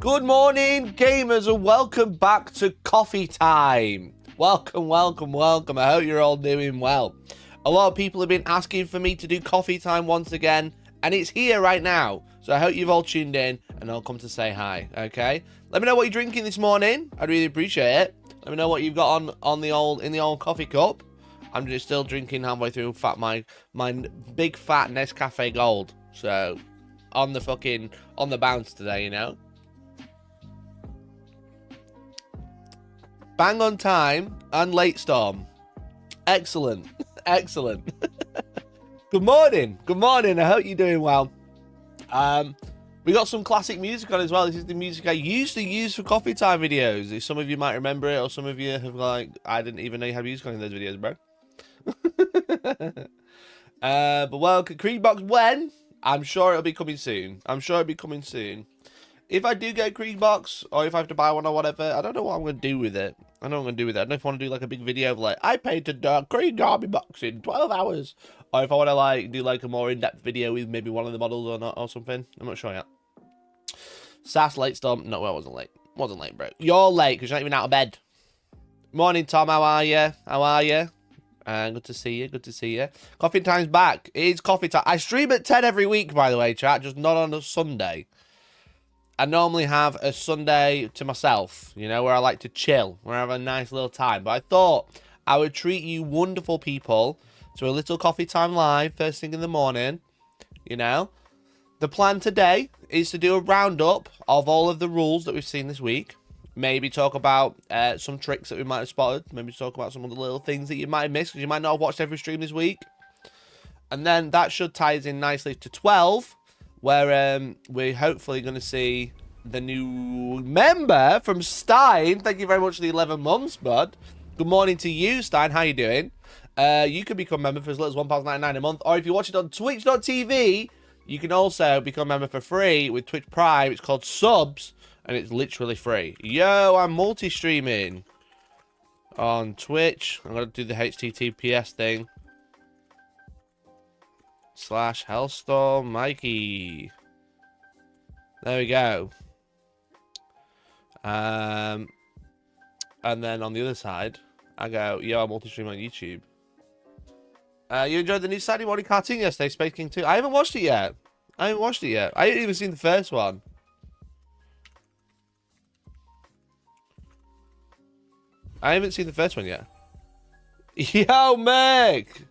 Good morning, gamers, and welcome back to Coffee Time. Welcome, welcome, welcome. I hope you're all doing well. A lot of people have been asking for me to do Coffee Time once again, and it's here right now. So I hope you've all tuned in, and I'll come to say hi, okay? Let me know what you're drinking this morning. I'd really appreciate it. Let me know what you've got in the old coffee cup. I'm just still drinking halfway through my big fat Nescafe Gold. So on the bounce today, you know. Bang on time and late storm. Excellent. Excellent. Good morning. Good morning. I hope you're doing well. We got some classic music on as well. This is the music I used to use for Coffee Time videos. Some of you might remember it, or some of you have like, I didn't even know you had music on in those videos, bro. But well, Creekbox when? I'm sure it'll be coming soon. I'm sure it'll be coming soon. If I do get a Creekbox, or if I have to buy one or whatever, I don't know what I'm going to do with it. I don't know what I'm going to do with it. I don't know if I want to do like a big video of like, I painted a Creek Army box in 12 hours. Or if I want to like do like a more in-depth video with maybe one of the models or not, or something. I'm not sure yet. Sass, late storm. No, I wasn't late. Wasn't late, bro. You're late because you're not even out of bed. Morning, Tom. How are you? How are you? Good to see you. Good to see you. Coffee Time's back. It is coffee time. I stream at 10 every week, by the way, chat. Just not on a Sunday. I normally have a Sunday to myself, you know, where I like to chill, where I have a nice little time. But I thought I would treat you wonderful people to a little Coffee Time live first thing in the morning, you know. The plan today is to do a roundup of all of the rules that we've seen this week. Maybe talk about some tricks that we might have spotted. Maybe talk about some of the little things that you might have missed because you might not have watched every stream this week. And then that should tie us in nicely to 12. Where we're hopefully going to see the new member from Stein. Thank you very much for the 11 months, bud. Good morning to you, Stein. How you doing? You can become a member for as little as £1.99 a month. Or if you watch it on twitch.tv, you can also become a member for free with Twitch Prime. It's called Subs, and it's literally free. Yo, I'm multi-streaming on Twitch. I'm going to do the HTTPS thing. / Hellstorm Mikey. There we go. And then on the other side, I go, yo, I'm multi-stream on YouTube. You enjoyed the new Saturday morning cartoon yesterday, Space King 2? I haven't watched it yet. I haven't even seen the first one. I haven't seen the first one yet. Yo, Meg!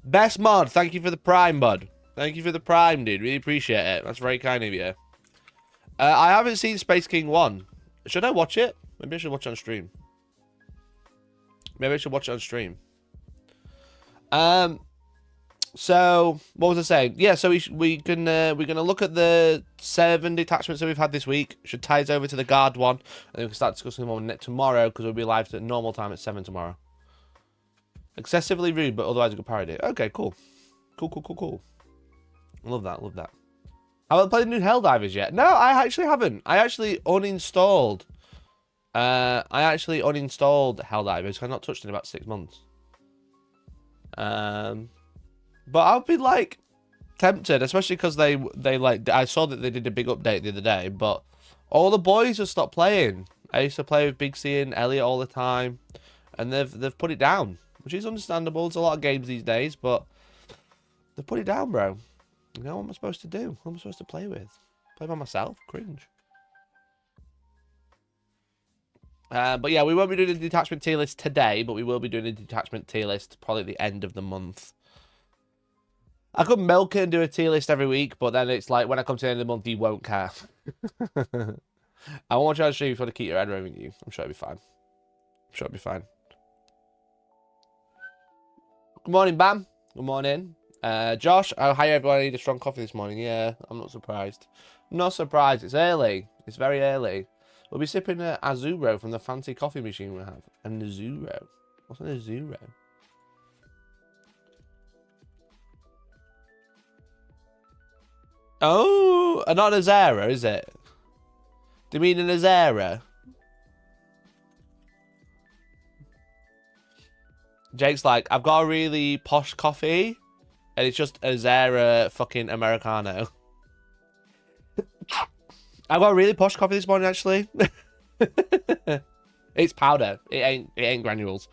Best mod, thank you for the Prime, bud. Thank you for the Prime, dude. Really appreciate it. That's very kind of you. I haven't seen Space King 1. Should I watch it? Maybe I should watch it on stream. So, what was I saying? Yeah, so we're gonna look at the 7 detachments that we've had this week. Should tie us over to the guard one. And then we can start discussing them on tomorrow, because we'll be live at normal time at 7 tomorrow. Excessively rude, but otherwise a good parody. Okay, cool. Cool. Love that. I haven't played the new Helldivers yet. No, I actually haven't. I actually uninstalled. Helldivers. I've not touched it in about 6 months. But I've been like tempted, especially because they like. I saw that they did a big update the other day, but all the boys have stopped playing. I used to play with Big C and Elliot all the time, and they've put it down. Which is understandable. It's a lot of games these days, but they put it down, bro. You know, what am I supposed to do? What am I supposed to play with? Play by myself? Cringe. But yeah, we won't be doing a detachment tier list today, but we will be doing a detachment tier list probably at the end of the month. I could milk it and do a tier list every week, but then it's like when I come to the end of the month, you won't care. I want you to show you if you want to keep your head roving you. I'm sure it'll be fine. Good morning, Bam. Good morning. Josh, oh, hi everyone. I need a strong coffee this morning. Yeah, I'm not surprised. It's early. It's very early. We'll be sipping a Azuro from the fancy coffee machine we have. An Azuro. What's an Azuro? Oh, not an Azera, is it? Do you mean an Azera? Jake's like, I've got a really posh coffee, and it's just a Zara fucking Americano. I got a really posh coffee this morning, actually. It's powder. It ain't granules.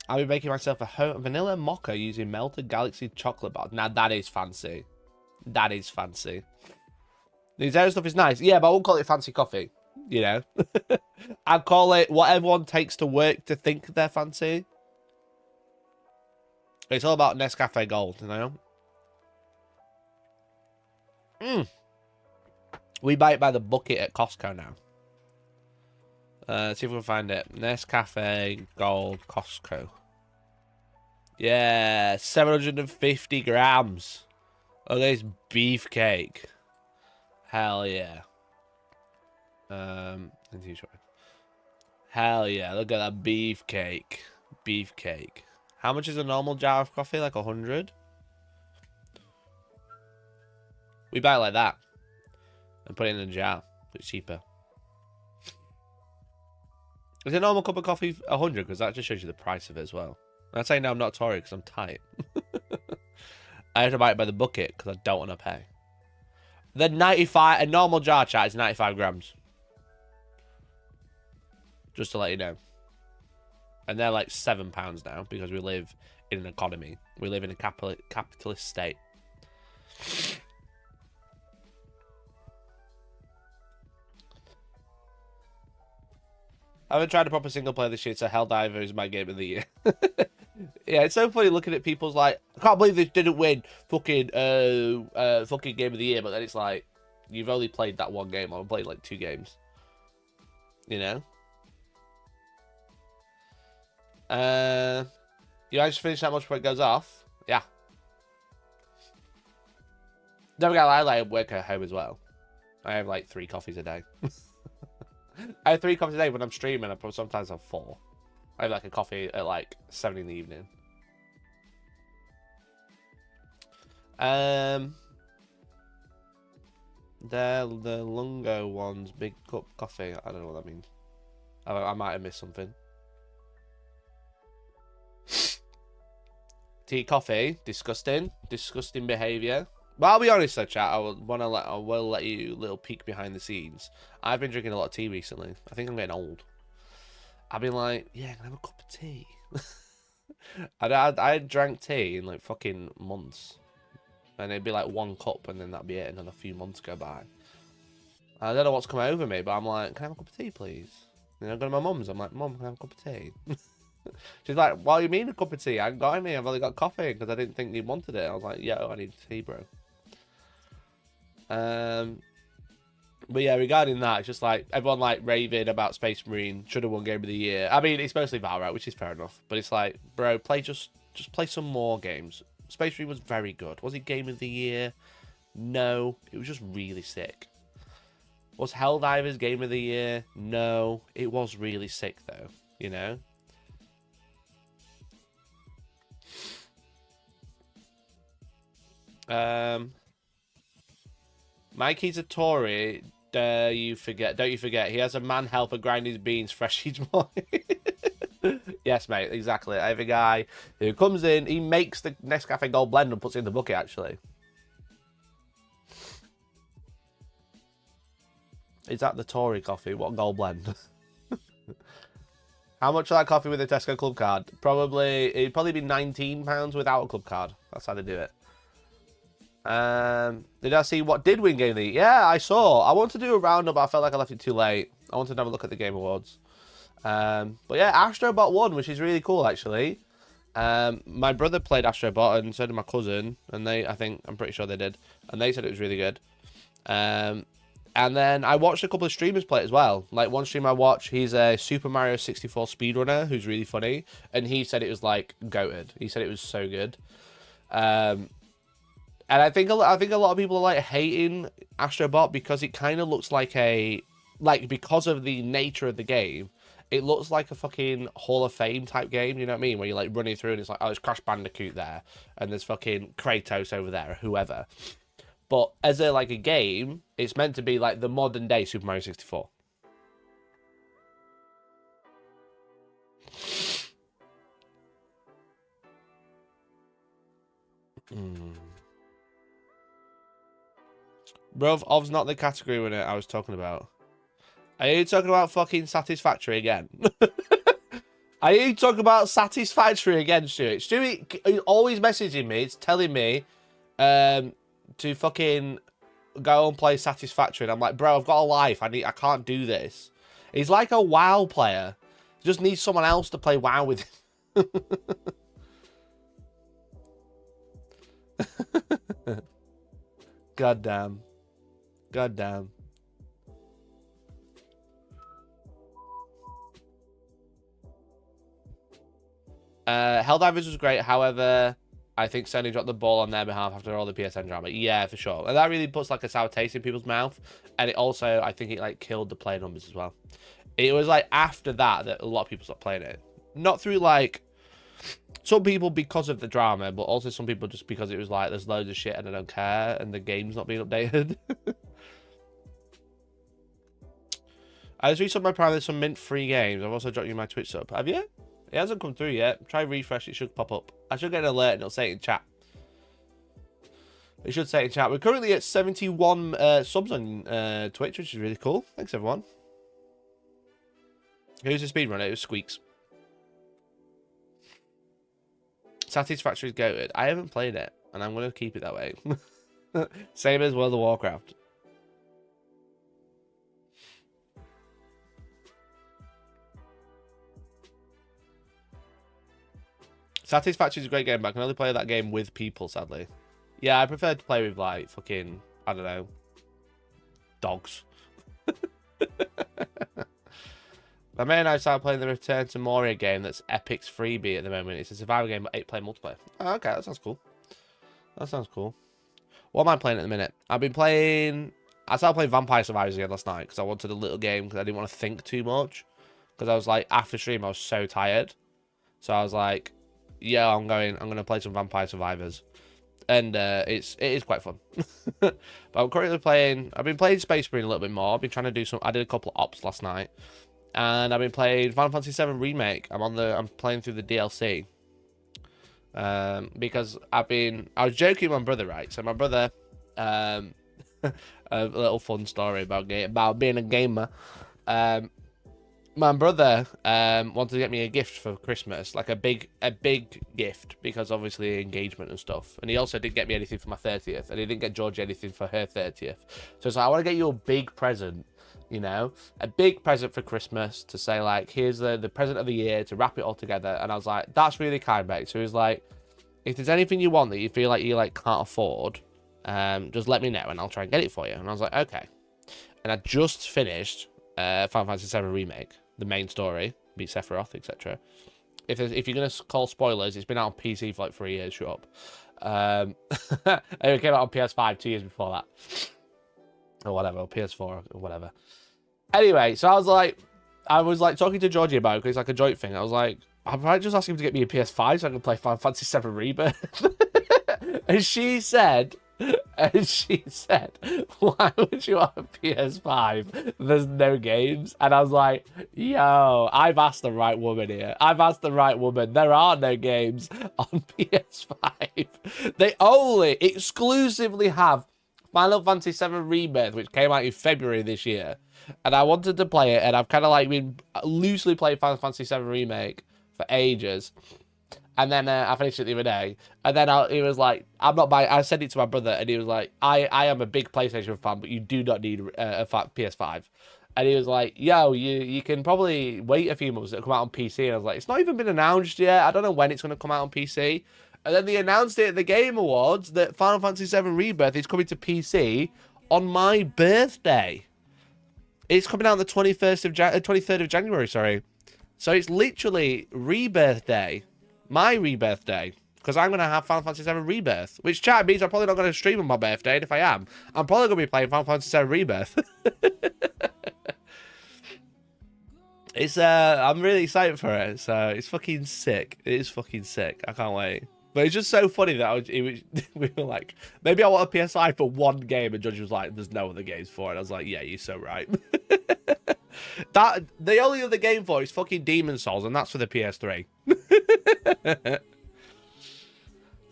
I'll be making myself a vanilla mocha using melted galaxy chocolate bar. Now that is fancy. That is fancy. The Zero stuff is nice. Yeah, but I won't call it fancy coffee. You know? I'd call it what everyone takes to work to think they're fancy. It's all about Nescafe Gold, you know? We buy it by the bucket at Costco now. See if we can find it. Nescafe Gold Costco. Yeah, 750 grams. Oh, there's beefcake. Hell yeah. Hell yeah, look at that beefcake. Beefcake. How much is a normal jar of coffee? Like 100? We buy it like that. And put it in a jar. It's cheaper. Is a normal cup of coffee 100? Because that just shows you the price of it as well. I'm saying now I'm not Tory because I'm tight. I have to buy it by the bucket because I don't want to pay. The 95, a normal jar chat is 95 grams. Just to let you know. And they're like £7 now because we live in an economy. We live in a capitalist state. I haven't tried a proper single player this year, so Helldiver is my game of the year. Yeah, it's so funny looking at people's like, I can't believe this didn't win fucking fucking game of the year, but then it's like, you've only played that one game. I've played like 2 games. You know? You managed to finish that much before it goes off? Yeah. Never gonna lie, I work at home as well. I have like 3 coffees a day. I have 3 coffees a day. When I'm streaming, I probably sometimes have 4. I have like a coffee at like 7 in the evening. The Lungo ones, big cup coffee. I don't know what that means. I might have missed something. Tea, coffee, disgusting, disgusting behaviour. But I'll be honest though, chat. I will let you a little peek behind the scenes. I've been drinking a lot of tea recently. I think I'm getting old. I've been like, yeah, can I have a cup of tea? I drank tea in like fucking months. And it'd be like 1 cup and then that'd be it. And then a few months go by. I don't know what's come over me, but I'm like, can I have a cup of tea, please? You know, I go to my mum's. I'm like, Mum, can I have a cup of tea? She's like, what do you mean a cup of tea? I haven't got any. I've only got coffee because I didn't think you wanted it. I was like, yo, I need tea, bro. But yeah, regarding that, it's just like everyone like raving about Space Marine should have won Game of the Year. I mean, it's mostly Valorant, which is fair enough. But it's like, bro, just play some more games. Space Marine was very good. Was it Game of the Year? No, it was just really sick. Was Helldivers Game of the Year? No, it was really sick though. You know. Mikey's a Tory. Don't you forget. He has a man helper grind his beans fresh each morning. Yes, mate, exactly. I have a guy who comes in, he makes the Nescafe Gold blend and puts it in the bucket, actually. Is that the Tory coffee? What gold blend? How much of that coffee with a Tesco club card? It'd probably be £19 without a club card. That's how they do it. Did I see what did win Game of the Year? Yeah, I saw. I wanted to do a roundup, but I felt like I left it too late. I wanted to have a look at the Game Awards. But yeah, Astrobot won, which is really cool, actually. My brother played Astrobot, and so did my cousin. And I'm pretty sure they did. And they said it was really good. And then I watched a couple of streamers play it as well. Like, one stream I watched, he's a Super Mario 64 speedrunner who's really funny. And he said it was, like, goated. He said it was so good. And I think a lot of people are, like, hating Astrobot because it kind of looks like because of the nature of the game, it looks like a fucking Hall of Fame type game, you know what I mean? Where you're, like, running through and it's like, oh, there's Crash Bandicoot there. And there's fucking Kratos over there, or whoever. But as a game, it's meant to be like the modern day Super Mario 64. Bruv, Ov's not the category winner I was talking about. Are you talking about fucking Satisfactory again? Are you talking about Satisfactory again, Stuart? Stuart always messaging me. It's telling me to fucking go and play Satisfactory. And I'm like, bro, I've got a life. I can't do this. He's like a WoW player. He just needs someone else to play WoW with him. God damn. God damn. Helldivers was great, however, I think Sony dropped the ball on their behalf after all the PSN drama. Yeah, for sure. And that really puts like a sour taste in people's mouth. And it also, I think it like killed the play numbers as well. It was like after that a lot of people stopped playing it. Not through like some people because of the drama, but also some people just because it was like there's loads of shit and I don't care and the game's not being updated. I just reached up my Prime. There's some mint free games. I've also dropped you my Twitch sub. Have you? It hasn't come through yet. Try refresh. It should pop up. I should get an alert and it'll say it in chat. It should say it in chat. We're currently at 71 subs on Twitch, which is really cool. Thanks, everyone. Who's the speedrunner? It was Squeaks. Satisfactory is goated. I haven't played it, and I'm going to keep it that way. Same as World of Warcraft. Satisfactory is a great game, but I can only play that game with people, sadly. Yeah, I prefer to play with, like, fucking, I don't know, dogs. My main I started playing the Return to Moria game that's Epic's freebie at the moment. It's a survival game, but 8-player multiplayer. Oh, okay, that sounds cool. That sounds cool. What am I playing at the minute? I started playing Vampire Survivors again last night because I wanted a little game because I didn't want to think too much. Because I was like, after stream, I was so tired. So I was like, yeah, I'm gonna play some Vampire Survivors. And it is quite fun. But I'm currently I've been playing Space Marine a little bit more. I've been trying to do I did a couple of ops last night. And I've been playing Final Fantasy VII Remake. I'm playing through the DLC. Because I was joking with my brother, right? So my brother, a little fun story about being a gamer. My brother wanted to get me a gift for Christmas, like a big gift, because obviously engagement and stuff. And he also didn't get me anything for my 30th, and he didn't get Georgie anything for her 30th. So it's like, I want to get you a big present, you know, a big present for Christmas to say like, here's the present of the year to wrap it all together. And I was like, that's really kind, mate. So he was like, if there's anything you want that you feel like you like can't afford, just let me know and I'll try and get it for you. And I was like, okay. And I just finished Final Fantasy VII Remake, the main story, beat Sephiroth, etc. If you're gonna call spoilers, it's been out on PC for like 3 years. Shut up. It came out on PS5 2 years before that, or whatever, or PS4 or whatever. Anyway, so I was like talking to Georgie about it because it's like a joint thing. I was like, I might just ask him to get me a PS5 so I can play Final Fantasy VII Rebirth. And she said, why would you want a PS5? There's no games. And I was like, yo, I've asked the right woman here. I've asked the right woman. There are no games on PS5. They only exclusively have Final Fantasy VII Rebirth, which came out in February this year. And I wanted to play it, and I've kind of like been loosely playing Final Fantasy VII Remake for ages. And then I finished it the other day. And then he was like, I'm not buying. I sent it to my brother, and he was like, I am a big PlayStation fan, but you do not need a PS5. And he was like, yo, you can probably wait a few months to come out on PC. And I was like, it's not even been announced yet. I don't know when it's going to come out on PC. And then they announced it at the Game Awards that Final Fantasy VII Rebirth is coming to PC on my birthday. It's coming out on the 23rd of January, sorry. So it's literally Rebirth Day. My Rebirth Day. Because I'm going to have Final Fantasy VII Rebirth. Which, chat, means I'm probably not going to stream on my birthday. And if I am, I'm probably going to be playing Final Fantasy VII Rebirth. I'm really excited for it. So it's fucking sick. It is fucking sick. I can't wait. But it's just so funny that we were like, maybe I want a PS5 for one game, and Judge was like, there's no other games for it. I was like, yeah, you're so right. That the only other game for it is fucking Demon Souls, and that's for the PS3.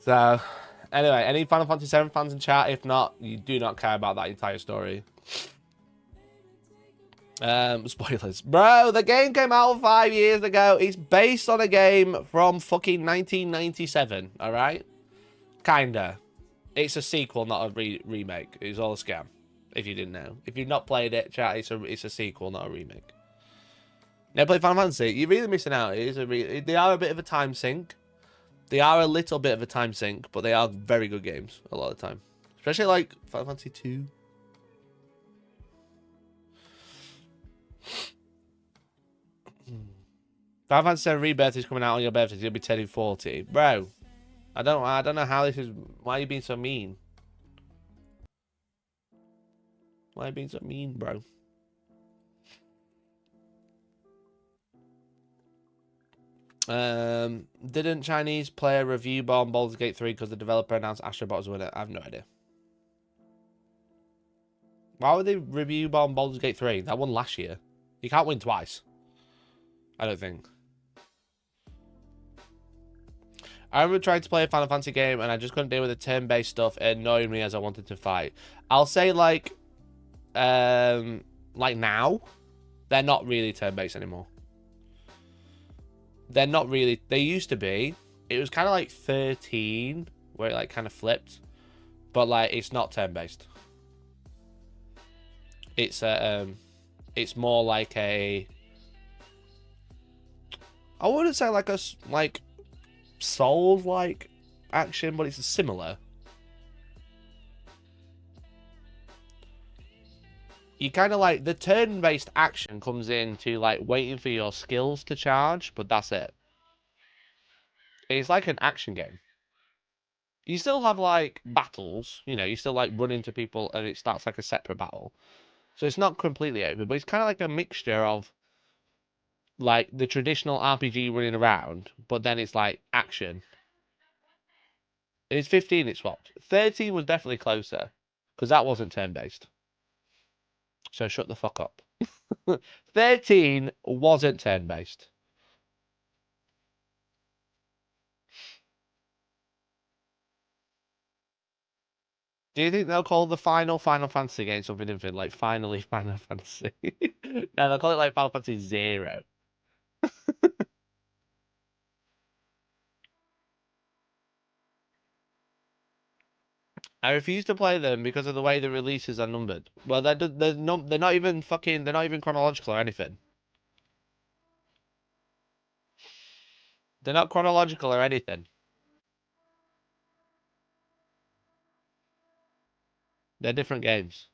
So, Anyway, any Final Fantasy VII fans in chat? If not, you do not care about that entire story. Spoilers. Bro, the game came out 5 years ago. It's based on a game from fucking 1997, alright? Kinda. It's a sequel, not a remake. It's all a scam, if you didn't know. If you've not played it, chat, it's a sequel, not a remake. Never played Final Fantasy? You're really missing out. They are a bit of a time sink. They are a little bit of a time sink, but they are very good games a lot of the time. Especially like Final Fantasy 2. Final Fantasy 7 Rebirth is coming out on your birthday. You'll be turning 40. Bro, I don't know how this is. Why are you being so mean? Why are you being so mean, bro? Didn't Chinese player review bomb Baldur's Gate 3 because the developer announced Astrobot was a winner? I have no idea. Why would they review bomb Baldur's Gate 3? That won last year. You can't win twice. I don't think. I remember trying to play a Final Fantasy game and I just couldn't deal with the turn-based stuff. It annoyed me as I wanted to fight. I'll say like now, they're not really turn-based anymore. They're not really. They used to be. It was kind of like 13, where it like kind of flipped, but like it's not turn-based. It's more like a. I wouldn't say like a Souls-like action, but it's similar. You kind of like the turn-based action comes into like waiting for your skills to charge, but that's it. It's like an action game. You still have like battles, you know, you still like run into people and it starts like a separate battle. So it's not completely open, but it's kind of like a mixture of like the traditional RPG running around, but then it's like action. It's 15 it swapped. 13 was definitely closer, because that wasn't turn-based. So shut the fuck up. 13 wasn't turn-based. Do you think they'll call the Final Fantasy game something different? Like, finally Final Fantasy? No, they'll call it like Final Fantasy 0. I refuse to play them because of the way the releases are numbered. Well, they're not even fucking, they're not even chronological or anything. They're not chronological or anything. They're different games.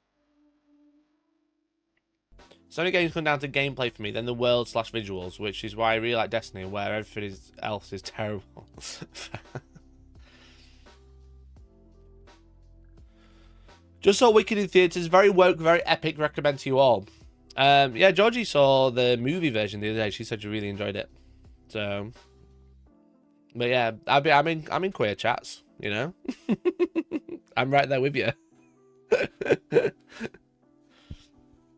Sony games come down to gameplay for me, then the world/visuals, which is why I really like Destiny, where everything else is terrible. Just saw Wicked in theaters, very woke, very epic. Recommend to you all. Yeah, Georgie saw the movie version the other day. She said she really enjoyed it. So, but yeah, I'm in queer chats. You know, I'm right there with you.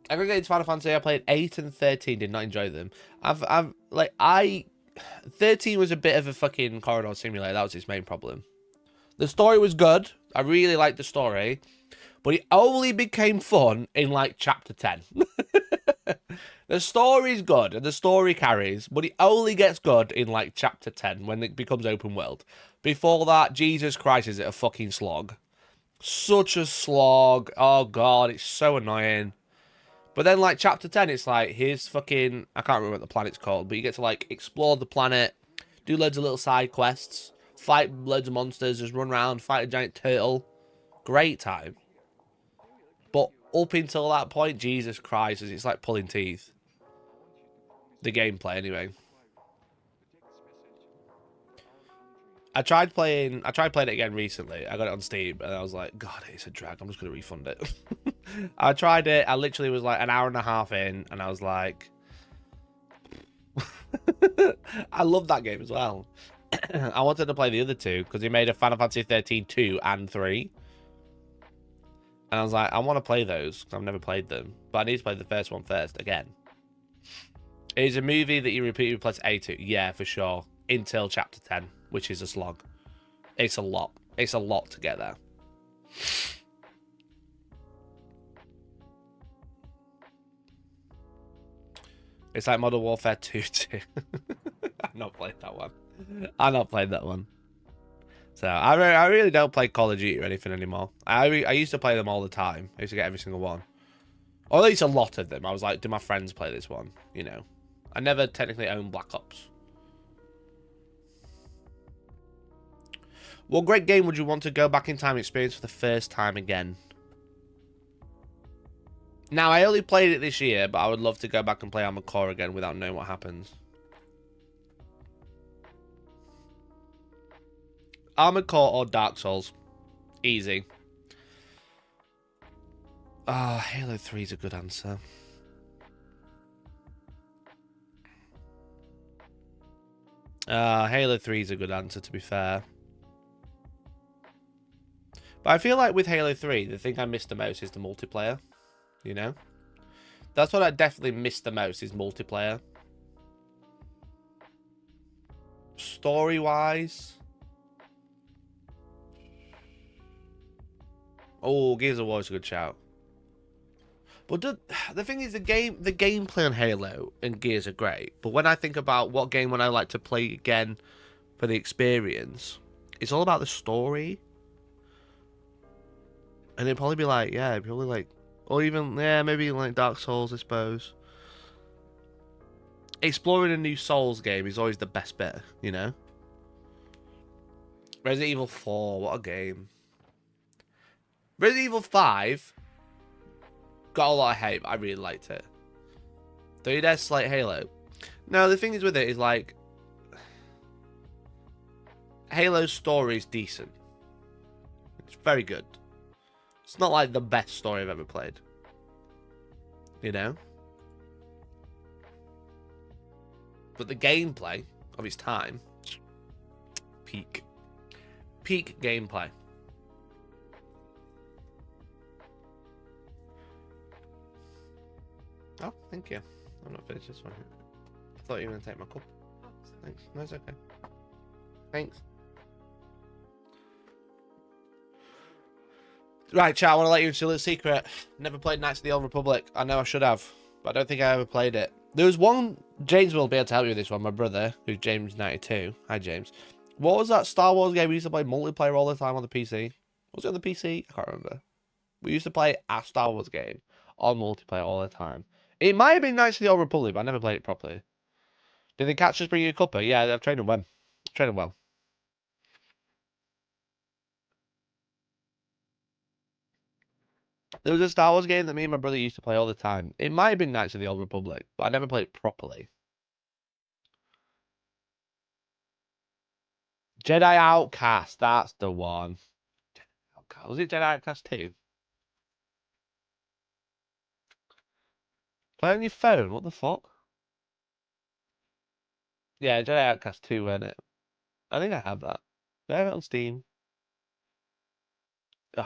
I got into Final Fantasy. I played 8 and 13. Did not enjoy them. 13 was a bit of a fucking corridor simulator. That was its main problem. The story was good. I really liked the story, but it only became fun in like chapter 10. The story's good and the story carries, but it only gets good in like chapter 10 when it becomes open world. Before that, Jesus Christ, is it a fucking slog? Such a slog. Oh god, it's so annoying. But then like chapter 10, it's like, here's fucking, I can't remember what the planet's called, but you get to like explore the planet, do loads of little side quests, fight loads of monsters, just run around, fight a giant turtle. Great time. But up until that point, Jesus Christ, it's like pulling teeth. The gameplay, anyway. I tried playing it again recently. I got it on Steam, and I was like, God, it's a drag. I'm just going to refund it. I tried it. I literally was like an hour and a half in, and I was like... I love that game as well. I wanted to play the other two, because he made a Final Fantasy 13 2 and 3. And I was like, I want to play those, because I've never played them. But I need to play the first one first, again. It is a movie that you repeatedly play A to. Yeah, for sure. Until chapter 10, which is a slog. It's a lot. It's a lot to get there. It's like Modern Warfare 2 too. I've not played that one. I've not played that one. So I really don't play Call of Duty or anything anymore. I used to play them all the time. I used to get every single one. Or at least a lot of them. I was like, do my friends play this one? You know. I never technically owned Black Ops. What great game would you want to go back in time and experience for the first time again? Now, I only played it this year, but I would love to go back and play Armored Core again without knowing what happens. Armored Core or Dark Souls. Easy. Ah, Halo 3 is a good answer. Halo 3 is a good answer, to be fair. But I feel like with Halo 3, the thing I missed the most is the multiplayer. You know? That's what I definitely missed the most, is multiplayer. Story-wise... Oh, Gears of War is a good shout. But the thing is, the gameplay on Halo and Gears are great. But when I think about what game would I like to play again for the experience, it's all about the story. And it'd probably be like, yeah, probably like, or even, yeah, maybe like Dark Souls, I suppose. Exploring a new Souls game is always the best bit, you know? Resident Evil 4, what a game. Resident Evil 5 got a lot of hype. I really liked it. 3DS like Halo. No, the thing is with it is like Halo's story is decent. It's very good. It's not like the best story I've ever played. You know? But the gameplay of its time, peak. Peak gameplay. Oh, thank you. I'm not finished this one. I thought you were going to take my cup. Thanks. No, it's okay. Thanks. Right, chat, I want to let you into a little secret. Never played Knights of the Old Republic. I know I should have, but I don't think I ever played it. There was one... James will be able to help you with this one. My brother, who's James92. Hi, James. What was that Star Wars game we used to play multiplayer all the time on the PC? Was it on the PC? I can't remember. We used to play a Star Wars game on multiplayer all the time. It might have been Knights of the Old Republic, but I never played it properly. Did the catchers bring you a cuppa? Yeah, I've trained them well. Trained them well. There was a Star Wars game that me and my brother used to play all the time. It might have been Knights of the Old Republic, but I never played it properly. Jedi Outcast, that's the one. Was it Jedi Outcast 2? Play on your phone, what the fuck? Yeah, Jedi Outcast 2, wasn't it? I think I have that. Do I have it on Steam? Ugh.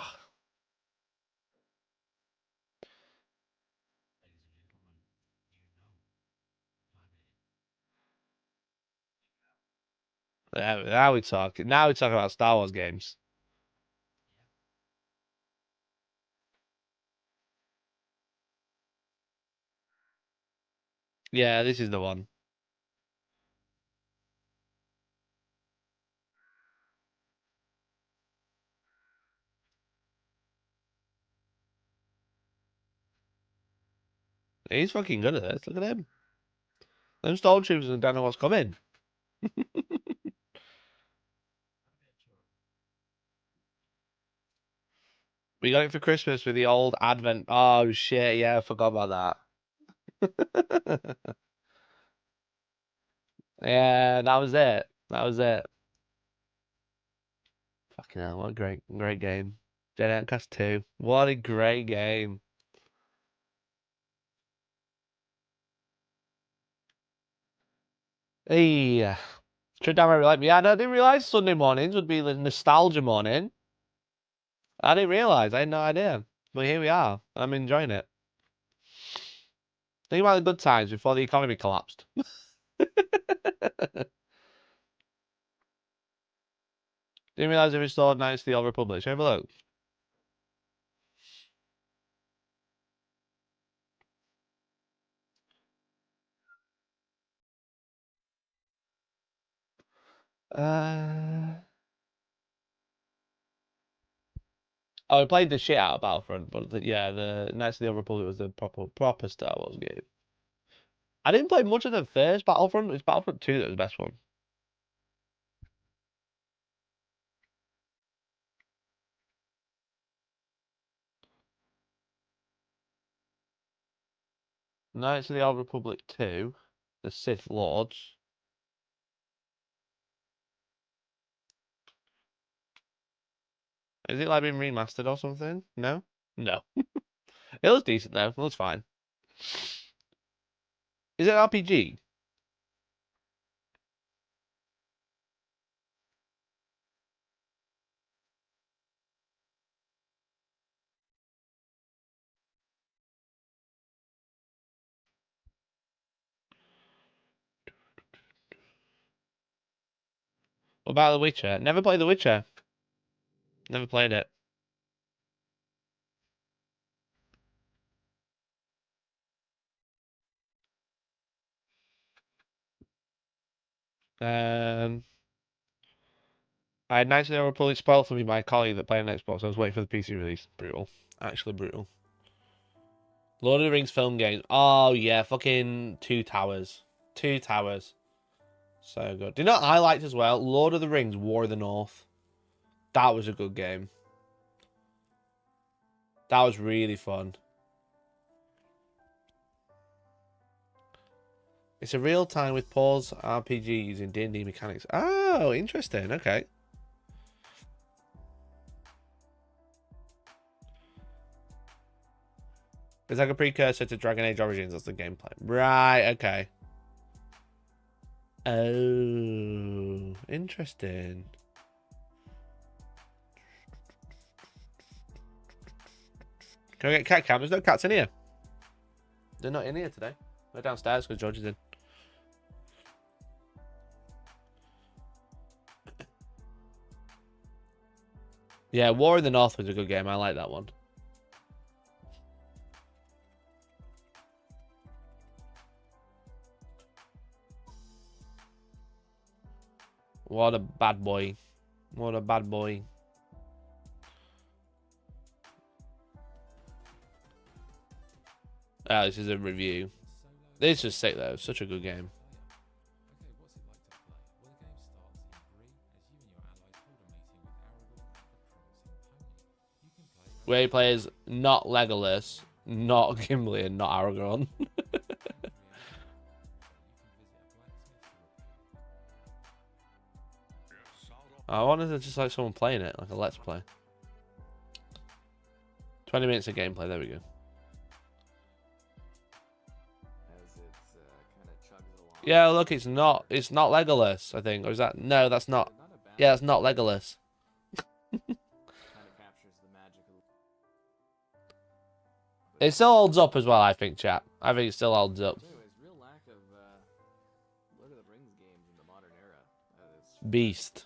Yeah, now we talk. Now we talk about Star Wars games. Yeah, this is the one. He's fucking good at this. Look at him. Them stormtroopers don't know what's coming. We got it for Christmas with the old Advent. Oh shit! Yeah, I forgot about that. Yeah, that was it. That was it. Fucking hell! What a great game. Jedi Outcast 2. What a great game. Hey, trip down memory lane. Yeah, no, I didn't realize Sunday mornings would be the nostalgia morning. I didn't realize. I had no idea. But here we are. I'm enjoying it. Think about the good times before the economy collapsed. Didn't realise they restored Knights of the Old Republic. Should I have a look? Oh, I played the shit out of Battlefront, but yeah, the Knights of the Old Republic was the proper Star Wars game. I didn't play much of the first Battlefront. It's Battlefront 2 that was the best one. Knights of the Old Republic 2, the Sith Lords. Is it like been remastered or something? No? No. It looks decent though. It looks fine. Is it RPG? What about The Witcher? Never played The Witcher. Never played it. I had Knights of the Old Republic spoiled for me by a colleague that played on Xbox. I was waiting for the PC release. Brutal. Actually brutal. Lord of the Rings film games. Oh, yeah. Fucking Two Towers. Two Towers. So good. Do you know what I liked as well? Lord of the Rings, War of the North. That was a good game. That was really fun. It's a real time with pause RPG using D&D mechanics. Oh, interesting. Okay. It's like a precursor to Dragon Age Origins. That's the gameplay. Right, okay. Oh, interesting. Can I get cat cam? There's no cats in here. They're not in here today. They're downstairs because George is in. Yeah, War in the North was a good game. I like that one. What a bad boy. What a bad boy. Oh, this is a review. This is sick though. Such a good game. Where he plays not Legolas, not Gimli, and not Aragorn. I wanted to just like someone playing it, like a let's play. 20 minutes of gameplay, there we go. Yeah, look, it's not Legolas, I think. Or is that, no, that's not, yeah, that's not Legolas. It still holds up as well, I think, chat. I think it still holds up. Beast.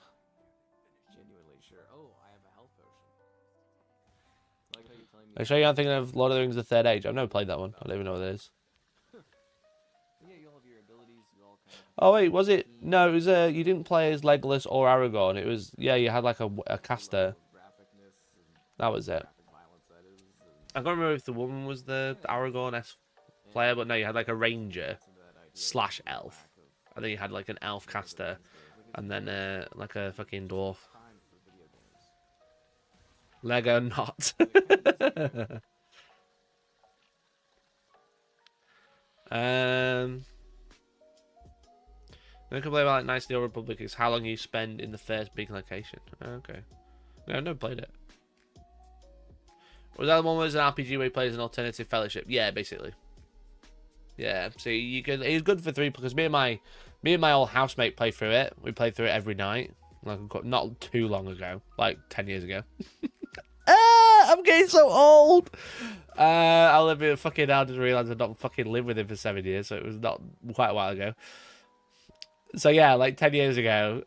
I show you I'm thinking of Lord of the Rings: The Third Age. I've never played that one. I don't even know what it is. Oh wait, was it? No, it was you didn't play as Legolas or Aragorn. It was, yeah, you had like a caster. That was it. I can't remember if the woman was the Aragorn-esque player, but no, you had like a ranger slash elf. I think you had like an elf caster, and then like a fucking dwarf. Lego not. The only complaint about like, Knights of the Old Republic is how long you spend in the first big location. Okay. No, I've never played it. Was that the one where it was an RPG where you play as an alternative fellowship? Yeah, basically. Yeah, so you could. It was good for 3 because me and my old housemate played through it. We played through it every night. Like not too long ago, like 10 years ago. I'm getting so old. I live in fucking. I just realised I don't fucking live with him for 7 years, so it was not quite a while ago. So yeah, like 10 years ago.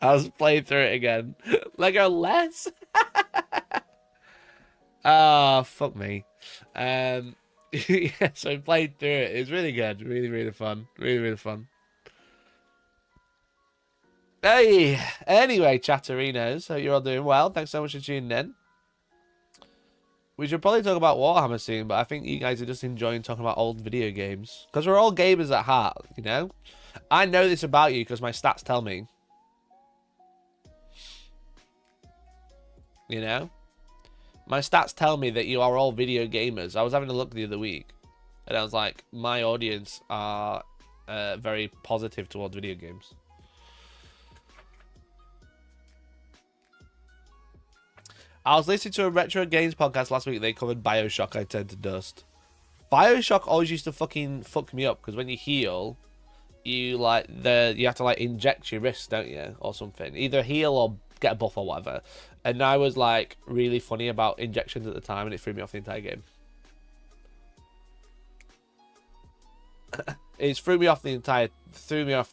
I was playing through it again. Lego less? Oh, fuck me. Yeah, so I played through it. It was really good. Really, really fun. Really, really fun. Hey, anyway, Chatterinos, hope you're all doing well. Thanks so much for tuning in. We should probably talk about Warhammer soon, but I think you guys are just enjoying talking about old video games. Because we're all gamers at heart, you know? I know this about you because my stats tell me. You know? My stats tell me that you are all video gamers. I was having a look the other week, and I was like, my audience are very positive towards video games. I was listening to a retro games podcast last week. They covered Bioshock. I Turn to Dust. Bioshock always used to fucking fuck me up because when you heal, you have to like inject your wrist, don't you, or something? Either heal or get a buff or whatever. And I was like really funny about injections at the time, and it threw me off the entire game. It threw me off the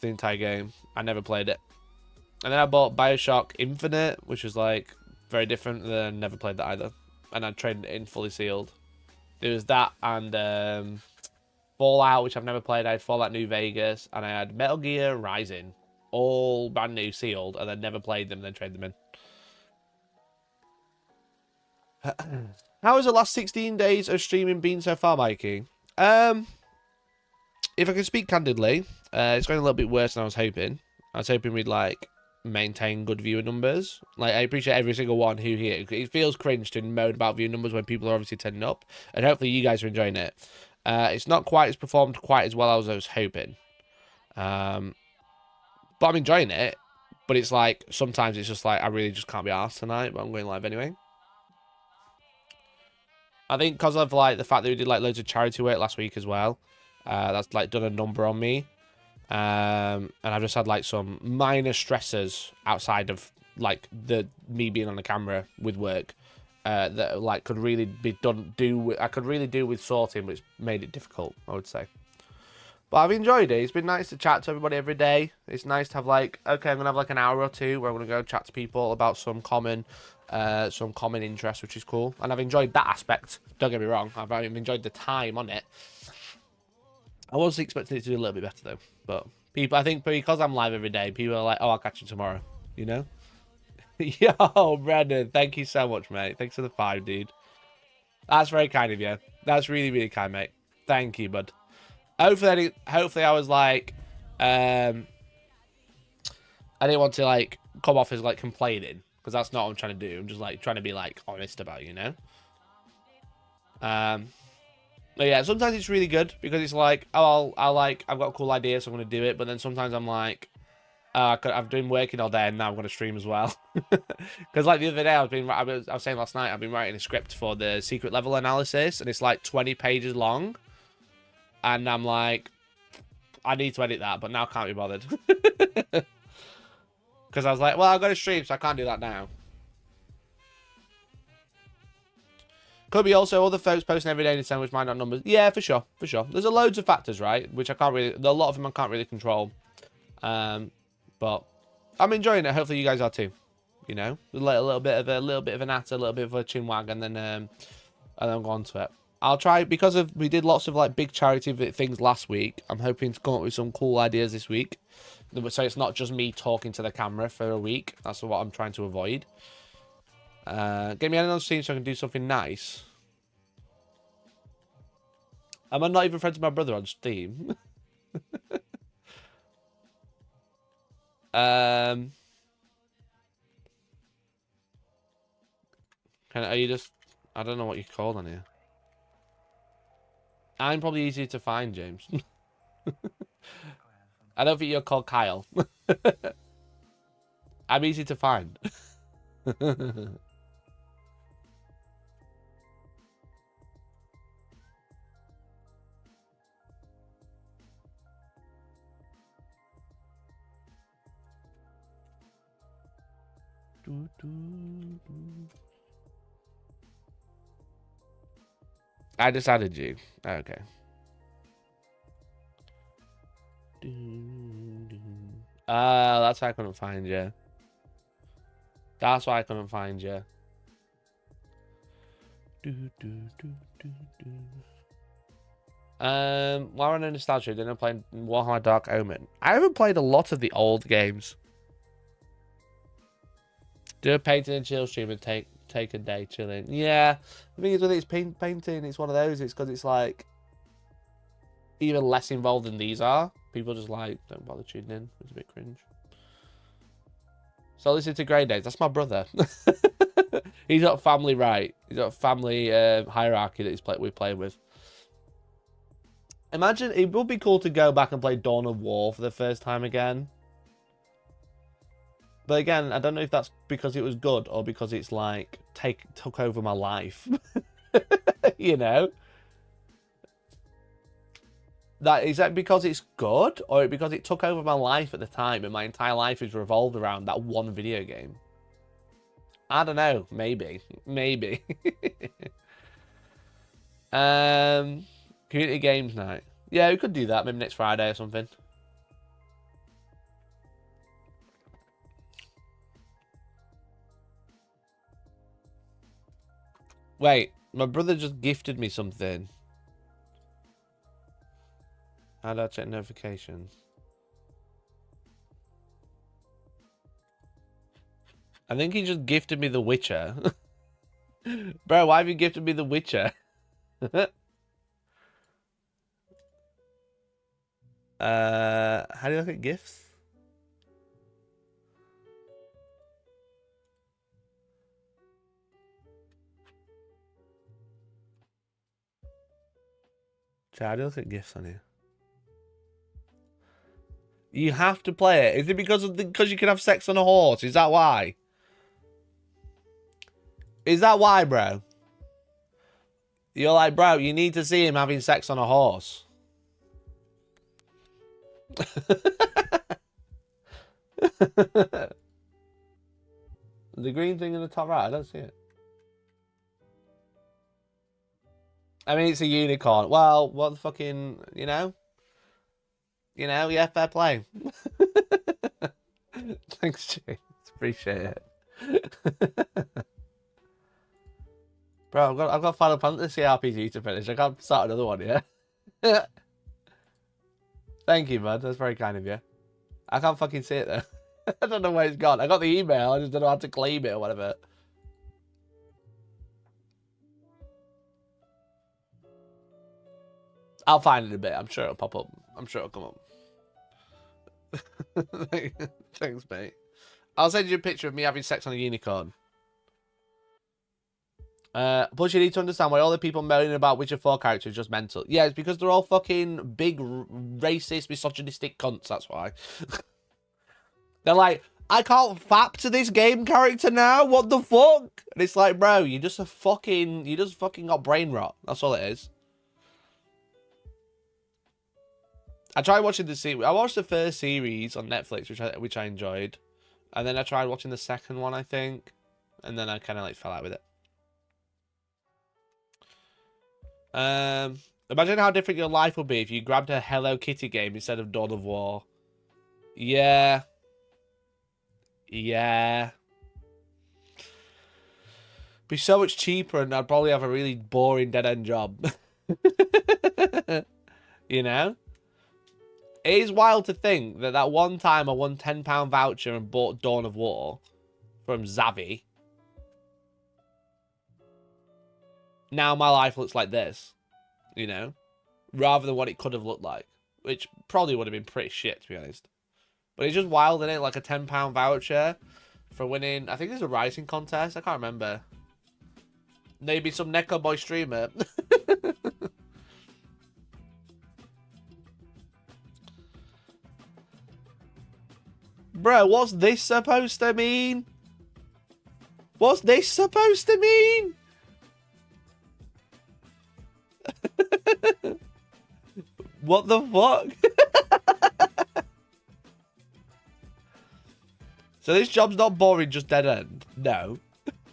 entire game. I never played it. And then I bought Bioshock Infinite, which was like very different. Then never played that either. And I traded it in fully sealed. There was that and Fallout, which I've never played. I had Fallout New Vegas, and I had Metal Gear Rising, all brand new sealed, and then never played them. Then traded them in. How has the last 16 days of streaming been so far, Mikey? If I can speak candidly, it's going a little bit worse than I was hoping. I was hoping we'd like maintain good viewer numbers. Like, I appreciate every single one who here. It feels cringe to moan about viewer numbers when people are obviously turning up, and hopefully you guys are enjoying it. It's not quite as performed quite as well as I was hoping, but I'm enjoying it. But it's like sometimes it's just like I really just can't be arsed tonight, but I'm going live anyway. I think because of like the fact that we did like loads of charity work last week as well, that's like done a number on me. And I've just had like some minor stressors outside of like me being on the camera with work that like could really be I could really do with sorting, but it's made it difficult, I would say. But I've enjoyed it. It's been nice to chat to everybody every day. It's nice to have like, okay, I'm gonna have like an hour or two where I'm gonna go chat to people about some common interests, which is cool. And I've enjoyed that aspect. Don't get me wrong. I've enjoyed the time on it. I was expecting it to do a little bit better though. But people, I think because I'm live every day, people are like, oh, I'll catch you tomorrow. You know? Yo, Brandon, thank you so much, mate. Thanks for the 5, dude. That's very kind of you. That's really, really kind, mate. Thank you, bud. Hopefully I was like, I didn't want to like come off as like complaining, because that's not what I'm trying to do. I'm just like trying to be like honest about it, you know. But yeah, sometimes it's really good because it's like, oh, I've got a cool idea, so I'm gonna do it. But then sometimes I'm like, I've been working all day and now I'm gonna stream as well. Because like the other day, I was saying last night, I've been writing a script for the secret level analysis, and it's like 20 pages long. And I'm like, I need to edit that, but now I can't be bothered. Because I was like, well, I've got to stream, so I can't do that now. Could be also other folks posting every day in December, which might not numbers. Yeah, for sure, for sure. There's loads of factors, right? Which I can't really, a lot of them I can't really control. But I'm enjoying it. Hopefully you guys are too. You know, a little bit of a natter, a little bit of a chin wag, and then go on to it. I'll try, because we did lots of like big charity things last week. I'm hoping to come up with some cool ideas this week, so it's not just me talking to the camera for a week. That's what I'm trying to avoid. Get me on Steam so I can do something nice. Am I not even friends with my brother on Steam? Are you just? I don't know what you're called on here. I'm probably easier to find, James. I don't think you're called Kyle. I'm easy to find. I just added you. Okay. That's why I couldn't find you. That's why I couldn't find you. While we're on nostalgia, then I'm playing Warhammer Dark Omen. I haven't played a lot of the old games. Do a painting and chill stream and take a day chilling. Yeah, the thing is with it's painting, it's one of those. It's because it's like even less involved than these are. People just like don't bother tuning in. It's a bit cringe. So listen to Grey Days. That's my brother. He's got family right. He's got family hierarchy that we're playing with. Imagine it would be cool to go back and play Dawn of War for the first time again. But again, I don't know if that's because it was good or because it's like took over my life. You know? Is that because it's good or because it took over my life at the time and my entire life is revolved around that one video game? I don't know. Maybe. Maybe. Community games night. Yeah, we could do that maybe next Friday or something. Wait, my brother just gifted me something. How do I check notifications? I think he just gifted me The Witcher. Bro, why have you gifted me The Witcher? How do you look at gifts? How do you look at gifts on here? You have to play it. Is it because you can have sex on a horse? Is that why? Is that why, bro? You're like, bro, you need to see him having sex on a horse. The green thing in the top right, I don't see it. I mean, it's a unicorn. Well, what the fucking, you know? You know, yeah, fair play. Thanks, James. Appreciate it. Bro, I've got Final Fantasy RPG to finish. I can't start another one, yeah? Thank you, bud. That's very kind of you. I can't fucking see it, though. I don't know where it's gone. I got the email. I just don't know how to claim it or whatever. I'll find it in a bit. I'm sure it'll pop up. I'm sure it'll come up. Thanks, mate. I'll send you a picture of me having sex on a unicorn. Plus, you need to understand why all the people moaning about Witcher 4 characters are just mental. Yeah, it's because they're all fucking big, racist, misogynistic cunts, that's why. They're like, I can't fap to this game character now, what the fuck? And it's like, bro, you just fucking got brain rot. That's all it is. I tried watching the series. I watched the first series on Netflix, which I enjoyed. And then I tried watching the second one, I think. And then I kind of like fell out with it. Imagine how different your life would be if you grabbed a Hello Kitty game instead of Dawn of War. Yeah. Yeah. Be so much cheaper and I'd probably have a really boring dead-end job. You know? It is wild to think that one time I won £10 voucher and bought Dawn of War from Zavi. Now my life looks like this, you know, rather than what it could have looked like, which probably would have been pretty shit, to be honest. But it's just wild, isn't it? Like a £10 voucher for winning, I think there's a writing contest, I can't remember. Maybe some Neko Boy streamer. Bro, what's this supposed to mean? What's this supposed to mean? What the fuck? So this job's not boring, just dead end? No.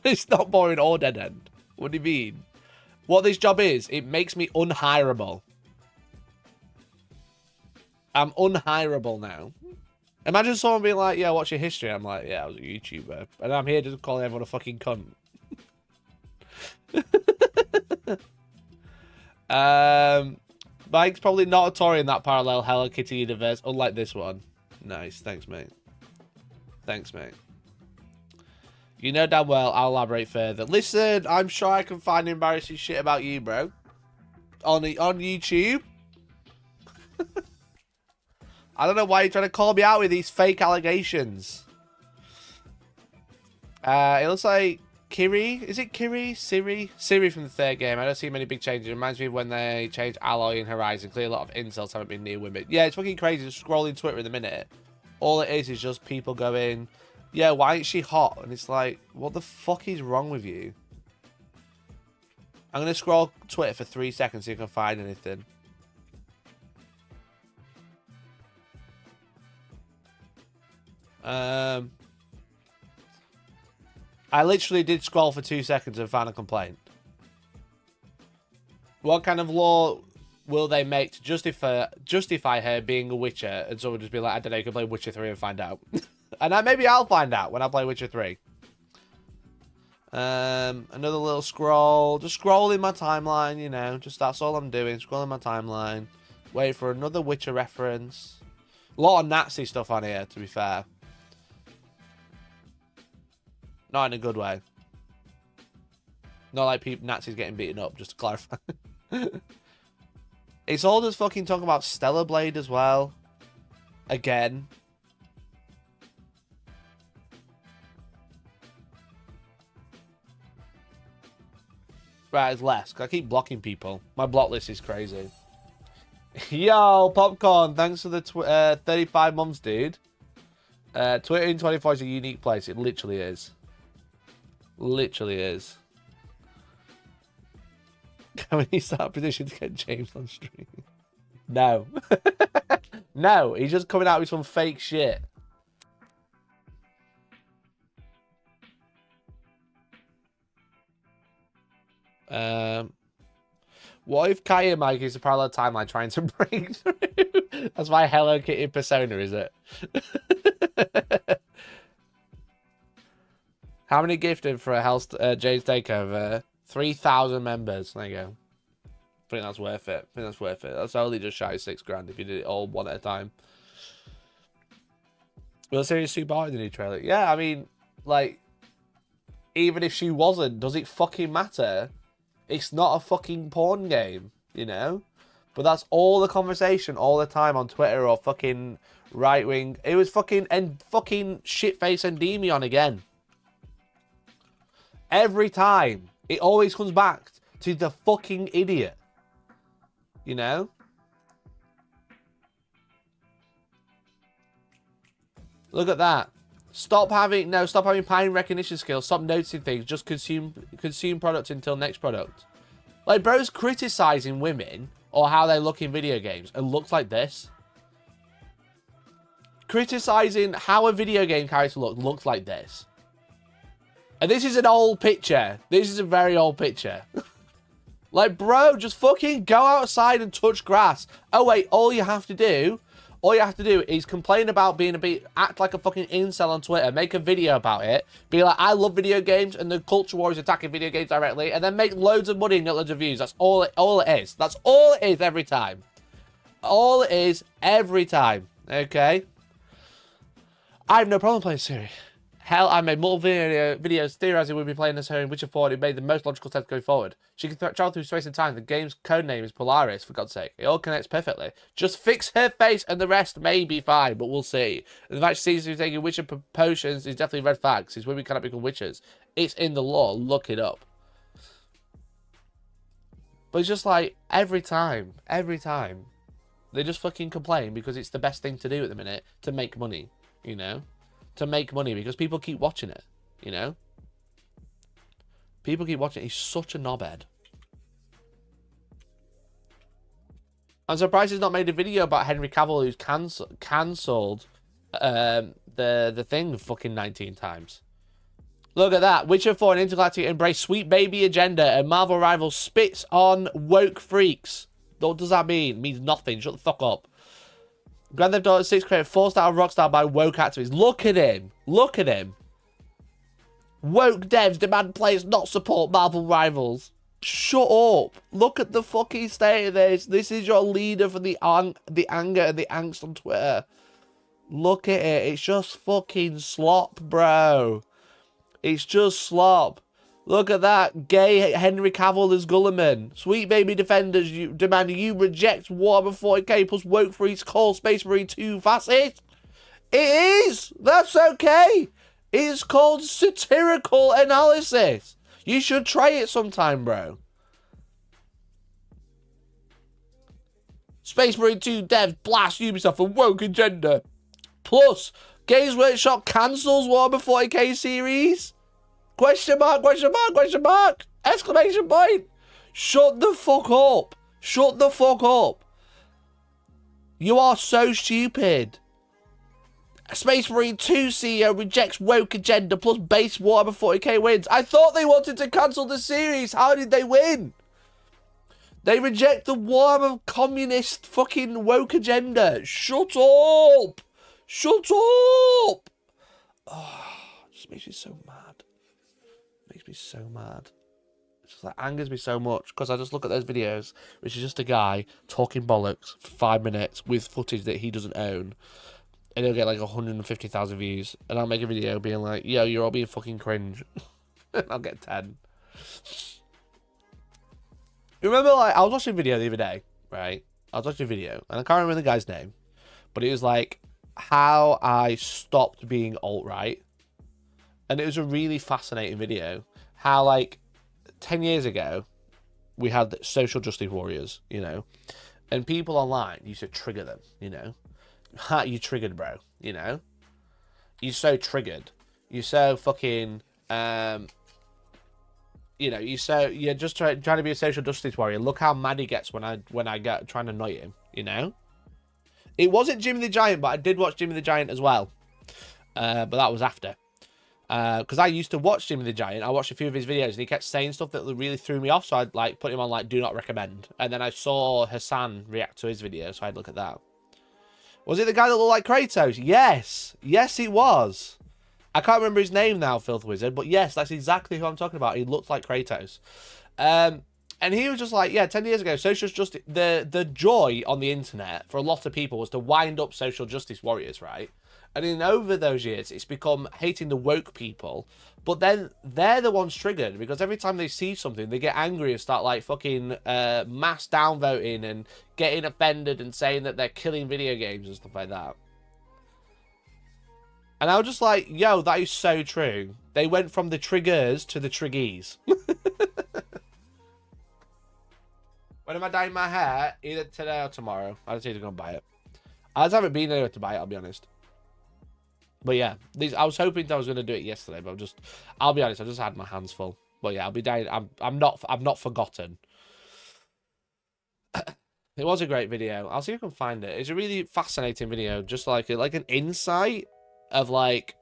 It's not boring or dead end. What do you mean? What this job is, it makes me unhireable. I'm unhireable now. Imagine someone being like, yeah, what's your history? I'm like, yeah, I was a YouTuber. And I'm here just calling everyone a fucking cunt. Mike's probably not a Tory in that parallel Hello Kitty universe, unlike this one. Nice, thanks, mate. Thanks, mate. You know damn well I'll elaborate further. Listen, I'm sure I can find embarrassing shit about you, bro. On YouTube. I don't know why you're trying to call me out with these fake allegations. It looks like Kiri. Is it Kiri? Siri? Siri from the third game. I don't see many big changes. It reminds me of when they changed Alloy in Horizon. Clearly a lot of incels haven't been near women. Yeah, it's fucking crazy. Just scrolling Twitter in a minute. All it is just people going, yeah, why ain't she hot? And it's like, what the fuck is wrong with you? I'm going to scroll Twitter for 3 seconds see if I can find anything. I literally did scroll for 2 seconds and found a complaint. What kind of law will they make to justify her being a Witcher? And someone just be like, I don't know, you can play Witcher 3 and find out. And maybe I'll find out when I play Witcher 3. Another little scroll. Just scrolling my timeline, you know. Just that's all I'm doing. Scrolling my timeline. Wait for another Witcher reference. A lot of Nazi stuff on here, to be fair. Not in a good way. Not like Nazis getting beaten up, just to clarify. It's all just fucking talking about Stellar Blade as well. Again. Right, it's less. I keep blocking people. My block list is crazy. Yo, Popcorn, thanks for the 35 months, dude. Twitter in 24 is a unique place. It literally is. Literally is. Can we start a petition to get James on stream? No. No, he's just coming out with some fake shit. What if Kaya Mike is a parallel timeline trying to break through? That's my Hello Kitty persona, is it? How many gifted for a James takeover? 3,000 members. There you go. I think that's worth it. I think that's worth it. That's only just shy of $6 if you did it all one at a time. Will Sirius Sue Barton in the new trailer? Yeah, I mean, like, even if she wasn't, does it fucking matter? It's not a fucking porn game, you know? But that's all the conversation all the time on Twitter or fucking right wing. It was fucking shitface Endymion again. Every time. It always comes back to the fucking idiot. You know? Look at that. Stop having pattern recognition skills. Stop noticing things. Just consume product until next product. Like, bro's criticizing women or how they look in video games and looks like this. Criticizing how a video game character looks like this. And this is an old picture. This is a very old picture. Like, bro, just fucking go outside and touch grass. Oh, wait, all you have to do is complain about act like a fucking incel on Twitter, make a video about it, be like, I love video games, and the culture war is attacking video games directly, and then make loads of money and get loads of views. That's all it is. That's all it is every time. All it is every time. Okay? I have no problem playing Siri. Hell, I made multiple videos theorizing we'd be playing as her in Witcher 4. It made the most logical sense going forward. She can travel through space and time. The game's codename is Polaris, for God's sake. It all connects perfectly. Just fix her face and the rest may be fine, but we'll see. And the fact she seems to be taking Witcher potions is definitely red flags, since women cannot become Witchers. It's in the law. Look it up. But it's just like, every time, they just fucking complain because it's the best thing to do at the minute to make money, you know? To make money because people keep watching it, you know? People keep watching it. He's such a knobhead. I'm surprised he's not made a video about Henry Cavill who's cancelled the thing fucking 19 times. Look at that. Witcher 4 and Intergalactic embrace sweet baby agenda and Marvel Rivals spits on woke freaks. What does that mean? It means nothing. Shut the fuck up. Grand Theft Auto 6 created forced out of Rockstar by woke activists. Look at him. Look at him. Woke devs demand players not support Marvel rivals. Shut up. Look at the fucking state of this. This is your leader for the anger and the angst on Twitter. Look at it. It's just fucking slop, bro. It's just slop. Look at that. Gay Henry Cavill as Gulliman. Sweet baby defenders you demand you reject Warhammer 40k plus woke for each call Space Marine 2 fascist. It is. That's okay. It's called satirical analysis. You should try it sometime, bro. Space Marine 2 devs blast Ubisoft for woke agenda. Plus, Games Workshop cancels Warhammer 40k series? Question mark, question mark, question mark! Exclamation point! Shut the fuck up! Shut the fuck up! You are so stupid. Space Marine 2 CEO rejects woke agenda plus base Warhammer 40k wins. I thought they wanted to cancel the series. How did they win? They reject the Warhammer communist fucking woke agenda. Shut up! Shut up! Oh, it just makes me so mad. It makes me so mad. It just like angers me so much because I just look at those videos, which is just a guy talking bollocks for 5 minutes with footage that he doesn't own. And he'll get like 150,000 views. And I'll make a video being like, yo, you're all being fucking cringe. And I'll get 10. You remember, like, I was watching a video the other day, right? I was watching a video, and I can't remember the guy's name. But it was like, how I stopped being alt-right. And it was a really fascinating video. How, like, 10 years ago, we had social justice warriors, you know? And people online used to trigger them, you know? Ha, you triggered, bro. You know, you're so triggered. You're so fucking. You know, you're just trying to be a social justice warrior. Look how mad he gets when I get trying to annoy him. You know, it wasn't Jimmy the Giant, but I did watch Jimmy the Giant as well. But that was after. Because I used to watch Jimmy the Giant. I watched a few of his videos, and he kept saying stuff that really threw me off. So I'd like put him on like do not recommend. And then I saw Hassan react to his video, so I'd look at that. Was it the guy that looked like Kratos? Yes. Yes, it was. I can't remember his name now, Filth Wizard, but yes, that's exactly who I'm talking about. He looked like Kratos. And he was just like, yeah, 10 years ago, social justice, the joy on the internet for a lot of people was to wind up social justice warriors, right? And then over those years, it's become hating the woke people. But then they're the ones triggered because every time they see something, they get angry and start like fucking mass downvoting and getting offended and saying that they're killing video games and stuff like that. And I was just like, yo, that is so true. They went from the triggers to the triggies. When am I dyeing my hair? Either today or tomorrow. I just need to go and buy it. I just haven't been anywhere to buy it, I'll be honest. But yeah, I was hoping I was going to do it yesterday, but I'll be honest, I just had my hands full. But yeah, I'll be dying. I'm not forgotten. It was a great video. I'll see if I can find it. It's a really fascinating video, just like an insight of like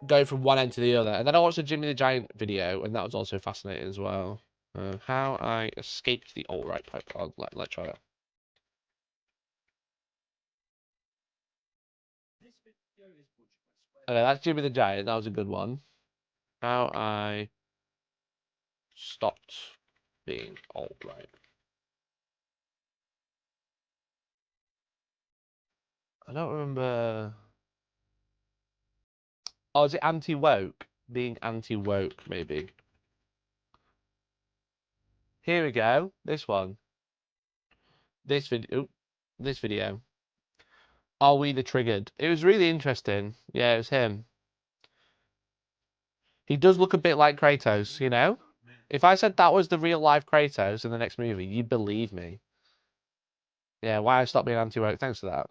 going from one end to the other. And then I watched the Jimmy the Giant video, and that was also fascinating as well. How I escaped the alt-right pipeline. Let's try that. Okay, that's Jimmy the Giant. That was a good one. How I stopped being alt-right. I don't remember. Oh, is it anti-woke? Being anti-woke, maybe. Here we go. This one. This video. This video. Are we the triggered? It was really interesting. Yeah, it was him. He does look a bit like Kratos, you know? If I said that was the real life Kratos in the next movie, you'd believe me. Yeah, why I stopped being anti-woke. Thanks for that.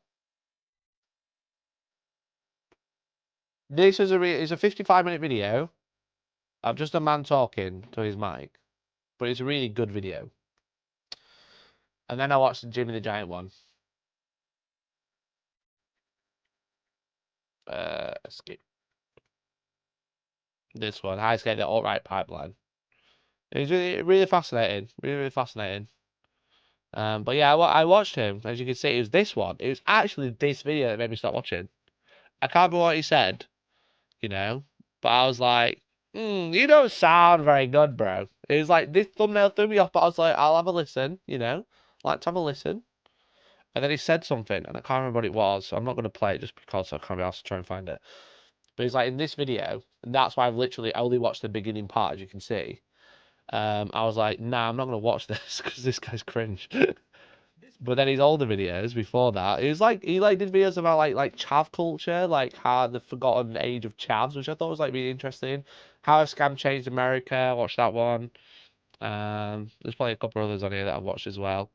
This is it's a 55-minute video of just a man talking to his mic, but it's a really good video. And then I watched the Jimmy the Giant one. Escape. This one, how I escaped the alt-right pipeline. It was really, really fascinating. Really, really fascinating. But yeah, I watched him. As you can see, it was this one. It was actually this video that made me stop watching. I can't remember what he said, you know, but I was like, you don't sound very good, bro. It was like, this thumbnail threw me off, but I was like, I'll have a listen, you know, like to have a listen. And then he said something, and I can't remember what it was, so I'm not going to play it just because I can't be asked to try and find it. But he's like, in this video, and that's why I've literally only watched the beginning part, as you can see. I was like, nah, I'm not going to watch this because this guy's cringe. But then his older videos before that, he did videos about like chav culture, like how the forgotten age of chavs, which I thought was like really interesting. How a scam changed America. I watched that one. There's probably a couple others on here that I've watched as well.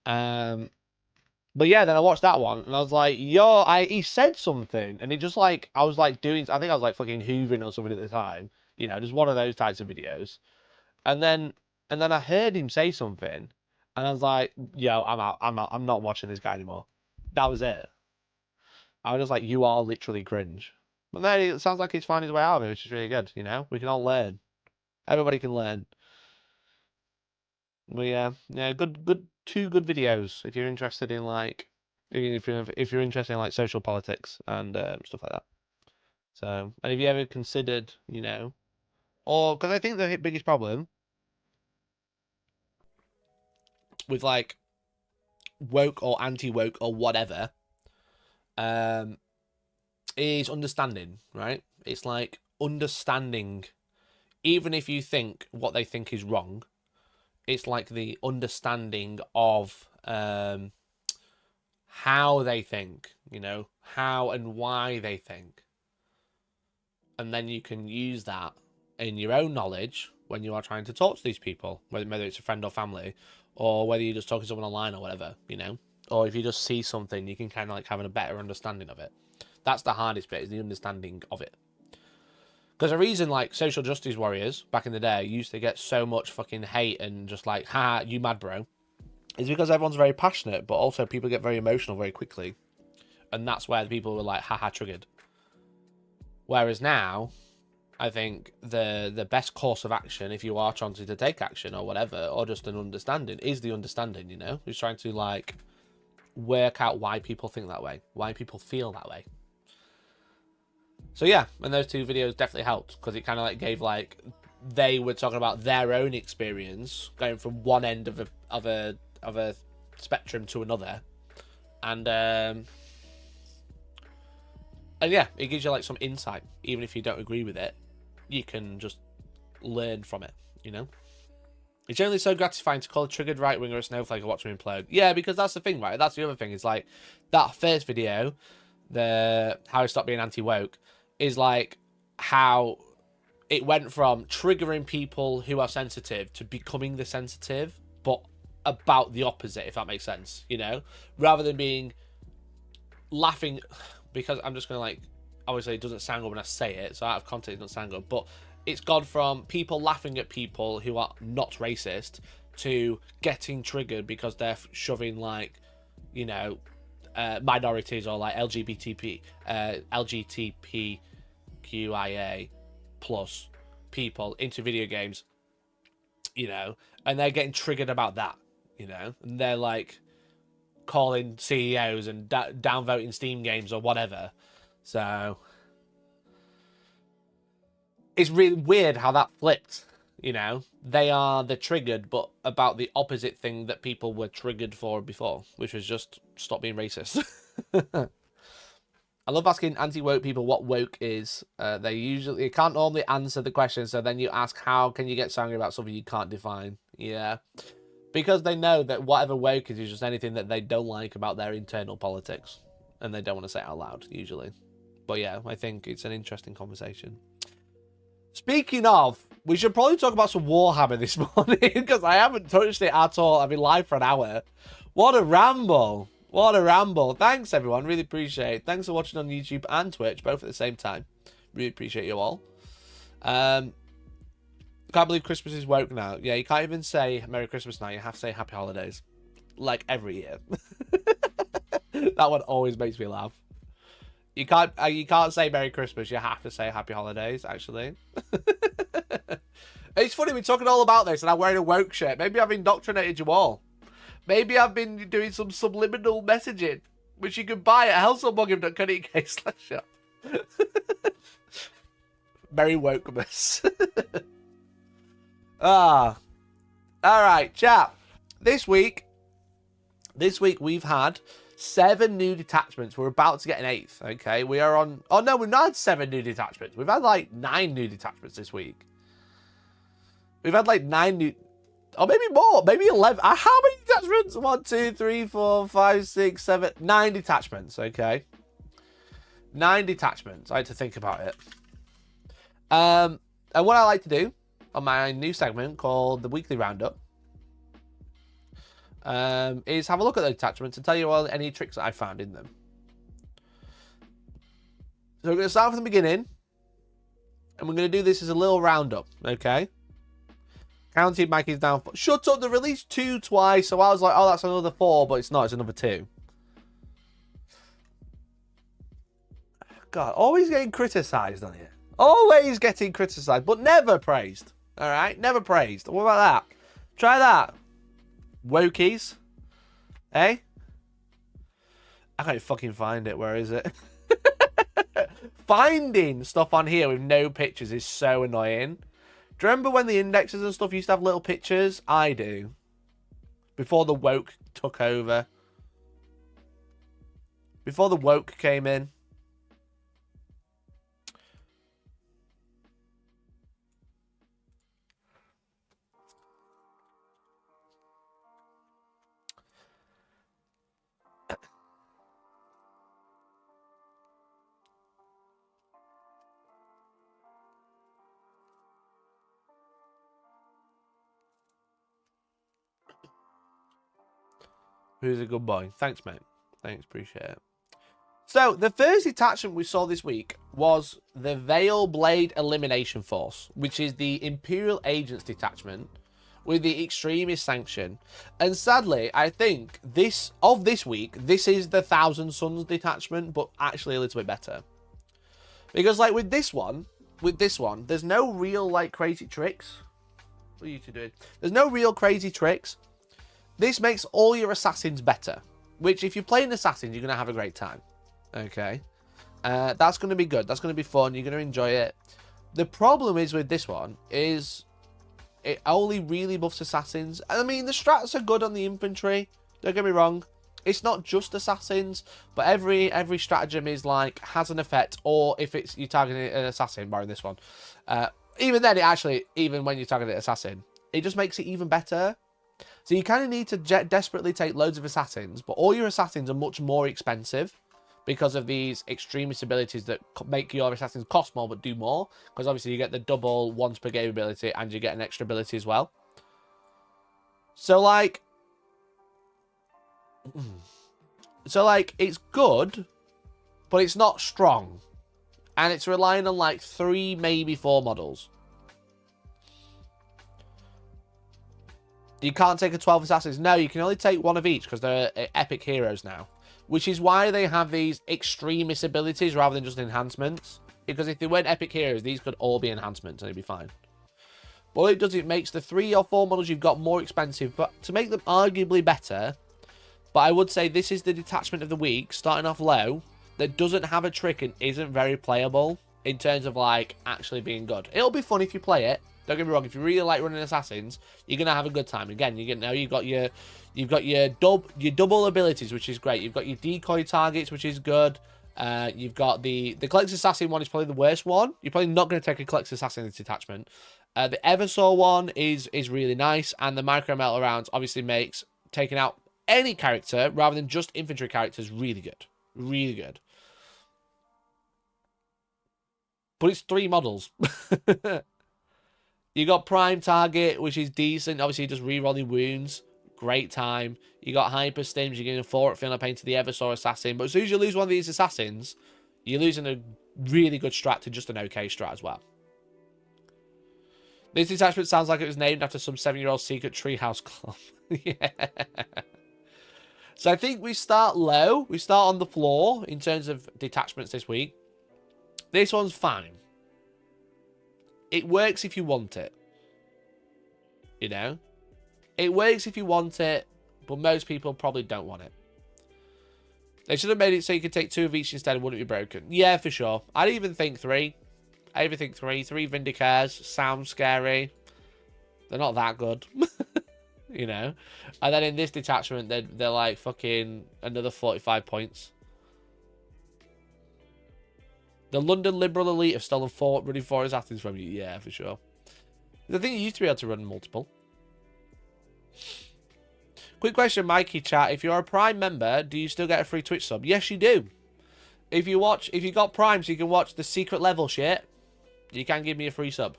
But yeah, then I watched that one and I was like, yo, he said something, and it just like I was like doing, I think I was like fucking hoovering or something at the time, you know, just one of those types of videos. And then I heard him say something, and I was like, yo, I'm out. I'm not watching this guy anymore. That was it. I was just like, you are literally cringe. But then it sounds like he's finding his way out of it, which is really good, you know? We can all learn. Everybody can learn. But yeah, two good videos if you're interested in like, if you're interested in like social politics and stuff like that. So, and if you ever considered, you know, or because I think the biggest problem with like woke or anti-woke or whatever is understanding, right? It's like understanding, even if you think what they think is wrong, it's like the understanding of how they think, you know, how and why they think. And then you can use that in your own knowledge when you are trying to talk to these people, whether it's a friend or family, or whether you're just talking to someone online or whatever, you know, or if you just see something, you can kind of like have a better understanding of it. That's the hardest bit, is the understanding of it. Because the reason like social justice warriors back in the day used to get so much fucking hate and just like, ha, you mad bro, is because everyone's very passionate, but also people get very emotional very quickly. And that's where the people were like, haha, triggered. Whereas now, I think the best course of action, if you are trying to take action or whatever, or just an understanding, is the understanding, you know? Who's trying to like work out why people think that way, why people feel that way. So yeah, and those two videos definitely helped, because it kind of like gave like, they were talking about their own experience going from one end of a spectrum to another, and yeah, it gives you like some insight. Even if you don't agree with it, you can just learn from it, you know? It's generally so gratifying to call a triggered right winger a snowflake and watch him implode. Yeah, because that's the thing, right? That's the other thing. It's like that first video, the how I stopped being anti-woke, is like how it went from triggering people who are sensitive to becoming the sensitive, but about the opposite, if that makes sense, you know? Rather than being laughing, because I'm just going to like, obviously it doesn't sound good when I say it, so out of context it doesn't sound good, but it's gone from people laughing at people who are not racist to getting triggered because they're shoving like, you know, minorities or like LGBTQIA plus people into video games, you know, and they're getting triggered about that, you know, and they're like calling CEOs and downvoting Steam games or whatever. So it's really weird how that flipped, you know. They are the triggered, but about the opposite thing that people were triggered for before, which was just stop being racist. I love asking anti-woke people what woke is. They can't normally answer the question, so then you ask, how can you get angry about something you can't define? Yeah. Because they know that whatever woke is just anything that they don't like about their internal politics. And they don't want to say it out loud, usually. But yeah, I think it's an interesting conversation. Speaking of, we should probably talk about some Warhammer this morning, because I haven't touched it at all. I've been live for an hour. What a ramble. What a ramble. Thanks, everyone. Really appreciate it. Thanks for watching on YouTube and Twitch, both at the same time. Really appreciate you all. Can't believe Christmas is woke now. Yeah, you can't even say Merry Christmas now. You have to say Happy Holidays. Like every year. That one always makes me laugh. You can't say Merry Christmas. You have to say Happy Holidays, actually. It's funny, we're talking all about this and I'm wearing a woke shirt. Maybe I've indoctrinated you all. Maybe I've been doing some subliminal messaging, which you can buy at hellstormwargaming.co.uk/shop. Merry wokeness. Alright, chat. This week we've had 7 new detachments. We're about to get an 8th, okay? We are on... Oh, no, we've not had 7 new detachments. We've had, like, 9 new detachments this week. We've had, like, 9 new... Or maybe more. Maybe 11. How many detachments? 1, 2, 3, 4, 5, 6, 7... 9 detachments, okay? 9 detachments. I had to think about it. And what I like to do on my new segment called the Weekly Roundup is have a look at the detachments and tell you all any tricks that I found in them. So we're going to start from the beginning, and we're going to do this as a little roundup, okay? Counted Mikey's down. Shut up, they released 2 twice, so I was like, oh, that's another 4, but it's not, it's another 2. God, always getting criticised on here. Always getting criticised, but never praised. All right? Never praised. What about that? Try that. Wokies. Eh? I can't fucking find it. Where is it? Finding stuff on here with no pictures is so annoying. Do you remember when the indexes and stuff used to have little pictures? I do. Before the woke took over. Before the woke came in. Who's a good boy? Thanks, mate. Thanks, appreciate it. So, the first detachment we saw this week was the Veil Blade Elimination Force, which is the Imperial Agents detachment with the Extremist Sanction. And sadly, I think this week, this is the Thousand Suns detachment, but actually a little bit better. Because, like, with this one, there's no real, like, crazy tricks. What are you two doing? There's no real crazy tricks. This makes all your assassins better, which if you're playing assassins, you're going to have a great time. Okay. That's going to be good. That's going to be fun. You're going to enjoy it. The problem is with this one is it only really buffs assassins. I mean, the strats are good on the infantry. Don't get me wrong. It's not just assassins, but every stratagem is like has an effect, or if it's you targeting an assassin, barring this one. Even then, even when you target an assassin, it just makes it even better. So you kind of need to desperately take loads of assassins, but all your assassins are much more expensive because of these extremist abilities that make your assassins cost more but do more. Because obviously you get the double once per game ability and you get an extra ability as well. So like, it's good, but it's not strong. And it's relying on like 3, maybe 4 models. You can't take a 12 assassins. No, you can only take 1 of each because they're epic heroes now. Which is why they have these extremist abilities rather than just enhancements. Because if they weren't epic heroes, these could all be enhancements and it'd be fine. All it does, it makes the 3 or 4 models you've got more expensive, but to make them arguably better. But I would say this is the detachment of the week, starting off low, that doesn't have a trick and isn't very playable in terms of like actually being good. It'll be fun if you play it. Don't get me wrong. If you really like running assassins, you're gonna have a good time. Again, you've got your double abilities, which is great. You've got your decoy targets, which is good. You've got the Collects Assassin one is probably the worst one. You're probably not going to take a Collects Assassin in this detachment. The Eversaw one is really nice, and the Micro Metal rounds obviously makes taking out any character rather than just infantry characters really good, really good. But it's 3 models. You got Prime Target, which is decent. Obviously, just rerolling wounds. Great time. You got Hyper Stims. You're getting a 4 at Feeling Pain to the Eversaw Assassin. But as soon as you lose one of these assassins, you're losing a really good strat to just an okay strat as well. This detachment sounds like it was named after some 7-year-old secret treehouse club. Yeah. So I think we start low. We start on the floor in terms of detachments this week. This one's fine. It works if you want it. you know? It works if you want it, but most people probably don't want it. They should have made it so you could take 2 of each instead and wouldn't be broken. Yeah, for sure. I'd even think 3. I even think 3. 3 Vindicars sound scary. They're not that good. You know? And then in this detachment, they're like fucking another 45 points. The London Liberal Elite have stolen running 4 assassins from you. Yeah, for sure. I think you used to be able to run multiple. Quick question, Mikey chat. If you're a Prime member, do you still get a free Twitch sub? Yes, you do. If you got Prime so you can watch the secret level shit, you can give me a free sub.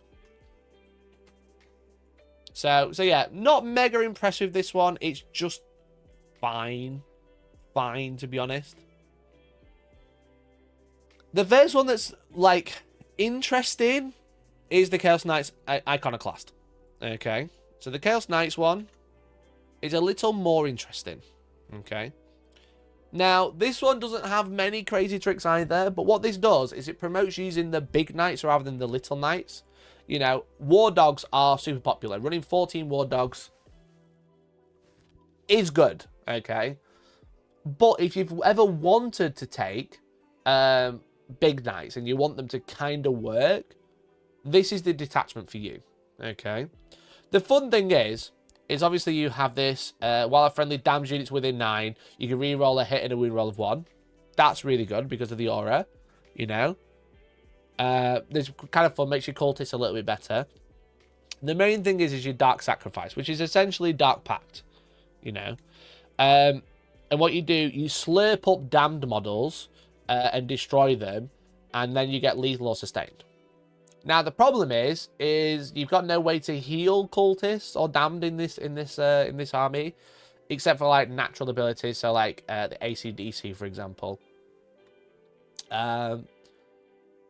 So yeah, not mega impressed with this one. It's just fine. Fine, to be honest. The first one that's, like, interesting is the Chaos Knights Iconoclast. Okay? So the Chaos Knights one is a little more interesting. Okay? Now, this one doesn't have many crazy tricks either, but what this does is it promotes using the big knights rather than the little knights. You know, war dogs are super popular. Running 14 war dogs is good, okay? But if you've ever wanted to take big knights and you want them to kind of work, this is the detachment for you, okay? The fun thing is obviously you have this, while a friendly damage unit's within 9, you can re-roll a hit and a wound roll of 1. That's really good because of the aura, you know? This kind of fun, makes your cultists a little bit better. The main thing is your Dark Sacrifice, which is essentially Dark Pact, you know? And what you do, you slurp up damned models and destroy them, and then you get lethal or sustained. Now the problem is you've got no way to heal cultists or damned in this army, except for like natural abilities, so like the AC/DC, for example.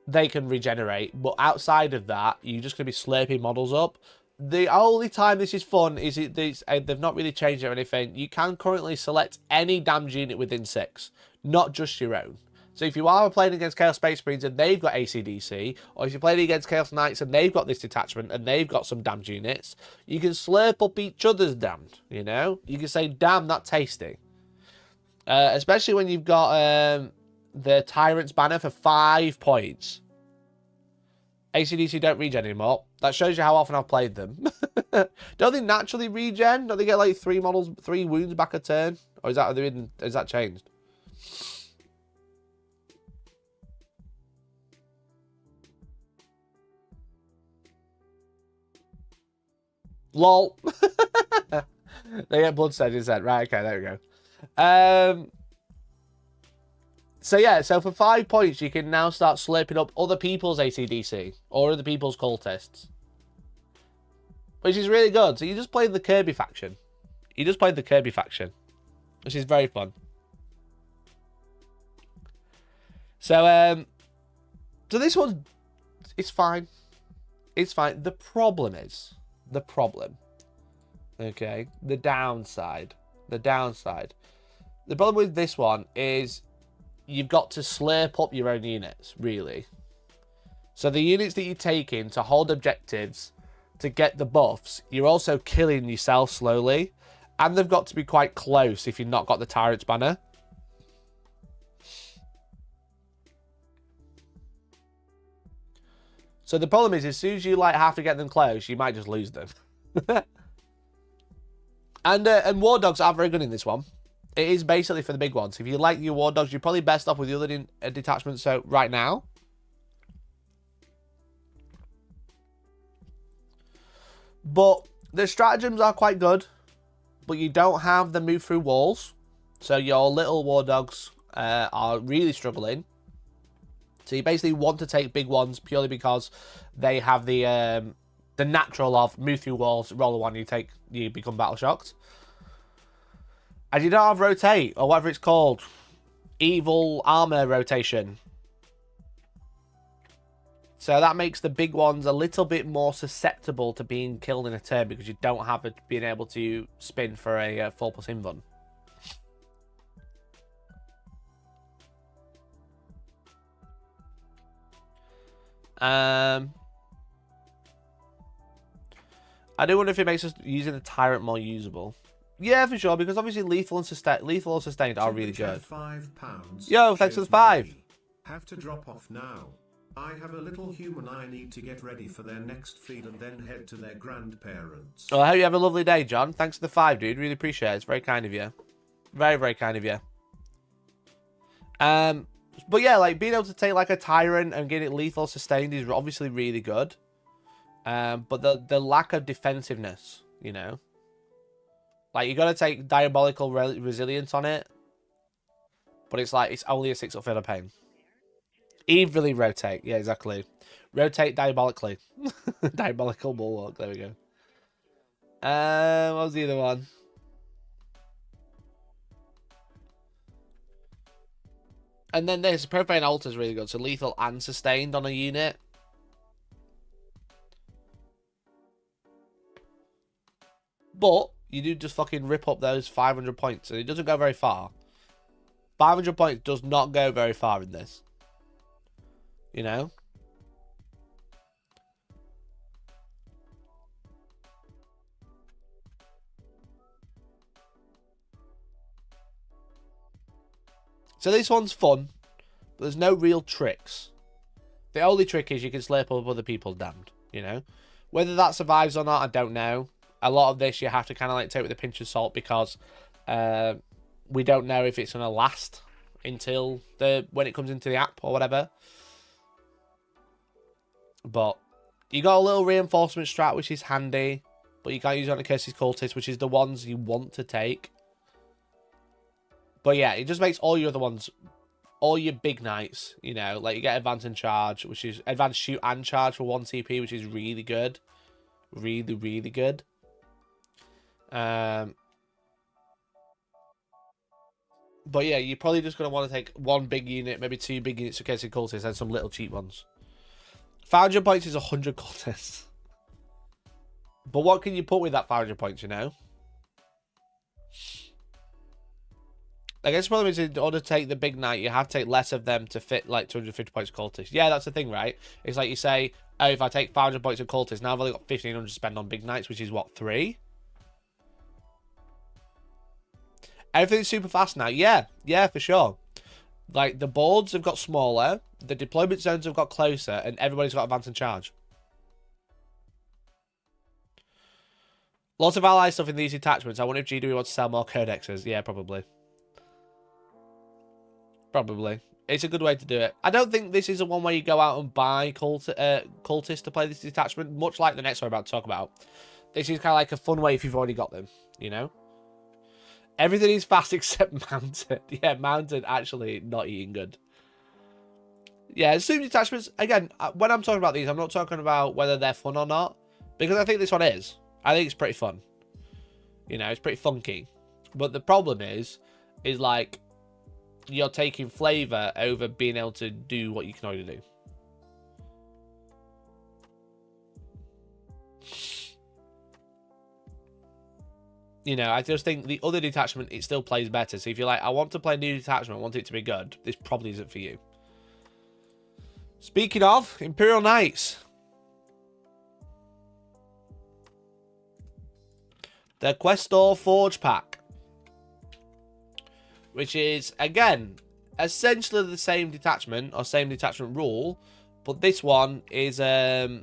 They can regenerate, but outside of that, you're just going to be slurping models up. The only time this is fun is they've not really changed it or anything. You can currently select any damage unit within 6, not just your own. So if you are playing against Chaos Space Marines and they've got AC/DC, or if you're playing against Chaos Knights and they've got this detachment and they've got some damned units, you can slurp up each other's damned, you know? You can say, damn, that's tasty. Especially when you've got the Tyrant's Banner for 5 points. AC/DC don't regen anymore. That shows you how often I've played them. Don't they naturally regen? Don't they get like 3 wounds back a turn? Or is that changed? LOL. They get bloodstained instead. Right, okay, there we go. So yeah, so for 5 points, you can now start slurping up other people's AC/DC or other people's cultists, which is really good. So you just played the Kirby faction. Which is very fun. So this one, it's fine. It's fine. The problem, okay, the downside. The problem with this one is you've got to slurp up your own units, really. So the units that you're taking to hold objectives, to get the buffs, you're also killing yourself slowly. And they've got to be quite close if you've not got the Tyrant's Banner. So the problem is, as soon as you like have to get them close, you might just lose them. And War Dogs are very good in this one. It is basically for the big ones. If you like your War Dogs, you're probably best off with the other detachments. So right now, but the stratagems are quite good, but you don't have the move through walls. So your little War Dogs are really struggling. So you basically want to take big ones purely because they have the natural of move through walls, roll a 1, you become battle shocked. And you don't have rotate, or whatever it's called. Evil armor rotation. So that makes the big ones a little bit more susceptible to being killed in a turn because you don't have it being able to spin for a 4+ invuln. I do wonder if it makes us using the Tyrant more usable. Yeah, for sure, because obviously lethal and sustained are really good. £5. Yo, thanks for the 5. Have to drop off now. I have a little human I need to get ready for their next feed and then head to their grandparents. Well, I hope you have a lovely day, John. Thanks for the 5, dude. Really appreciate it. It's very kind of you. Very, very kind of you. But yeah, like being able to take like a Tyrant and get it lethal sustained is obviously really good. But the lack of defensiveness, you know. Like, you got to take Diabolical Resilience on it. But it's like, it's only a 6 up Feel of Pain. Evenly rotate. Yeah, exactly. Rotate diabolically. Diabolical Bulwark. There we go. What was the other one? And then this. Profane Altar is really good. So lethal and sustained on a unit. But you do just fucking rip up those 500 points. And it doesn't go very far. 500 points does not go very far in this. You know? So this one's fun, but there's no real tricks. The only trick is you can slurp up other people damned, you know? Whether that survives or not, I don't know. A lot of this you have to kind of like take with a pinch of salt because we don't know if it's going to last until when it comes into the app or whatever. But you got a little reinforcement strat, which is handy, but you can't use it on the Curse's Cultist, which is the ones you want to take. But yeah, it just makes all your other ones, all your big knights, you know, like you get Advance and Charge, which is Advance Shoot and Charge for 1 TP, which is really good. Really, really good. But yeah, you're probably just going to want to take 1 big unit, maybe 2 big units of Curse's Cultists, and some little cheap ones. 500 points is 100 cultists. But what can you put with that 500 points, you know? I guess the problem is in order to take the big knight, you have to take less of them to fit like 250 points of cultists. Yeah, that's the thing, right? It's like you say, oh, if I take 500 points of cultists, now I've only got 1,500 to spend on big knights, which is what, 3? Everything's super fast now. Yeah, for sure. Like, the boards have got smaller, the deployment zones have got closer, and everybody's got Advance and Charge. Lots of ally stuff in these detachments. I wonder if GW wants to sell more codexes. Yeah, probably. Probably. It's a good way to do it. I don't think this is a one where you go out and buy cultists to play this detachment, much like the next one I'm about to talk about. This is kind of like a fun way if you've already got them, you know? Everything is fast except mounted. Yeah, mounted actually not eating good. Yeah, zoom detachments, again, when I'm talking about these, I'm not talking about whether they're fun or not. Because I think this one is. I think it's pretty fun. You know, it's pretty funky. But the problem is like, you're taking flavor over being able to do what you can already do. You know, I just think the other detachment, it still plays better. So if you're like, I want to play a new detachment, I want it to be good, this probably isn't for you. Speaking of, Imperial Knights. The Questor Forge Pack. Which is, again, essentially the same detachment, or same detachment rule. But this one is for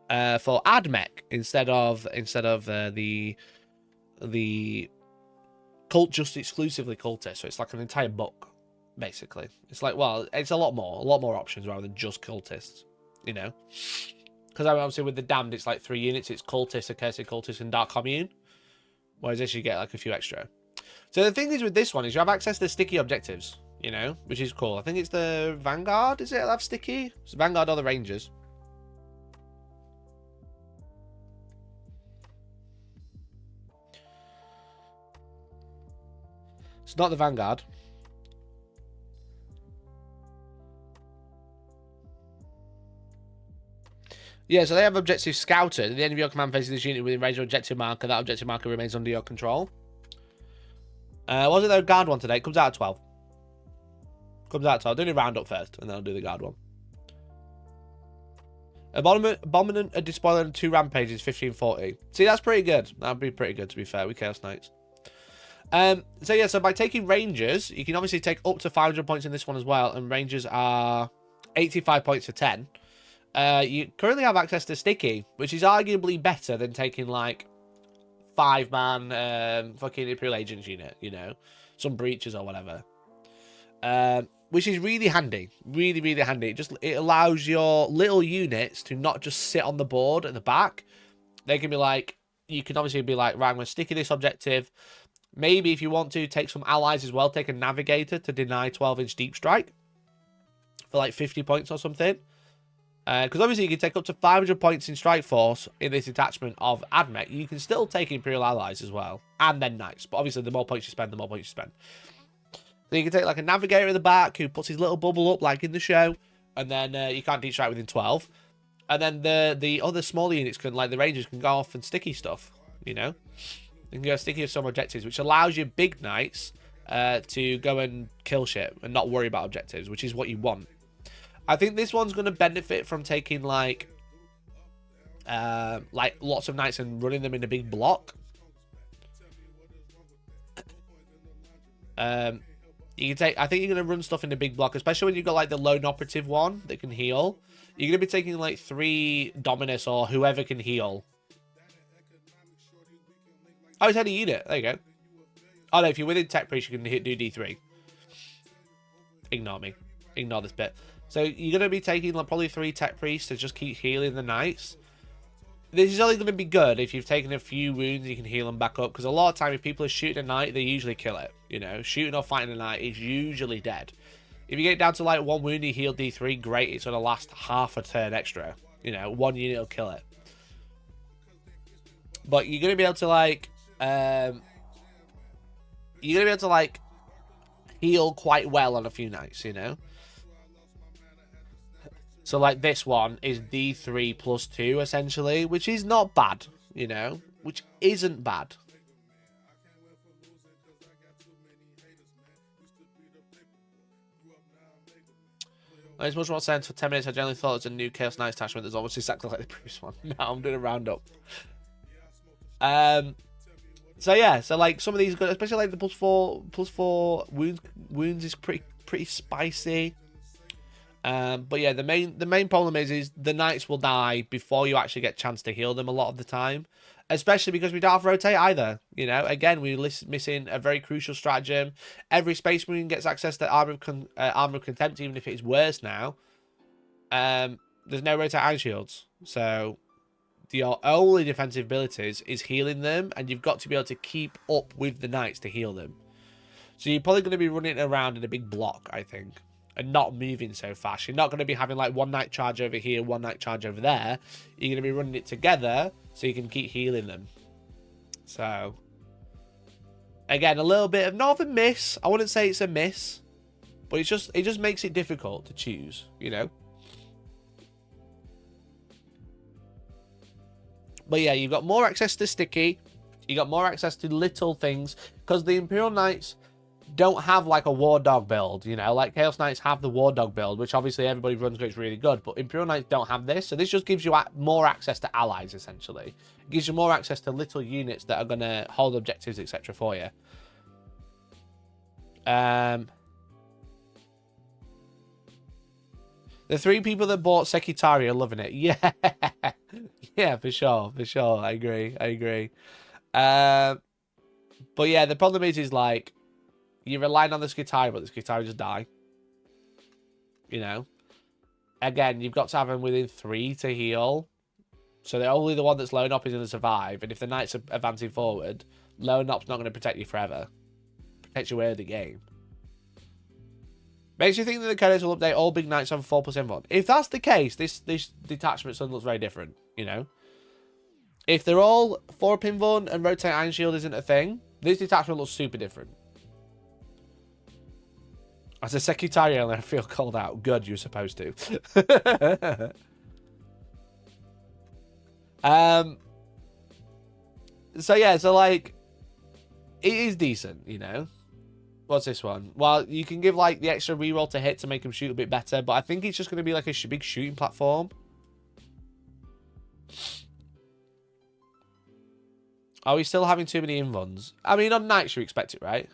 AdMech instead of the cult just exclusively cultist. So it's like an entire book, basically. It's like, well, it's a lot more options rather than just cultists, you know. Because obviously with the Damned, it's like 3 units. It's cultist, accursed cultist, and Dark Commune. Whereas this you get like a few extra. So the thing is with this one is you have access to sticky objectives, you know, which is cool. I think it's the Vanguard, is it? I'll have sticky? It's the Vanguard or the Rangers. It's not the Vanguard. Yeah, so they have objective scouted. At the end of your command phase, this unit within range of objective marker. That objective marker remains under your control. Was it their guard one today? It comes out at 12. Comes out at 12. I'll do the roundup first, and then I'll do the guard one. Abominant, a Despoiler, and 2 Rampages, 1540. See, that's pretty good. That'd be pretty good, to be fair, with Chaos Knights. So yeah, so by taking Rangers, you can obviously take up to 500 points in this one as well, and Rangers are 85 points for 10. You currently have access to Sticky, which is arguably better than taking, like, 5-man fucking Imperial Agents unit, you know? Some breaches or whatever. Which is really handy. Really, really handy. It allows your little units to not just sit on the board at the back. They can be like, you can obviously be like, right, I'm going to sticky this objective. Maybe if you want to, take some allies as well. Take a Navigator to deny 12-inch Deep Strike for like 50 points or something. Because obviously you can take up to 500 points in Strike Force in this detachment of Admech. You can still take Imperial allies as well. And then Knights. But obviously the more points you spend, the more points you spend. So you can take like a Navigator at the back who puts his little bubble up like in the show. And then you can't Deep Strike within 12. And then the other smaller units can, like the Rangers, can go off and sticky stuff, you know? You can go sticky with some objectives, which allows your big Knights to go and kill shit and not worry about objectives, which is what you want. I think this one's going to benefit from taking like lots of Knights and running them in a big block. You can take. I think you're going to run stuff in a big block, especially when you've got like the lone operative one that can heal. You're going to be taking like 3 Dominus or whoever can heal. Oh, it's had a unit. There you go. Oh no, if you're within Tech Priest, you can do D3. Ignore me. Ignore this bit. So you're going to be taking like probably 3 Tech Priests to just keep healing the Knights. This is only going to be good if you've taken a few wounds, you can heal them back up. Because a lot of time, if people are shooting a Knight, they usually kill it. You know, shooting or fighting a Knight is usually dead. If you get down to like 1 wound, you heal D3, great. It's going to last half a turn extra. You know, 1 unit will kill it. But you're going to be able to like... you're going to be able to like heal quite well on a few Knights, you know. So, like, this one is D3 plus 2, essentially, which is not bad, you know, which isn't bad. It's much more sense for 10 minutes. I generally thought it was a new Chaos Knight attachment that's almost exactly like the previous one. Now I'm doing a roundup. So, yeah, so, like, some of these, especially, like, the plus four wounds is pretty spicy. But yeah, the main problem is the Knights will die before you actually get a chance to heal them a lot of the time, especially because we don't have rotate either. You know, again, we're missing a very crucial stratagem. Every Space Marine gets access to Armor of Contempt, even if it's worse now. There's no rotate iron shields, so your only defensive abilities is healing them, and you've got to be able to keep up with the Knights to heal them. So you're probably going to be running around in a big block, I think. And not moving so fast. You're not going to be having like 1 Knight charge over here, 1 Knight charge over there. You're going to be running it together so you can keep healing them. So, again, a little bit of not a miss. I wouldn't say it's a miss, but it just makes it difficult to choose, you know. But yeah, you've got more access to sticky. You got more access to little things because the Imperial Knights don't have like a War Dog build, you know, like Chaos Knights have the War Dog build, which obviously everybody runs because it's really good, but Imperial Knights don't have this, so this just gives you more access to allies, essentially. It gives you more access to little units that are going to hold objectives, etc. for you. The 3 people that bought Sekitari are loving it. Yeah, yeah, for sure, I agree. But yeah, the problem is like, you're relying on this guitar, but this guitar just die. You know? Again, you've got to have them within 3 to heal. So the only the one that's lone op is going to survive. And if the Knights are advancing forward, lone op's not going to protect you forever. Protect you early game. Makes you think that the coders will update all big Knights on 4+ invuln. If that's the case, this detachment suddenly looks very different. You know? If they're all 4 invuln and rotate iron shield isn't a thing, this detachment looks super different. As a Secretarial, I feel called out. Good, you're supposed to. So yeah, so like, it is decent, you know. What's this one? Well, you can give like the extra reroll to hit to make them shoot a bit better, but I think it's just going to be like a big shooting platform. Are we still having too many invuns? I mean, on nights you expect it, right?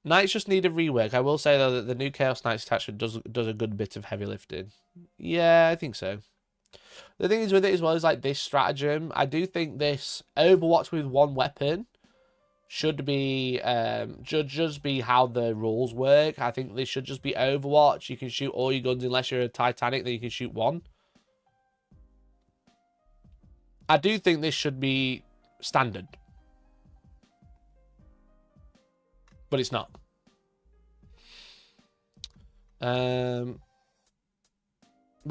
Knights just need a rework. I will say, though, that the new Chaos Knights attachment does a good bit of heavy lifting. Yeah, I think so. The thing is with it as well is like this stratagem. I do think this Overwatch with one weapon should be should just be how the rules work. I think this should just be Overwatch. You can shoot all your guns unless you're a Titanic, then you can shoot one. I do think this should be standard. But it's not. But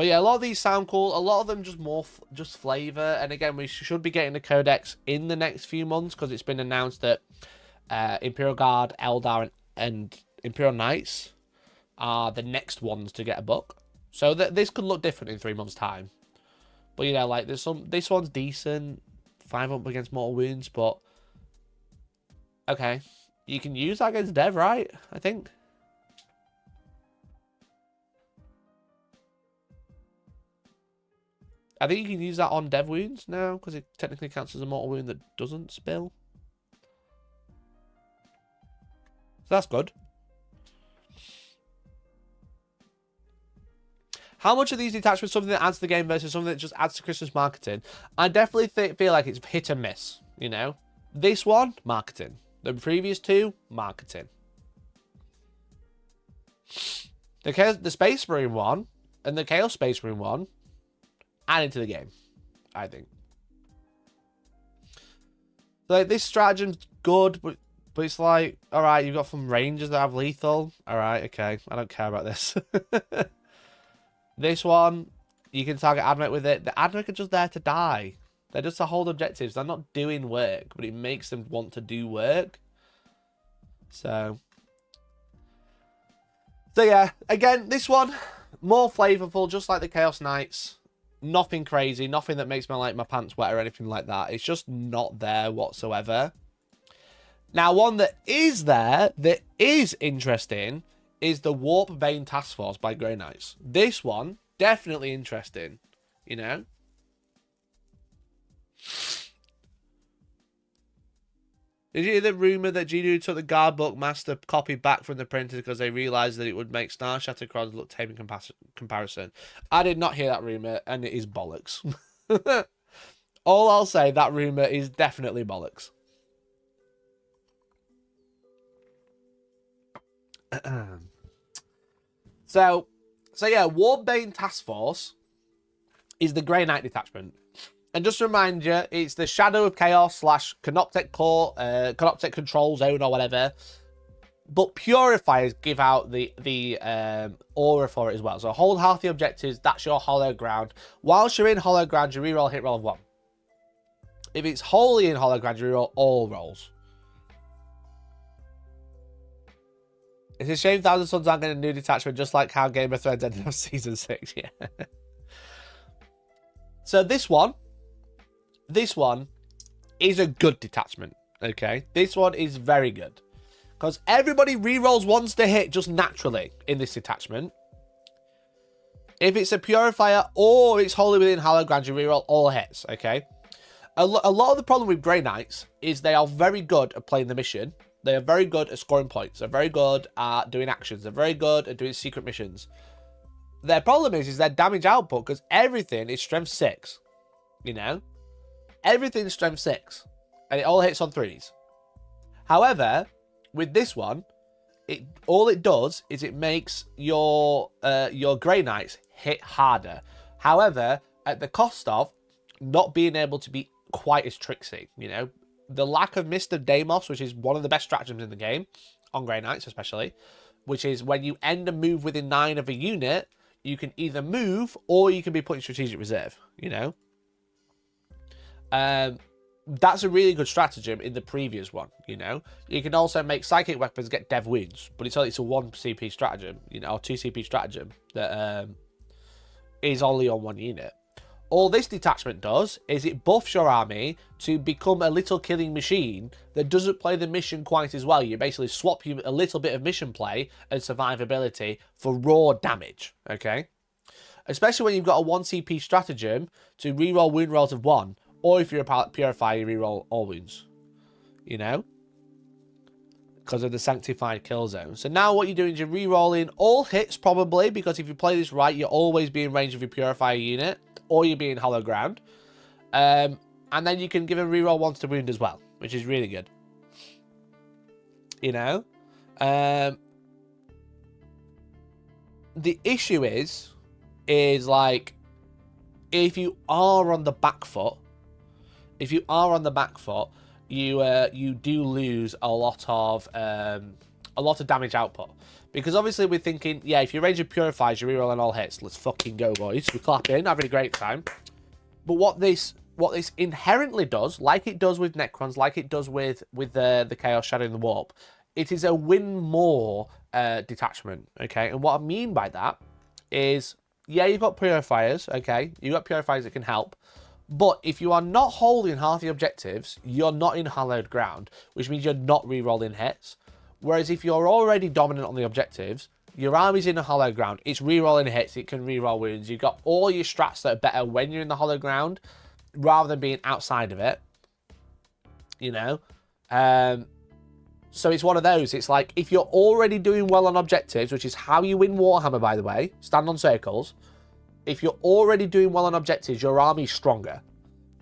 yeah, a lot of these sound cool. A lot of them just flavor. And again, we should be getting the Codex in the next few months because it's been announced that Imperial Guard, Eldar, and Imperial Knights are the next ones to get a book. So this could look different in 3 months' time. But you know, like this one's decent, 5 up against mortal wounds, but okay. You can use that against Dev, right? I think. I think you can use that on Dev wounds now, because it technically counts as a mortal wound that doesn't spill. So that's good. How much of these detachments something that adds to the game versus something that just adds to Christmas marketing? I definitely feel like it's hit and miss, you know? This one, marketing. The previous two, marketing. The Space Marine one and the Chaos Space Marine one added to the game, I think. Like, this stratagem's good, but it's like, alright, you've got some rangers that have lethal. Alright, okay, I don't care about this. This one, you can target Admech with it. The Admech are just there to die. They're just to hold objectives. They're not doing work, but it makes them want to do work. So yeah, again, this one, more flavorful, just like the Chaos Knights. Nothing crazy, nothing that makes my pants wet or anything like that. It's just not there whatsoever. Now, one that is there, that is interesting, is the Warp Bane Task Force by Grey Knights. This one, definitely interesting, you know? Did you hear the rumour that GW took the Guard Book Master copy back from the printer because they realised that it would make Star Shattered Cross look tame in comparison? I did not hear that rumour, and it is bollocks. All I'll say, that rumour is definitely bollocks. So yeah, Warbane Task Force is the Grey Knight detachment. And just to remind you, it's the Shadow of Chaos / Canoptek Core, Canoptek Control Zone or whatever. But Purifiers give out the aura for it as well. So hold half the objectives, that's your hollow ground. Whilst you're in hollow ground, you reroll a hit roll of 1. If it's wholly in hollow ground, you reroll all rolls. It's a shame Thousand Suns aren't getting a new detachment, just like how Game of Thrones ended up Season 6, yeah. So this one is a good detachment, okay? This one is very good. Because everybody rerolls once to hit just naturally in this detachment. If it's a Purifier or it's wholly within Hollow Ground, you reroll all hits, okay? A lot of the problem with Grey Knights is they are very good at playing the mission. They are very good at scoring points. They're very good at doing actions. They're very good at doing secret missions. Their problem is their damage output, because everything is strength 6. You know? Everything's strength 6. And it all hits on 3s. However, with this one, all it does is it makes your Grey Knights hit harder. However, at the cost of not being able to be quite as tricksy, you know? The lack of Mist of Deimos, which is one of the best stratagems in the game, on Grey Knights especially, which is when you end a move within 9 of a unit, you can either move or you can be put in strategic reserve, you know? That's a really good stratagem in the previous one, you know? You can also make psychic weapons get dev wounds, but it's a 1 CP stratagem, you know, or 2 CP stratagem that is only on 1 unit. All this detachment does is it buffs your army to become a little killing machine that doesn't play the mission quite as well. You basically swap you a little bit of mission play and survivability for raw damage, okay? Especially when you've got a 1 CP stratagem to reroll wound rolls of 1, or if you're a purifier, you reroll all wounds, you know? Because of the sanctified kill zone. So now what you're doing is you're rerolling all hits probably, because if you play this right, you'll always be in range of your purifier unit, or you'll be in hollow ground. And then you can give a reroll once to wound as well, which is really good. You know? The issue is like, if you are on the back foot, you do lose a lot of damage output. Because obviously we're thinking, yeah, if your range of purifiers, you're rerolling all hits. Let's fucking go, boys. We're clapping, having a great time. But what this inherently does, like it does with Necrons, like it does with the Chaos Shadow and the Warp, it is a win more detachment, okay? And what I mean by that is, yeah, you've got purifiers, okay? You've got purifiers that can help. But if you are not holding half the objectives, you're not in hallowed ground, which means you're not rerolling hits. Whereas if you're already dominant on the objectives, your army's in a hollow ground. It's rerolling hits. It can reroll wounds. You've got all your strats that are better when you're in the hollow ground, rather than being outside of it. You know? So it's one of those. It's like, if you're already doing well on objectives, which is how you win Warhammer, by the way, stand on circles. If you're already doing well on objectives, your army's stronger.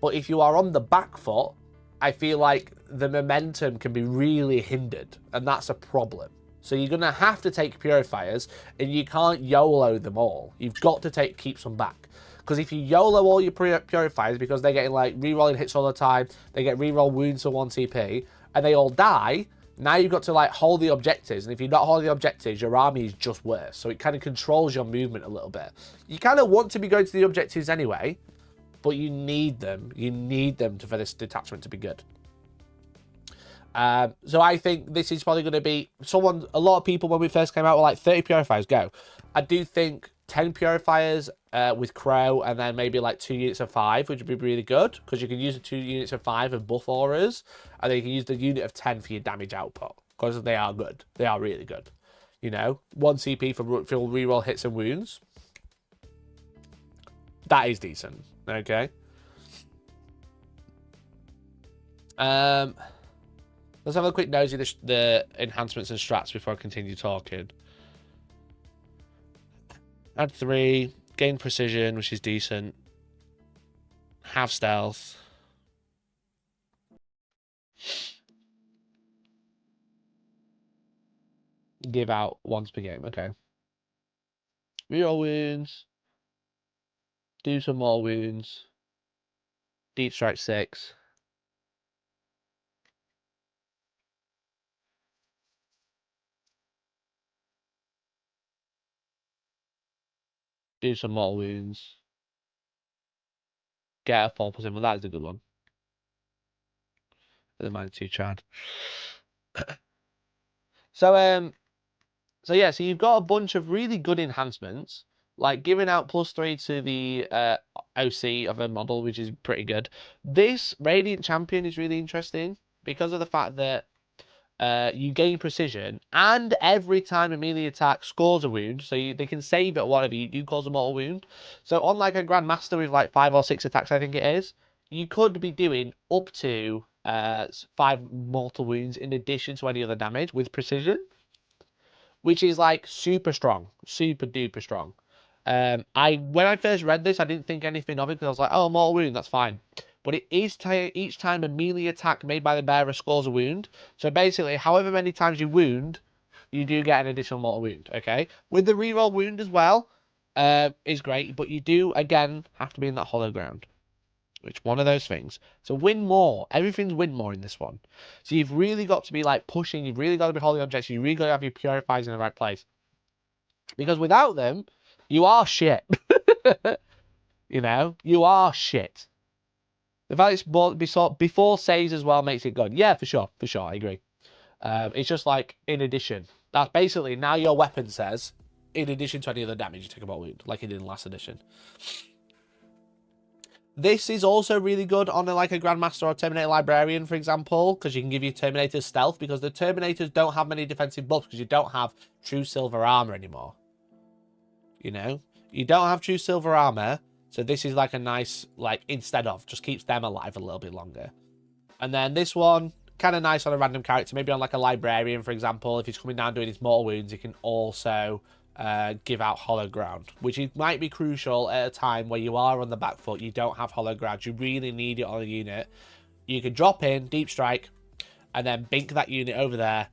But if you are on the back foot, I feel like the momentum can be really hindered, and that's a problem. So you're going to have to take purifiers, and you can't YOLO them all. You've got to keep some back. Because if you YOLO all your purifiers, because they're getting like rerolling hits all the time, they get reroll wounds for 1 TP, and they all die, now you've got to like hold the objectives, and if you're not holding the objectives, your army is just worse. So it kind of controls your movement a little bit. You kind of want to be going to the objectives anyway, but you need them. You need them for this detachment to be good. So I think this is probably going to be a lot of people when we first came out were like 30 purifiers, go. I do think 10 purifiers with Crow, and then maybe like 2 units of 5, which would be really good, because you can use the 2 units of 5 and buff auras, and then you can use the unit of 10 for your damage output, because they are good. They are really good. You know, 1 CP for reroll hits and wounds. That is decent. Okay. Let's have a quick nosy at the enhancements and strats before I continue talking. Add 3, gain precision, which is decent. Have stealth. Give out once per game, okay. Reroll wounds. Do some more wounds. Deep strike 6. Do some more wounds. Get a 4%. Well, that is a good one. The -2 Chad. So yeah, so you've got a bunch of really good enhancements, like giving out +3 to the OC of a model, which is pretty good. This Radiant Champion is really interesting because of the fact that you gain precision, and every time a melee attack scores a wound, so they can save it or whatever, you do cause a mortal wound. So on like a Grandmaster with like 5 or 6 attacks, I think it is, you could be doing up to 5 mortal wounds in addition to any other damage with precision, which is like super strong, super duper strong. When I first read this, I didn't think anything of it because I was like, oh, mortal wound, that's fine. But it is each time a melee attack made by the bearer scores a wound. So basically, however many times you wound, you do get an additional mortal wound, okay? With the reroll wound as well, is great, but you do, again, have to be in that hollow ground. Which one of those things. So win more. Everything's win more in this one. So you've really got to be like pushing. You've really got to be holding objects. You really got to have your purifiers in the right place. Because without them, you are shit. You know, you are shit. The fact it's before saves as well makes it good. Yeah, for sure, I agree. It's just like in addition. That's basically now your weapon says, in addition to any other damage, you take a mortal wound, like it did in last edition. This is also really good on like a Grandmaster or Terminator Librarian, for example, because you can give you Terminator stealth, because the Terminators don't have many defensive buffs because you don't have true silver armor anymore. You know? You don't have true silver armor, so this is like a nice, like, instead of, just keeps them alive a little bit longer. And then this one, kind of nice on a random character, maybe on like a Librarian, for example. If he's coming down doing his mortal wounds, he can also give out hollow ground, which might be crucial at a time where you are on the back foot, you don't have hollow ground, you really need it on a unit. You can drop in, deep strike, and then bink that unit over there,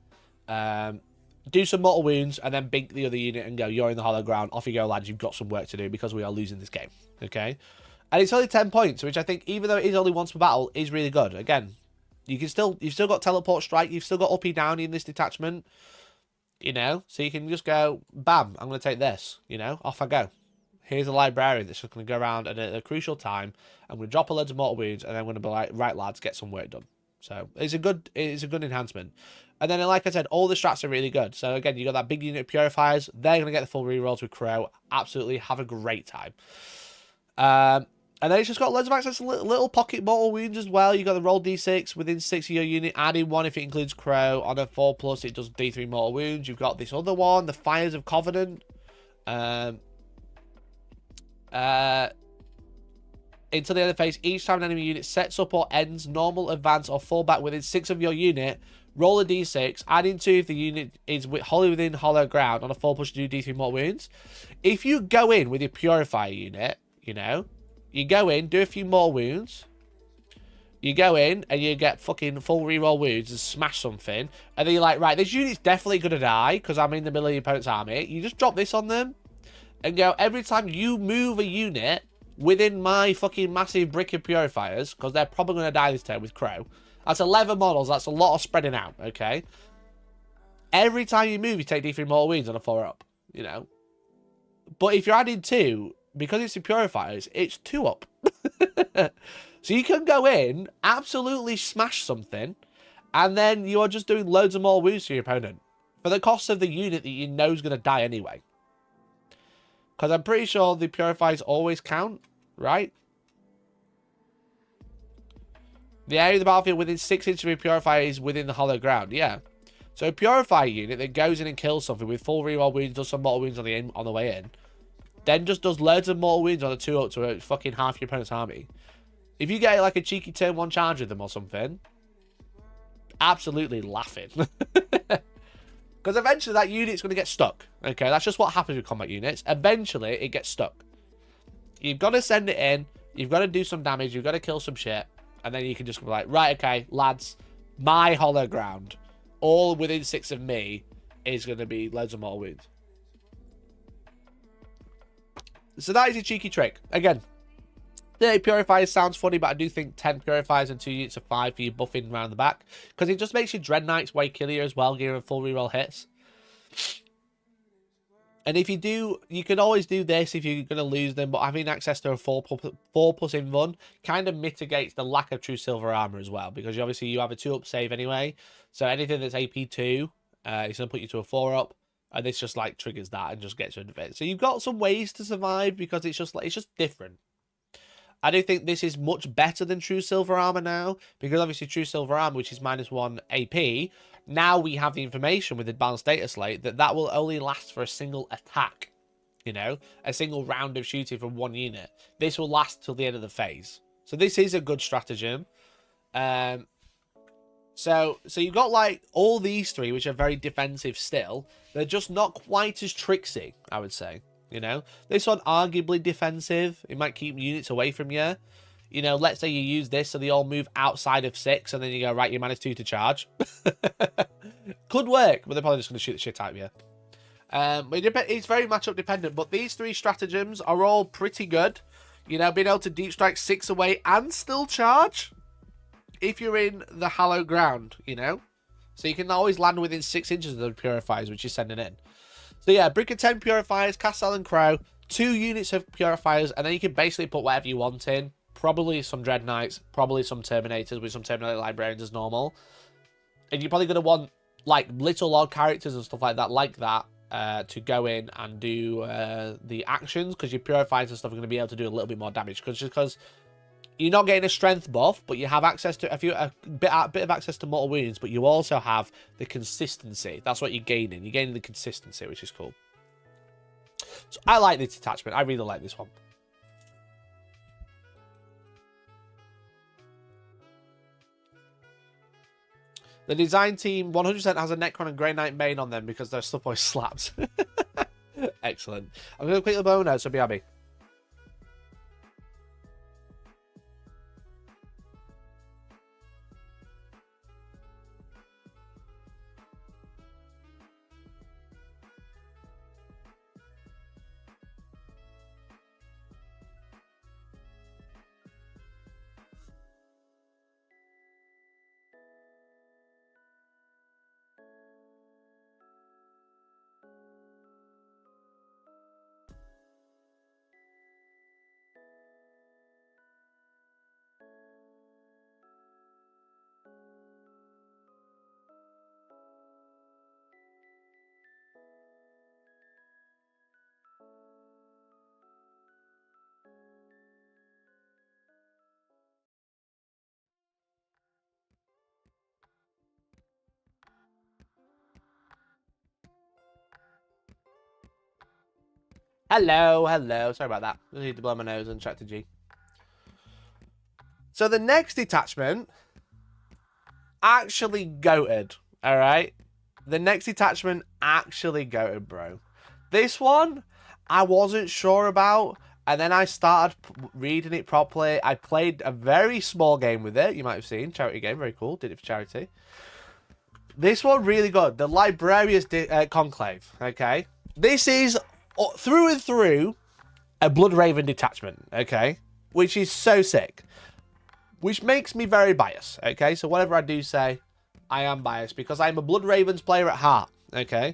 do some mortal wounds, and then bink the other unit and go, you're in the hollow ground, off you go lads, you've got some work to do because we are losing this game, okay? And it's only 10 points, which I think, even though it is only once per battle, is really good. Again, you've still got teleport strike, you've still got uppy downy in this detachment, you know, so you can just go, bam, I'm going to take this, you know, off I go. Here's a Librarian that's just going to go around, and at a crucial time, I'm going to drop a load of mortal wounds, and then I'm going to be like, right, lads, get some work done. So it's a good enhancement. And then, like I said, all the strats are really good. So again, you got that big unit of Purifiers. They're going to get the full rerolls with Crow. Absolutely have a great time. And then it's just got loads of access to little pocket mortal wounds as well. You got the roll d6 within 6 of your unit, adding 1 if it includes Crow. On a 4+, it does d3 mortal wounds. You've got this other one, the Fires of Covenant. Into the end of phase, each time an enemy unit sets up or ends normal, advance, or fall back within 6 of your unit, roll a d6, add in 2 if the unit is wholly within hollow ground. On a 4+, you do d3 mortal wounds. If you go in with your Purifier unit, you know, you go in, do a few more wounds. You go in and you get fucking full reroll wounds and smash something. And then you're like, right, this unit's definitely going to die because I'm in the middle of your opponent's army. You just drop this on them and go, every time you move a unit within my fucking massive brick of Purifiers, because they're probably going to die this turn with Crow. That's 11 models. That's a lot of spreading out, okay? Every time you move, you take D3 mortal wounds on a 4-up, you know? But if you're adding 2... because it's the Purifiers, it's 2-up. So you can go in, absolutely smash something, and then you are just doing loads of more wounds to your opponent for the cost of the unit that you know is going to die anyway. Because I'm pretty sure the Purifiers always count, right? The area of the battlefield within 6 inches of a Purifier is within the hollow ground, yeah. So a Purifier unit that goes in and kills something with full reroll wounds, does some mortal wounds on the way in, then just does loads of mortal wounds on a 2-up to fucking half your opponent's army. If you get like a cheeky turn 1 charge with them or something, absolutely laughing. Because eventually that unit's going to get stuck. Okay, that's just what happens with combat units. Eventually it gets stuck. You've got to send it in, you've got to do some damage, you've got to kill some shit, and then you can just be like, right, okay, lads, my hollow ground, all within 6 of me, is going to be loads of mortal wounds. So that is a cheeky trick. Again, 30 Purifiers sounds funny, but I do think 10 Purifiers and 2 units of 5 for you buffing around the back. Because it just makes your Dread Knights way killier as well, giving them full reroll hits. And if you do, you can always do this if you're going to lose them, but having access to a 4+ invuln kind of mitigates the lack of true silver armor as well. Because obviously you have a 2-up save anyway. So anything that's AP2 is going to put you to a 4-up. And this just like triggers that and just gets rid of it. So you've got some ways to survive because it's just different. I do think this is much better than True Silver Armor now, because obviously True Silver Armor, which is -1 AP, now we have the information with Advanced Data Slate that will only last for a single attack. You know, a single round of shooting from one unit. This will last till the end of the phase. So this is a good stratagem. So you've got like all these 3, which are very defensive still. They're just not quite as tricksy, I would say. You know, this one arguably defensive. It might keep units away from you. You know, let's say you use this so they all move outside of 6, and then you go, right, you're -2 to charge. Could work, but they're probably just going to shoot the shit out of you. It's very matchup dependent, but these 3 stratagems are all pretty good. You know, being able to deep strike 6 away and still charge if you're in the hollow ground, you know. So you can always land within 6 inches of the Purifiers, which you're sending in. So yeah, brick of 10 Purifiers, Castle and Crow, 2 units of Purifiers, and then you can basically put whatever you want in. Probably some Dread Knights, probably some Terminators with some Terminator Librarians as normal. And you're probably going to want like little log characters and stuff like that, to go in and do the actions, because your Purifiers and stuff are going to be able to do a little bit more damage. Because you're not getting a strength buff, but you have access to a bit of access to mortal wounds, but you also have the consistency. That's what you're gaining. You're gaining the consistency, which is cool. So I like this detachment. I really like this one. The design team 100% has a Necron and Grey Knight main on them because their stuff always slaps. Excellent. I'm going to quickly blow now, so be happy. Hello, hello. Sorry about that. I need to blow my nose and check to G. So the next detachment, actually goated, all right? The next detachment actually goated, bro. This one, I wasn't sure about, and then I started reading it properly. I played a very small game with it. You might have seen. Charity game, very cool. Did it for charity. This one, really good. The Librarius Conclave, okay? This is through and through a Blood Raven detachment, okay? Which is so sick. Which makes me very biased, okay? So whatever I do say, I am biased because I'm a Blood Ravens player at heart, okay?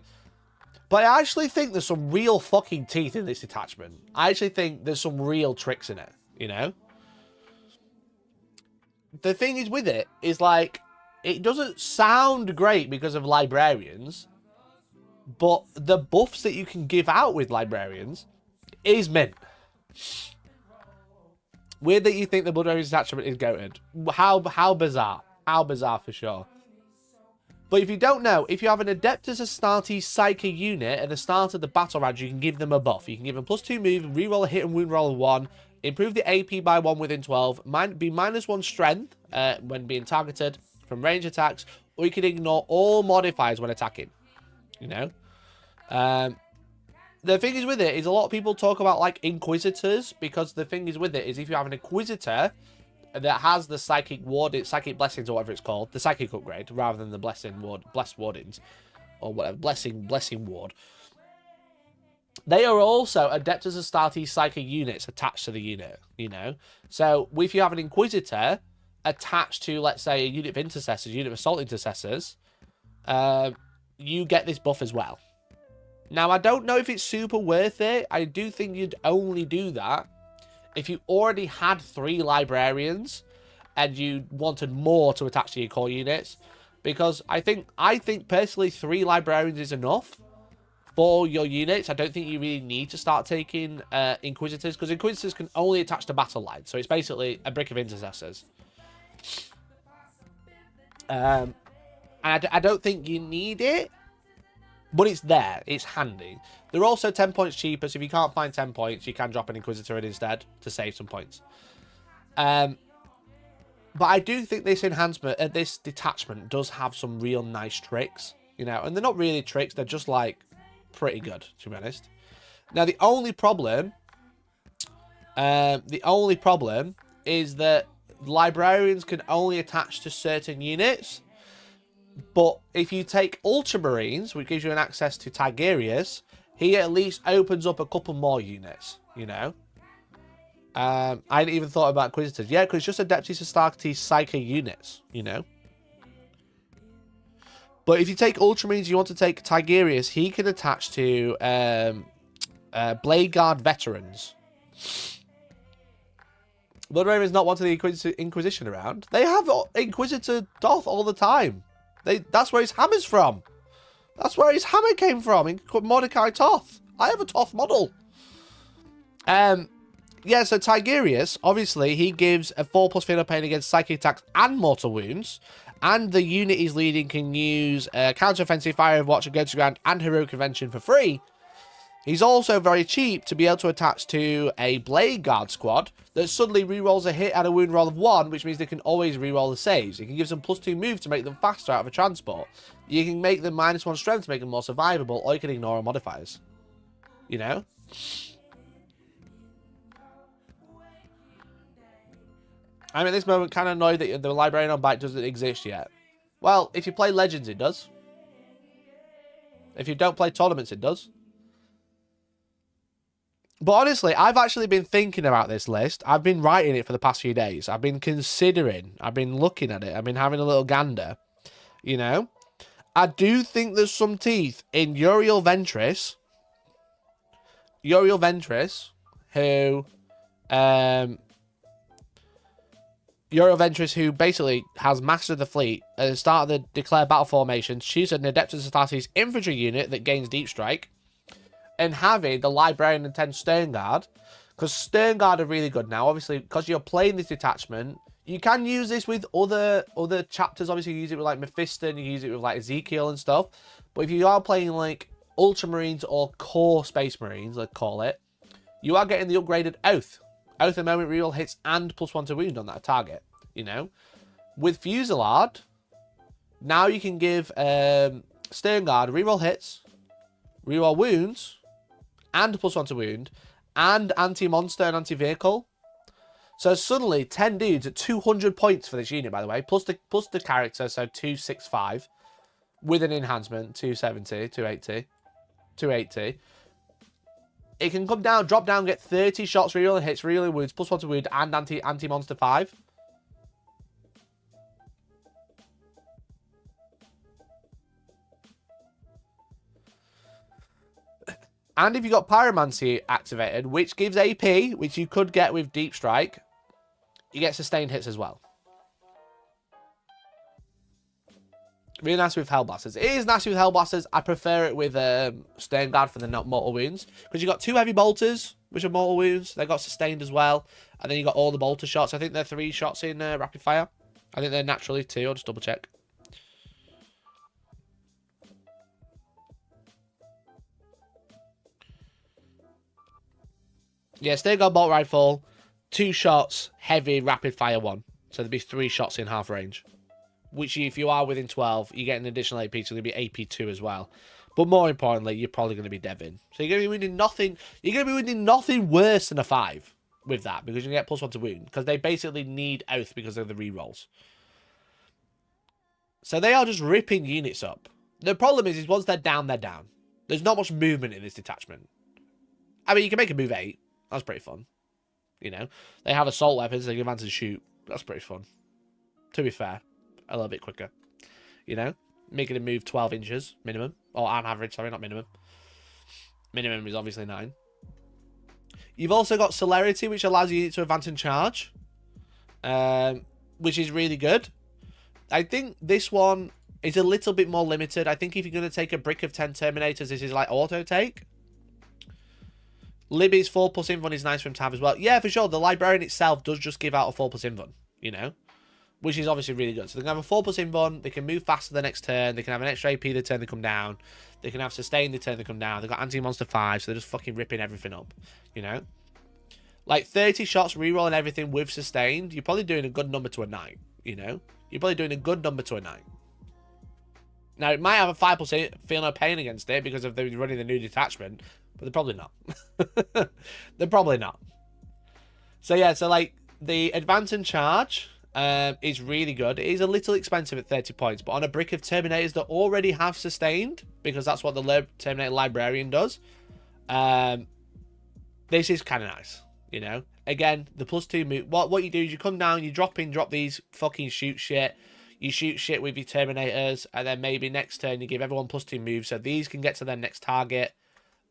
But I actually think there's some real fucking teeth in this detachment. I actually think there's some real tricks in it, you know? The thing is with it is like, it doesn't sound great because of Librarians, but the buffs that you can give out with Librarians is mint. Weird that you think the Blood Raven detachment is goated. How bizarre. How bizarre for sure. But if you don't know, if you have an Adeptus Astartes Psyche unit at the start of the battle round, you can give them a buff. You can give them +2 move, reroll a hit and wound roll of 1, improve the AP by 1 within 12, be -1 strength when being targeted from range attacks, or you can ignore all modifiers when attacking. You know? The thing is with it is a lot of people talk about like Inquisitors, because the thing is with it is if you have an Inquisitor that has the Psychic Ward, Psychic Blessings or whatever it's called, the Psychic upgrade, rather than the Blessed Wardings, or whatever, Blessing Ward. They are also Adeptus Astartes Psychic units attached to the unit, you know? So if you have an Inquisitor attached to, let's say, a unit of Intercessors, unit of Assault Intercessors, you get this buff as well. Now, I don't know if it's super worth it. I do think you'd only do that if you already had 3 Librarians and you wanted more to attach to your core units. Because I think personally 3 Librarians is enough for your units. I don't think you really need to start taking Inquisitors, because Inquisitors can only attach to battle line. So it's basically a brick of Intercessors. And I don't think you need it. But it's there. It's handy. They're also 10 points cheaper, so if you can't find 10 points, you can drop an Inquisitor in instead to save some points. But I do think this enhancement, this detachment does have some real nice tricks, you know, and they're not really tricks, they're just like pretty good, to be honest. Now, the only problem is that Librarians can only attach to certain units. But if you take Ultramarines, which gives you an access to Tigerius, he at least opens up a couple more units, you know? I hadn't even thought about Inquisitors. Yeah, because it's just Adeptus Astartes Psyche units, you know? But if you take Ultramarines, you want to take Tigerius, he can attach to Blade Guard Veterans. Blood Raven's not wanting the Inquisition around. They have Inquisitor Doth all the time. That's where his hammer's from. That's where his hammer came from, in Mordecai Toth. I have a Toth model. Yeah, so Tigerius, obviously, he gives a 4+ Fear No Pain against psychic attacks and mortal wounds. And the unit he's leading can use counter-offensive, Fire of Watch, and Go to Ground, and Heroic Invention for free. He's also very cheap to be able to attach to a Blade Guard squad that suddenly rerolls a hit and a wound roll of 1, which means they can always reroll the saves. You can give them +2 move to make them faster out of a transport. You can make them -1 strength to make them more survivable, or you can ignore modifiers. You know? I'm at this moment kind of annoyed that the Librarian on Bike doesn't exist yet. Well, if you play Legends, it does. If you don't play tournaments, it does. But honestly, I've actually been thinking about this list. I've been writing it for the past few days. I've been considering. I've been looking at it. I've been having a little gander. You know? I do think there's some teeth in Uriel Ventris. Uriel Ventris, who... Uriel Ventris, who basically has mastered the fleet at the start of the declared battle formation. She's an Adeptus Astartes infantry unit that gains deep strike. And having the Librarian and 10 Stern Guard. Because Stern Guard are really good now. Obviously, because you're playing this detachment, you can use this with other chapters. Obviously, you use it with like Mephisto, you use it with like Ezekiel and stuff. But if you are playing like Ultramarines or Core Space Marines, let's call it, you are getting the upgraded Oath. Oath at the moment, reroll hits and +1 to wound on that target, you know. With Fusillade, now you can give Stern Guard reroll hits, reroll wounds, and +1 to wound, and anti-monster and anti-vehicle. So suddenly, 10 dudes at 200 points for this unit, by the way, plus the character, so 265, with an enhancement, 270, 280, 280. It can come down, drop down, get 30 shots, reroll hits, reroll wounds, +1 to wound, and anti-monster 5. And if you've got Pyromancy activated, which gives AP, which you could get with Deep Strike, you get sustained hits as well. Really nice with Hellblasters. It is nice with Hellblasters. I prefer it with Stern Guard for the not mortal wounds. Because you've got 2 heavy bolters, which are mortal wounds. They got sustained as well. And then you got all the bolter shots. I think they're 3 shots in rapid fire. I think they're naturally 2. I'll just double check. Yeah, Stern Guard bolt rifle, 2 shots, heavy, rapid fire 1. So there'd be 3 shots in half range. Which, if you are within 12, you get an additional AP, so it'll be AP2 as well. But more importantly, you're probably going to be Devin. So you're going to be winning nothing. You're going to be winning nothing worse than a 5 with that, because you get +1 to wound. Because they basically need Oath because of the rerolls. So they are just ripping units up. The problem is once they're down, they're down. There's not much movement in this detachment. I mean, you can make a move 8. That's pretty fun. You know, they have assault weapons. They can advance and shoot. That's pretty fun. To be fair, a little bit quicker. You know, making a move 12 inches minimum, or on average. Sorry, not minimum. Minimum is obviously 9. You've also got Celerity, which allows you to advance and charge, which is really good. I think this one is a little bit more limited. I think if you're going to take a brick of 10 Terminators, this is like auto take. Libby's 4+ invuln is nice for him to have as well. Yeah, for sure. The Librarian itself does just give out a 4+ invuln, you know, which is obviously really good. So they can have a 4+ invuln. They can move faster the next turn. They can have an extra AP the turn they come down. They can have sustain the turn they come down. They've got anti-monster 5, so they're just fucking ripping everything up, you know. Like 30 shots, rerolling everything with sustained. You're probably doing a good number to a 9, you know. You're probably doing a good number to a 9. Now, it might have a 5+ feel no pain against it because of them running the new detachment. But they're probably not. They're probably not. So yeah, so like the advance and charge is really good. It is a little expensive at 30 points, but on a brick of Terminators that already have sustained, because that's what the Terminator Librarian does, this is kind of nice, you know. Again, the +2 move. What you do is you come down, you drop these fucking shoot shit. You shoot shit with your Terminators, and then maybe next turn you give everyone +2 moves, so these can get to their next target.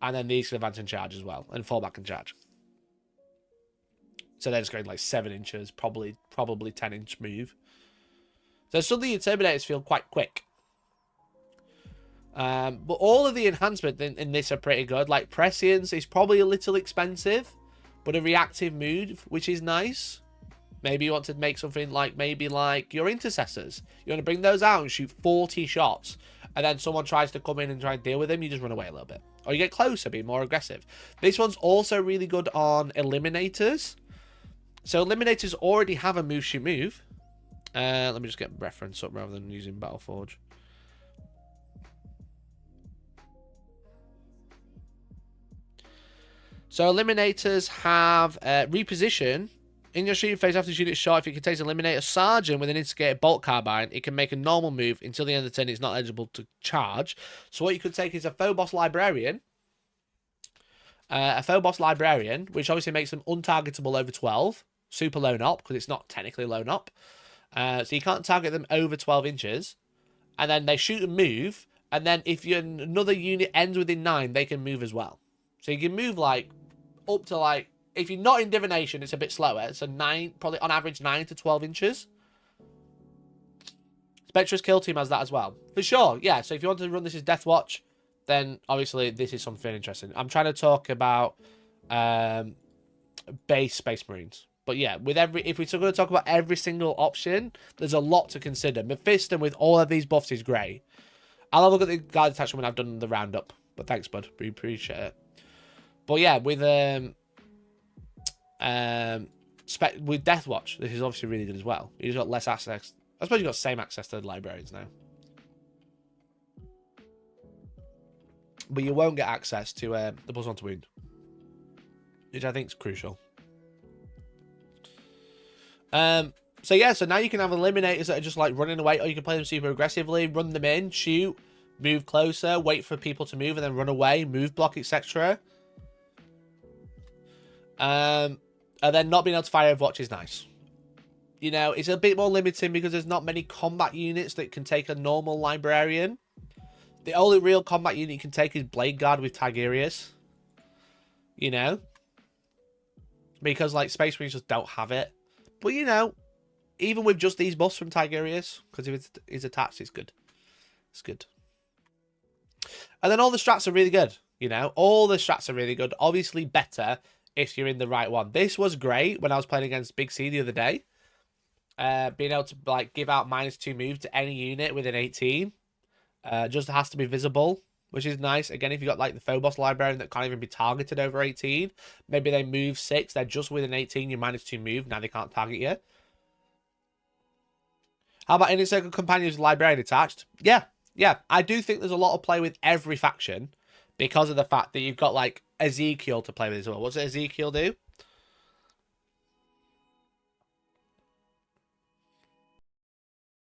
And then these can advance and charge as well. And fall back and charge. So they're just going like 7 inches. Probably 10-inch move. So suddenly your Terminators feel quite quick. But all of the enhancements in this are pretty good. Like Prescience is probably a little expensive. but a reactive move, which is nice. Maybe you want to make something like, maybe like your intercessors. You want to bring those out and shoot 40 shots, and then someone tries to come in and try and deal with them, you just run away a little bit. Or you get closer, be more aggressive. This one's also really good on eliminators. So eliminators already have a move shoot move. Let me just get reference up rather than using Battleforge. So eliminators have reposition. In your shooting phase after you shoot its shot, if it contains eliminate a sergeant with an instigated bolt carbine, it can make a normal move until the end of the turn. It's not eligible to charge. So what you could take is a Phobos Librarian. Which obviously makes them untargetable over 12. Super lone op, because it's not technically lone op. So you can't target them over 12 inches. And then they shoot and move. And then if another unit ends within 9, they can move as well. So you can move like up to like, if you're not in divination, it's a bit slower. So 9, probably on average 9 to 12 inches. Spectre's kill team has that as well. For sure, yeah. So if you want to run this as Death Watch, then obviously this is something interesting. I'm trying to talk about base Space Marines. But yeah, if we're going to talk about every single option, there's a lot to consider. Mephiston with all of these buffs is great. I'll have a look at the guard attachment when I've done the roundup. But thanks, bud. We appreciate it. But yeah, with Death Watch, this is obviously really good as well. You've got less access. I suppose you've got the same access to the librarians now. But you won't get access to the +1 to wound, which I think is crucial. So yeah, so now you can have eliminators that are just like running away, or you can play them super aggressively, run them in, shoot, move closer, wait for people to move, and then run away, move block, etc. And then not being able to fire Overwatch is nice. You know, it's a bit more limiting because there's not many combat units that can take a normal librarian. The only real combat unit you can take is Blade Guard with Tigurius. You know? Because, like, Space Marines just don't have it. But, you know, even with just these buffs from Tigurius, because if it's attached, it's good. It's good. And then all the strats are really good. You know? All the strats are really good. Obviously better if you're in the right one. This was great when I was playing against Big C the other day. Being able to, like, give out -2 moves to any unit within 18. Just has to be visible, which is nice. Again, if you've got like the Phobos Librarian that can't even be targeted over 18, maybe they move 6, they're just within 18, you're -2 move, now they can't target you. How about Inner Circle Companions with Librarian attached? Yeah, I do think there's a lot of play with every faction because of the fact that you've got like Ezekiel to play with as well. What's Ezekiel do?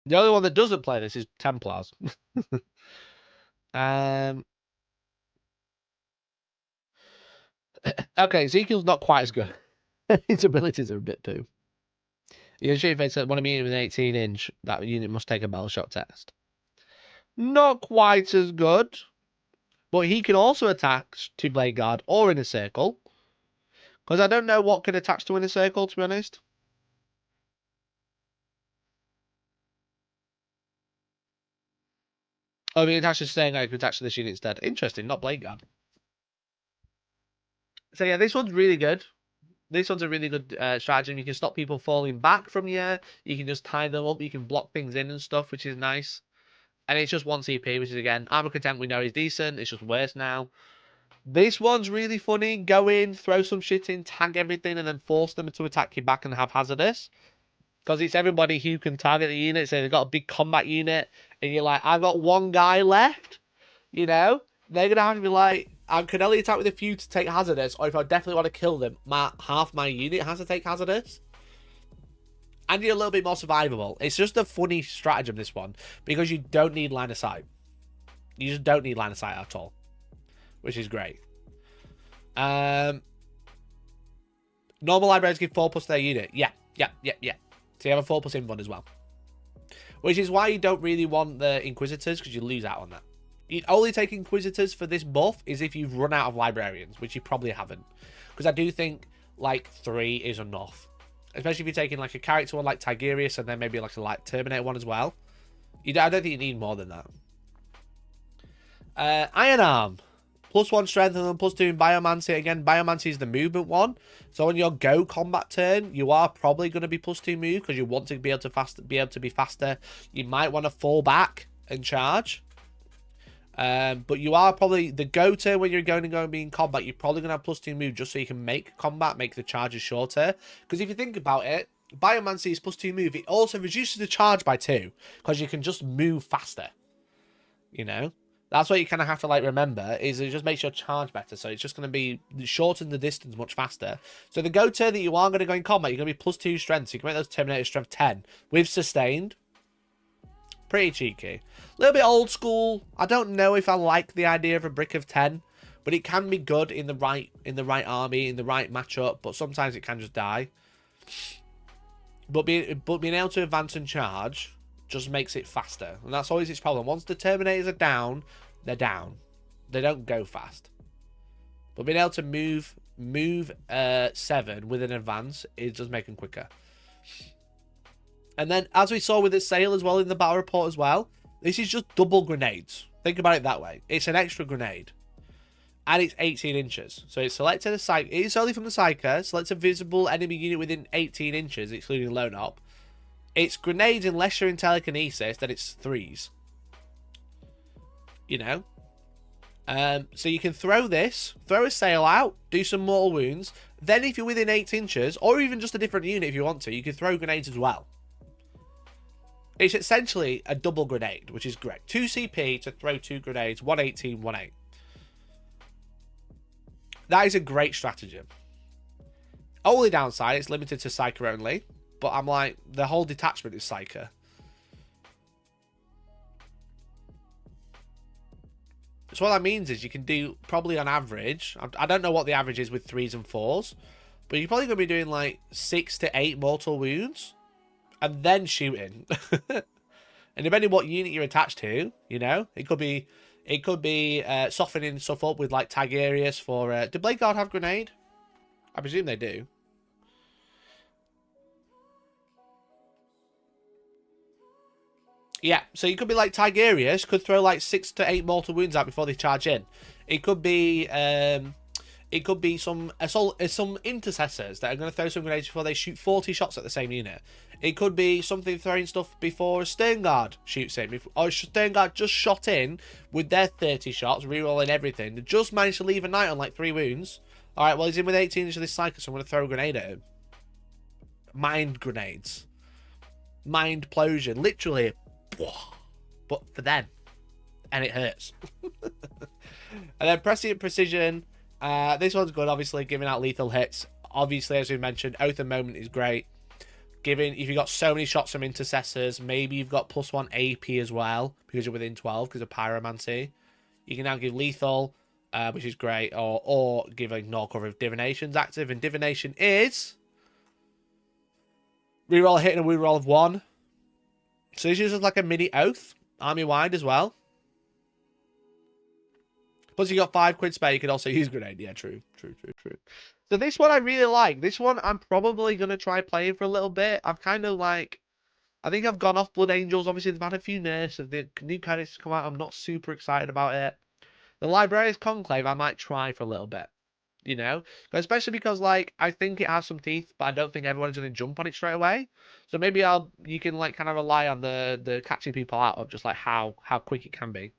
The only one that doesn't play this is Templars. Okay, Ezekiel's not quite as good. His abilities are a bit too. You shoot if one of you with an 18-inch, that unit must take a battle shot test. Not quite as good. But he can also attach to Blade Guard or Inner Circle. Because I don't know what can attach to Inner Circle, to be honest. Oh, the attach is saying I could attach to this unit instead. Interesting, not Blade Guard. So yeah, this one's really good. This one's a really good strategy. You can stop people falling back from you. You can just tie them up. You can block things in and stuff, which is nice. And it's just 1 CP, which is, again, Armor Content we know is decent. It's just worse now. This one's really funny. Go in, throw some shit in, tag everything, and then force them to attack you back and have hazardous. Because it's everybody who can target the unit. So they've got a big combat unit, and you're like, I've got 1 guy left. You know? They're going to have to be like, I can only attack with a few to take hazardous, or if I definitely want to kill them, half my unit has to take hazardous. And you're a little bit more survivable. It's just a funny stratagem, this one, because you don't need line of sight. You just don't need line of sight at all, which is great. Normal librarians give 4+ to their unit. Yeah. So you have a 4+ invuln as well. Which is why you don't really want the Inquisitors, because you lose out on that. You'd only take Inquisitors for this buff is if you've run out of librarians, which you probably haven't. Because I do think, like, 3 is enough. Especially if you're taking, like, a character one like Tigurius and then maybe, like, a light Terminator one as well. I don't think you need more than that. Iron Arm. +1 strength and then +2 in biomancy. Again, biomancy is the movement one. So on your go combat turn, you are probably going to be +2 move because you want to be able to be faster. You might want to fall back and charge. But you are probably the go turn when you're going to be in combat. You're probably going to have +2 move just so you can make combat, make the charges shorter. Because if you think about it, biomancy is +2 move. It also reduces the charge by 2 because you can just move faster. You know, that's what you kind of have to like remember is it just makes your charge better. So it's just going to be shorten the distance much faster. So the go turn that you are going to go in combat, you're going to be +2 strength. So you can make those Terminator strength 10 with sustained. Pretty cheeky. A little bit old school. I don't know if I like the idea of a brick of 10, but it can be good in the right army, in the right matchup. But sometimes it can just die. But being able to advance and charge just makes it faster, and that's always its problem. Once the Terminators are down, they're down. They don't go fast. But being able to move 7 with an advance, it does make them quicker. And then, as we saw with the sail as well in the battle report as well, this is just double grenades. Think about it that way. It's an extra grenade. And it's 18 inches. So it's selected a Psyker. It's only from the Psyker. Selects a visible enemy unit within 18 inches, excluding lone op. It's grenades unless you're in telekinesis, then it's 3s. You know? So you can throw this, throw a sail out, do some mortal wounds. Then if you're within 8 inches, or even just a different unit if you want to, you can throw grenades as well. It's essentially a double grenade, which is great. 2 CP to throw 2 grenades, 118, 18. That is a great stratagem. Only downside, it's limited to Psyker only. But I'm like, the whole detachment is Psyker. So what that means is you can do, probably on average, I don't know what the average is with 3s and 4s, but you're probably going to be doing like 6 to 8 mortal wounds, and then shooting. And depending what unit you're attached to, you know, it could be softening stuff up with like Tigerius for... do Blade Guard have grenade? I presume they do. Yeah, so you could be like Tigerius, could throw like 6 to 8 mortal wounds out before they charge in. It could be some intercessors that are going to throw some grenades before they shoot 40 shots at the same unit. It could be something throwing stuff before a Sternguard shoots in. Or Sternguard just shot in with their 30 shots, rerolling everything. They just managed to leave a knight on like 3 wounds. Alright, well he's in with 18 inches of this Psyker, so I'm going to throw a grenade at him. Mind grenades. Mind plosion. Literally... but for them, and it hurts. And then prescient precision, this one's good, obviously giving out lethal hits. Obviously, as we mentioned, Oath and Moment is great, giving, if you've got so many shots from intercessors, maybe you've got +1 AP as well because you're within 12 because of pyromancy. You can now give lethal, which is great, or give ignore cover if divination's active, and divination is reroll a hit and a wound roll of 1. So this is just like a mini oath, army-wide as well. Plus you got 5 quid spare, you can also use grenade. Yeah, true. So this one I really like. This one I'm probably going to try playing for a little bit. I've kind of like... I think I've gone off Blood Angels. Obviously, they've had a few nerfs. The new characters come out. I'm not super excited about it. The Librarian's Conclave I might try for a little bit. You know, especially because like I think it has some teeth, but I don't think everyone's going to jump on it straight away. So maybe you can like kind of rely on the catching people out of just like how quick it can be.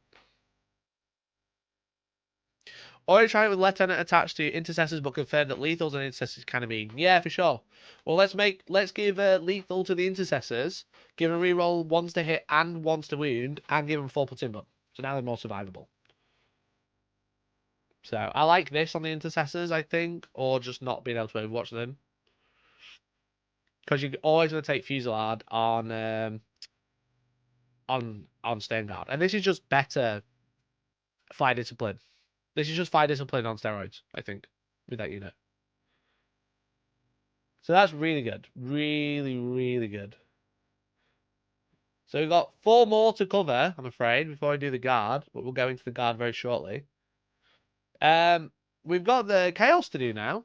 Or try it with Lieutenant attached to intercessors, but confirm that lethals and intercessors can be. Yeah, for sure. Well, let's give lethal to the intercessors, give them reroll 1s to hit and 1s to wound, and give them 4 timber. So now they're more survivable. So I like this on the intercessors, I think, or just not being able to overwatch them, because you're always going to take Fusillade on Sternguard, and this is just better fire discipline. This is just fire discipline on steroids, I think, with that unit. So that's really good, really good. So we've got 4 more to cover, I'm afraid, before I do the guard, but we'll go into the guard very shortly. We've got the chaos to do now.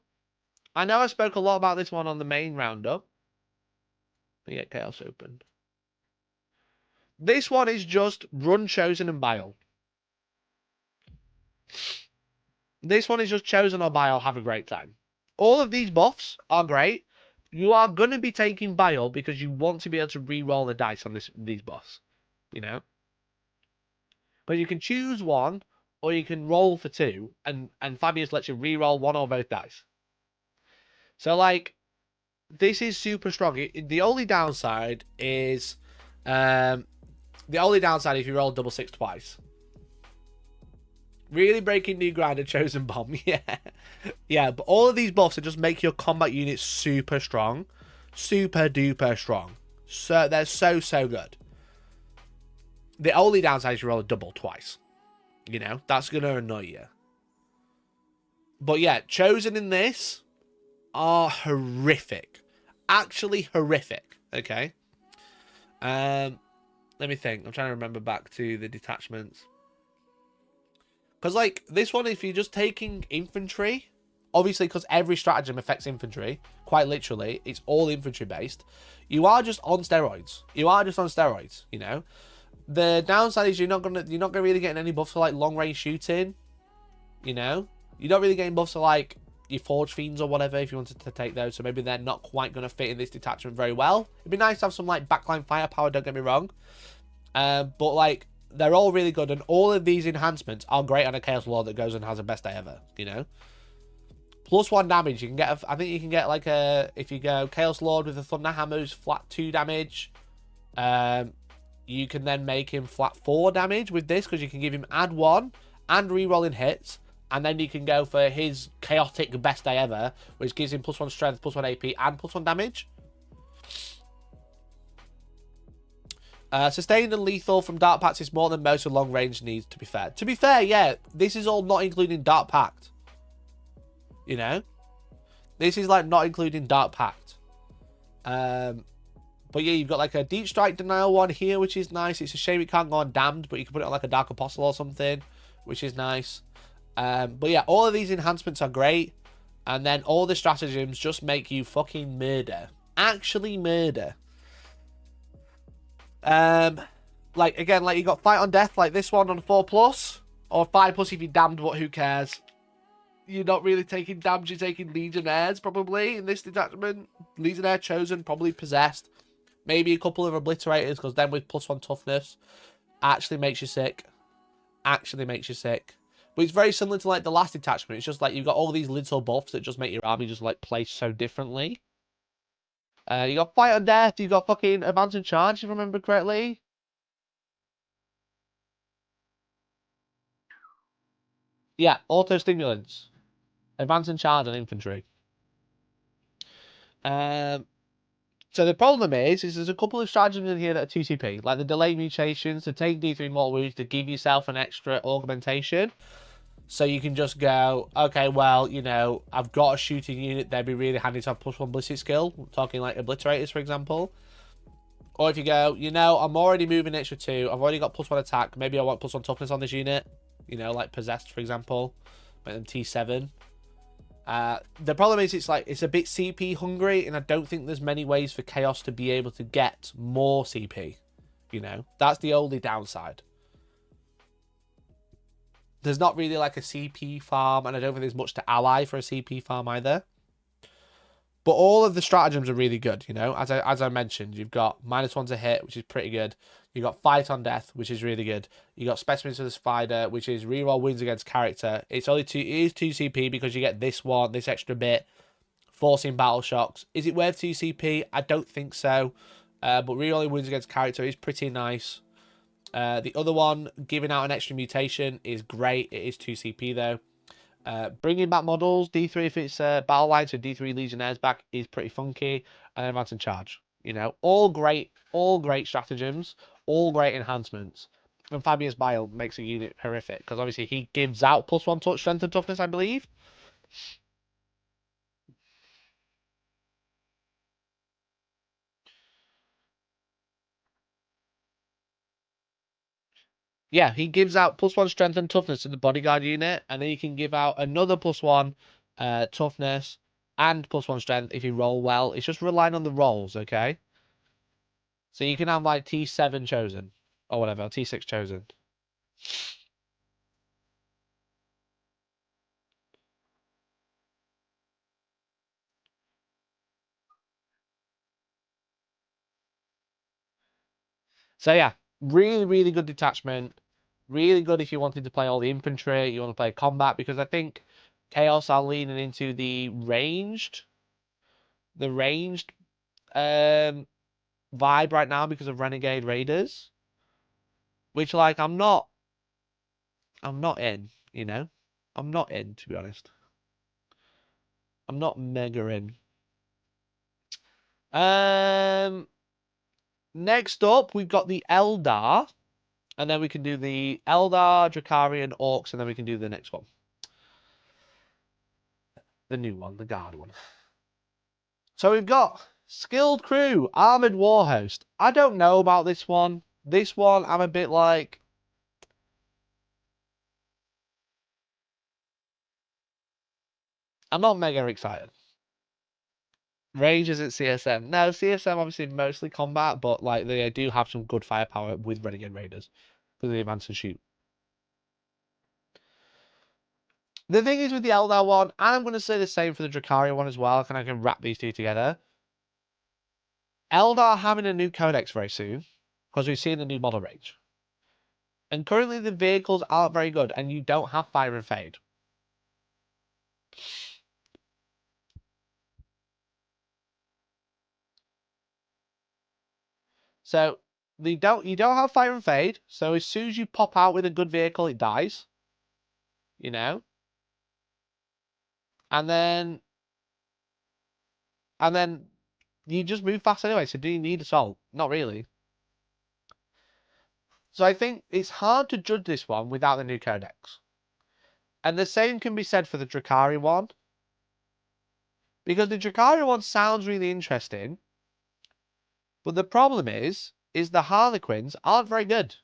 I know I spoke a lot about this one on the main roundup. Let me get chaos open. This one is just run, chosen, and bile. This one is just chosen or bile, have a great time. All of these buffs are great. You are going to be taking bile because you want to be able to re-roll the dice on these buffs, you know? But you can choose one, or you can roll for two, and Fabius lets you re-roll one or both dice. So, like, this is super strong. The only downside is... if you roll double six twice. Really breaking new ground and chosen bomb, yeah. Yeah, but all of these buffs are just make your combat units super strong. Super duper strong. So they're so good. The only downside is you roll a double twice. You know, that's gonna annoy you. But yeah, chosen in this are horrific. Actually horrific. Okay. Let me think. I'm trying to remember back to the detachments. Because, like, this one, if you're just taking infantry, obviously, because every stratagem affects infantry, quite literally, it's all infantry-based, you are just on steroids. You are just on steroids, you know? The downside is you're not gonna really getting any buffs for, like, long-range shooting, you know? You're not really getting buffs for, like, your Forge Fiends or whatever, if you wanted to take those, so maybe they're not quite going to fit in this detachment very well. It'd be nice to have some, like, backline firepower, don't get me wrong. But, like, they're all really good, and all of these enhancements are great on a Chaos Lord that goes and has a best day ever, you know? +1 damage, you can get, I think you can get like a, if you go Chaos Lord with the Thunder Hammers, flat 2 damage, you can then make him flat 4 damage with this, because you can give him add 1 and rerolling hits, and then you can go for his chaotic best day ever, which gives him +1 strength, +1 AP, and +1 damage. Sustained and lethal from Dark Pact is more than most of long range needs, to be fair. To be fair, yeah, this is all not including Dark Pact. You know? This is, like, not including Dark Pact. But yeah, you've got, like, a Deep Strike Denial one here, which is nice. It's a shame it can't go on Damned, but you can put it on, like, a Dark Apostle or something, which is nice. But yeah, all of these enhancements are great. And then all the stratagems just make you fucking murder. Actually murder. Like, again, like, you got Fight on Death, like this one on 4+, or 5+ if you're damned, but who cares? You're not really taking damage, you're taking Legionnaires, probably, in this detachment. Legionnaire chosen, probably possessed. Maybe a couple of Obliterators, because then with +1 toughness, actually makes you sick. Actually makes you sick. But it's very similar to, like, the last detachment. It's just, like, you've got all these little buffs that just make your army just, like, play so differently. You got Fight on Death, you got fucking Advance and Charge, if I remember correctly. Yeah, auto stimulants, advance and charge, and infantry. So the problem is there's a couple of stratagems in here that are 2CP, like the delay mutations to take D3 more wounds to give yourself an extra augmentation. So you can just go, okay, well, you know, I've got a shooting unit, they'd be really handy to have +1 ballistic skill. We're talking like Obliterators, for example. Or if you go, you know, I'm already moving extra 2, I've already got +1 attack, maybe I want +1 toughness on this unit. You know, like Possessed, for example. Make them T7. The problem is it's a bit CP hungry, and I don't think there's many ways for Chaos to be able to get more CP. You know, that's the only downside. There's not really like a CP farm, and I don't think there's much to ally for a CP farm either. But all of the stratagems are really good, you know. As I mentioned, you've got -1 to hit, which is pretty good. You got Fight on Death, which is really good. You got Specimens for the Spider, which is reroll wins against character. It is 2 CP because you get this one, this extra bit, forcing battle shocks. Is it worth 2 CP? I don't think so. But rerolling wins against character is pretty nice. The other one, giving out an extra mutation, is great. It is 2 CP though. Bringing back models, D3 if it's battle line, so D3 Legionnaires back is pretty funky. And Advance and Charge. You know, all great stratagems, all great enhancements. And Fabius Bile makes a unit horrific, because obviously he gives out +1 touch, strength and toughness, I believe. Yeah, he gives out +1 strength and toughness to the bodyguard unit, and then you can give out another +1 toughness and +1 strength if you roll well. It's just relying on the rolls, okay? So you can have like T7 chosen, or whatever, T6 chosen. So yeah, really, really good detachment. Really good if you wanted to play all the infantry, you want to play combat, because I think Chaos are leaning into the ranged vibe right now because of Renegade Raiders. Which like I'm not in, you know? I'm not in, to be honest. I'm not mega in. Next up, we've got the Eldar. And then we can do the Eldar, Drakarian, Orcs, and then we can do the next one. The new one, the Guard one. So we've got Skilled Crew, Armored Warhost. I don't know about this one. This one, I'm a bit like... I'm not mega excited. Range isn't CSM. No, CSM obviously mostly combat, but like they do have some good firepower with Renegade Raiders for the advance and shoot. The thing is with the Eldar one, and I'm going to say the same for the Dracaria one as well, and I can wrap these two together. Eldar having a new codex very soon, because we've seen the new model range. And currently the vehicles aren't very good, and you don't have Fire and Fade. So you don't have Fire and Fade, so as soon as you pop out with a good vehicle, it dies. You know? And then you just move fast anyway, so do you need assault? Not really. So I think it's hard to judge this one without the new codex. And the same can be said for the Drakari one. Because the Drakari one sounds really interesting. But the problem is the Harlequins aren't very good.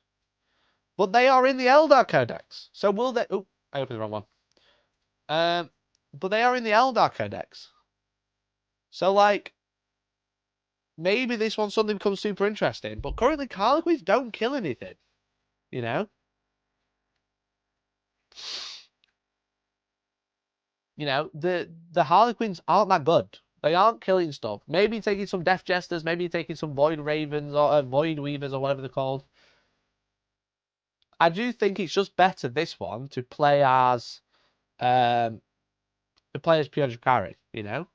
But they are in the Eldar Codex. So will they... Oh, I opened the wrong one. But they are in the Eldar Codex. So, like, maybe this one suddenly becomes super interesting. But currently, Harlequins don't kill anything. You know? The Harlequins aren't that good. They aren't killing stuff. Maybe taking some Death Jesters, maybe taking some Void Ravens or Void Weavers or whatever they're called. I do think it's just better this one to play as pure Drakari, you know?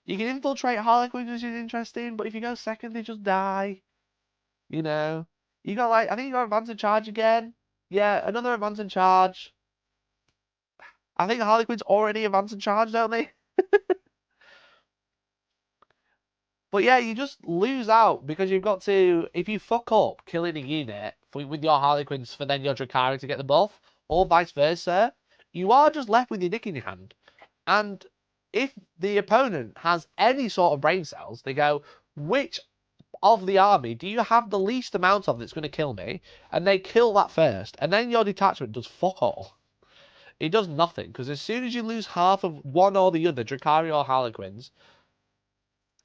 You can infiltrate Harlequins, which is interesting, but if you go second, they just die. You know? You got like, I think you got advance and charge again. Yeah, another advance and charge. I think Harlequins already advance and charge, don't they? But yeah, you just lose out because you've got to, if you fuck up killing a unit with your Harlequins for then your Drakari to get the buff, or vice versa, you are just left with your dick in your hand. And if the opponent has any sort of brain cells, they go, which of the army do you have the least amount of that's going to kill me? And they kill that first. And then your detachment does fuck all. It does nothing. Because as soon as you lose half of one or the other, Drakari or Harlequins,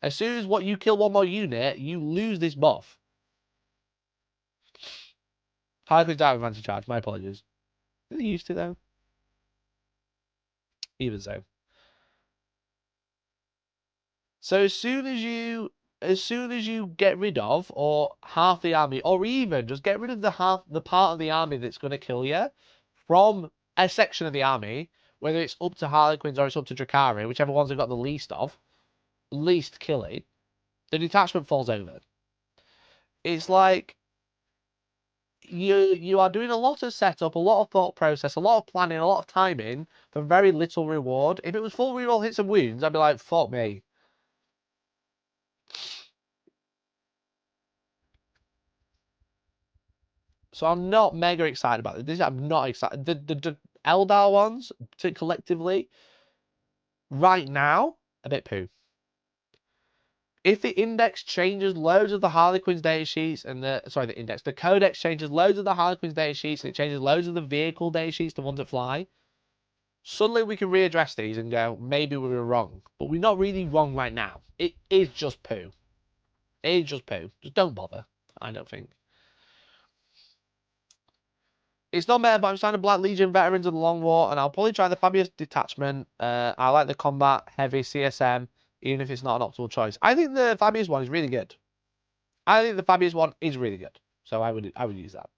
as soon as you kill one more unit, you lose this buff. Harlequins don't have advantage charge. My apologies. Are they used to, though? Even so. So as soon as you get rid of or half the army, or even just get rid of the part of the army that's going to kill you from a section of the army, whether it's up to Harlequins or it's up to Drakari, whichever ones have got the least killing, the detachment falls over. It's like you are doing a lot of setup, a lot of thought process, a lot of planning, a lot of timing for very little reward. If it was full reroll hits and wounds, I'd be like, fuck me. So I'm not mega excited about this. I'm not excited. The Eldar ones, collectively, right now, a bit poo. If the index changes loads of the Harlequins data sheets and the codex changes loads of the Harlequins data sheets and it changes loads of the vehicle data sheets, the ones that fly, suddenly we can readdress these and go, maybe we were wrong. But we're not really wrong right now. It is just poo. It is just poo. Just don't bother, I don't think. It's not bad, but I'm starting Black Legion Veterans of the Long War, and I'll probably try the Fabius Detachment. I like the combat, heavy CSM. even if it's not an optimal choice. I think the Fabius one is really good. I think the Fabius one is really good. So I would use that.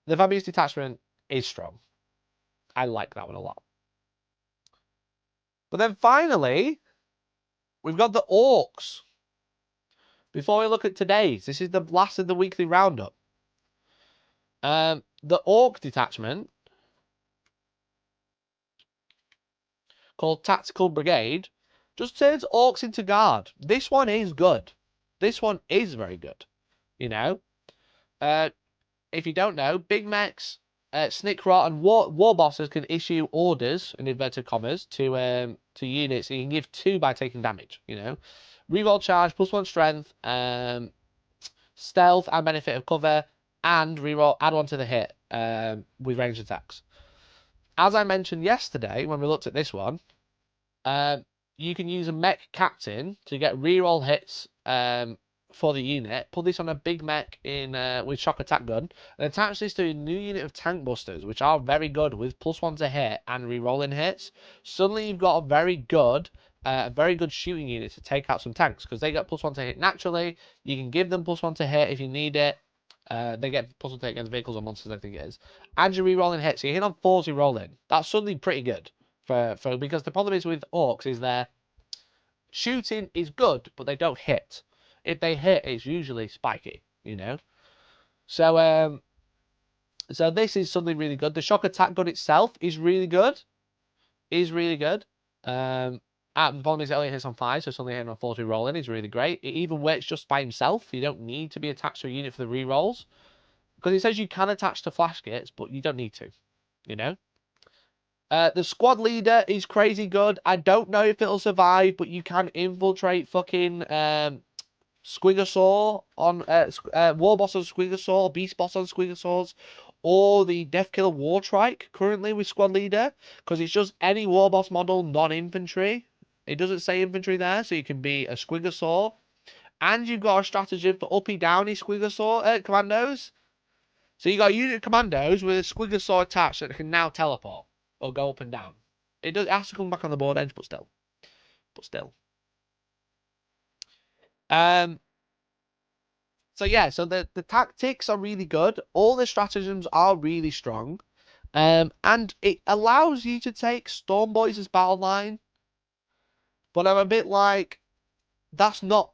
The Fabius detachment is strong. I like that one a lot. But then finally, we've got the Orcs. Before we look at today's, this is the last of the weekly roundup. The Orc detachment, called Tactical Brigade, just turns Orcs into guard. This one is good. This one is very good. You know? If you don't know, big mechs, Snickrot, and war bosses can issue orders, in inverted commas, to units. So you can give 2 by taking damage, you know? Reroll charge, +1 strength, stealth and benefit of cover, and reroll, add 1 to the hit with ranged attacks. As I mentioned yesterday when we looked at this one, you can use a mech captain to get reroll hits for the unit. Put this on a big mech with shock attack gun, and attach this to a new unit of tank busters, which are very good with +1 to hit and rerolling hits. Suddenly you've got a very good shooting unit to take out some tanks, because they get +1 to hit naturally. You can give them +1 to hit if you need it. They get +1 to hit against vehicles or monsters, I think it is. And you're rerolling hits, so you hit on 40 rolling. That's suddenly pretty good. Because the problem is with Orcs is their shooting is good, but they don't hit. If they hit, it's usually spiky, you know. So this is something really good. The shock attack gun itself is really good. The problem is it only hits on 5, so it's only hitting on 40 rolling. Is really great. It even works just by himself. You don't need to be attached to a unit for the rerolls, because it says you can attach to flash kits, but you don't need to, you know. The squad leader is crazy good. I don't know if it'll survive, but you can infiltrate fucking Squigosaur on War Boss on Squigosaur, Beast Boss on Squigosaurs, or the Deathkiller Wartrike currently with squad leader, because it's just any War Boss model non-infantry. It doesn't say infantry there, so you can be a Squigosaur. And you've got a stratagem for uppy downy Squigosaur commandos. So you got a unit of commandos with a Squigosaur attached that can now teleport or go up and down. It has to come back on the board edge, but still. So yeah, so the tactics are really good. All the stratagems are really strong. And it allows you to take Stormboys as battle line. But I'm a bit like, that's not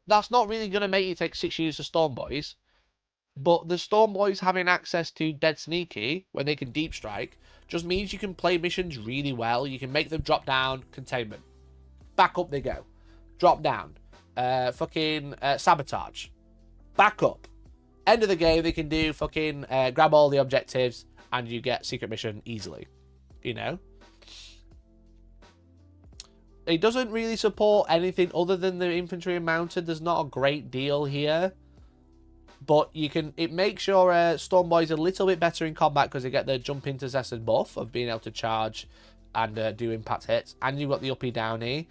really gonna make you take 6 units of Stormboys. But the Stormboys having access to Dead Sneaky, when they can deep strike, just means you can play missions really well. You can make them drop down, containment. Back up they go. Drop down. Sabotage. Back up. End of the game, they can do fucking grab all the objectives, and you get secret mission easily. You know? It doesn't really support anything other than the infantry and mounted. There's not a great deal here. But it makes your Stormboys a little bit better in combat, because they get the jump intercessor buff of being able to charge and do impact hits. And you've got the uppy downy.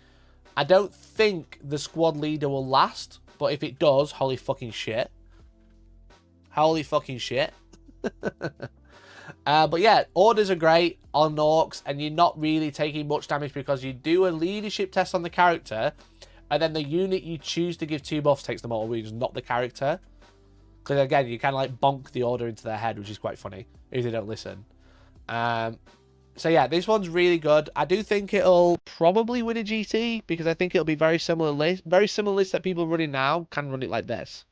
I don't think the squad leader will last, but if it does, holy fucking shit. Holy fucking shit. But yeah, orders are great on Orcs, and you're not really taking much damage because you do a leadership test on the character, and then the unit you choose to give 2 buffs takes them all, which is not the character. Because again, you kind of like bonk the order into their head, which is quite funny if they don't listen. So yeah, this one's really good. I do think it'll probably win a GT, because I think it'll be very similar list. Very similar list that people running now can run it like this.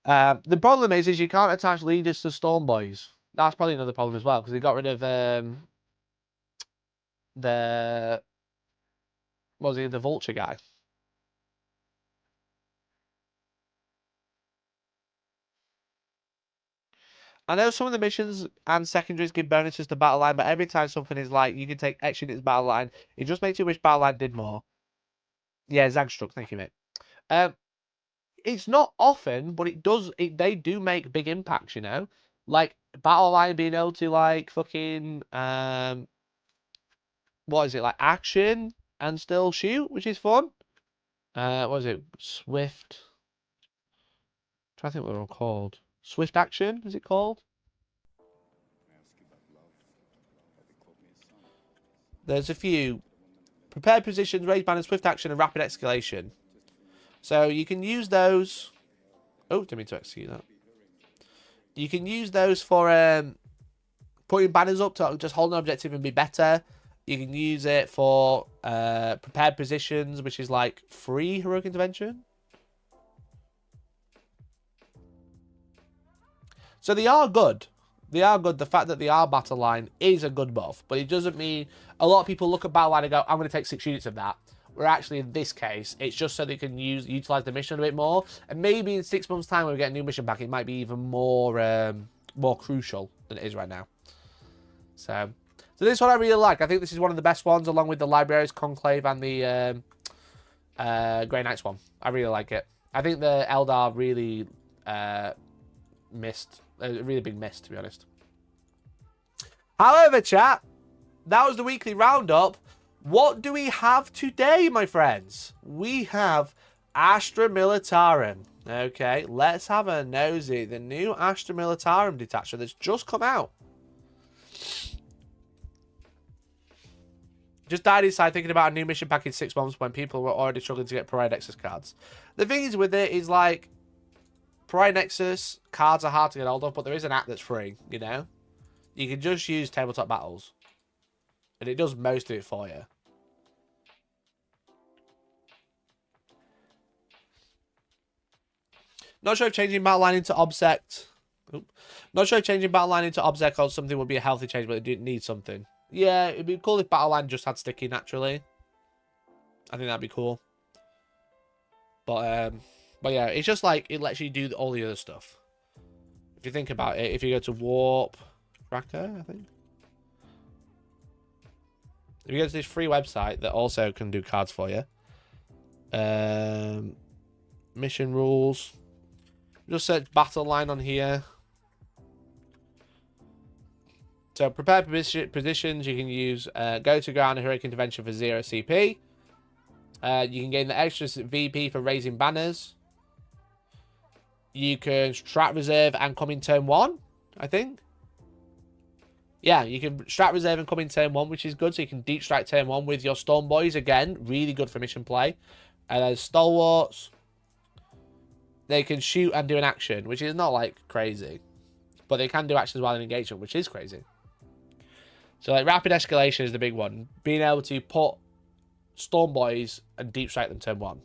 The problem is you can't attach leaders to Stormboys. That's probably another problem as well, because they got rid of the Vulture guy. I know some of the missions and secondaries give bonuses to battle line, but every time something is like, you can take X units battle line, it just makes you wish battle line did more. Yeah, Zagstruck, thank you, mate. It's not often, but it does. They do make big impacts, you know. Like battle line being able to like fucking what is it, like action and still shoot, which is fun. What is it? Swift. I'm trying to think what they're all called. Swift action, is it called? There's a few. Prepared positions, raise banners, swift action, and rapid escalation. So you can use those. Oh, didn't mean to execute that. You can use those for putting banners up to just hold an objective and be better. You can use it for prepared positions, which is like free heroic intervention. So they are good. They are good. The fact that they are battle line is a good buff, but it doesn't mean a lot of people look at battle line and go, I'm going to take 6 units of that. Where actually in this case, it's just so they can utilize the mission a bit more. And maybe in 6 months' time when we get a new mission back, it might be even more more crucial than it is right now. So this is what I really like. I think this is one of the best ones, along with the Libraries, Conclave, and the Grey Knights one. I really like it. I think the Eldar really missed. A really big miss, to be honest. However, chat, that was the weekly roundup. What do we have today, my friends? We have Astra Militarum. Okay, let's have a nosy. The new Astra Militarum detachment that's just come out. Just died inside thinking about a new mission pack in 6 months when people were already struggling to get Pariah Nexus cards. The thing is with it is like, Pariah Nexus cards are hard to get hold of, but there is an app that's free, you know? You can just use Tabletop Battles. And it does most of it for you. Not sure if changing battle line into Obsect. Not sure if changing battle line into Obsect or something would be a healthy change, but it didn't need something. Yeah, it'd be cool if battle line just had sticky naturally. I think that'd be cool. But yeah, it's just like it lets you do all the other stuff. If you think about it, if you go to Warp Tracker, I think. If you go to this free website that also can do cards for you. Mission rules. Just search battle line on here. So prepared positions, you can use go to ground and heroic intervention for 0 CP. You can gain the extra VP for raising banners. You can strat reserve and come in turn 1, I think. Yeah, you can strat reserve and come in turn 1, which is good. So you can deep strike turn 1 with your Storm Boys. Again, really good for mission play. And then Stalwarts. They can shoot and do an action, which is not like crazy. But they can do actions while in engagement, which is crazy. So like rapid escalation is the big one. Being able to put Storm Boys and deep strike them turn 1.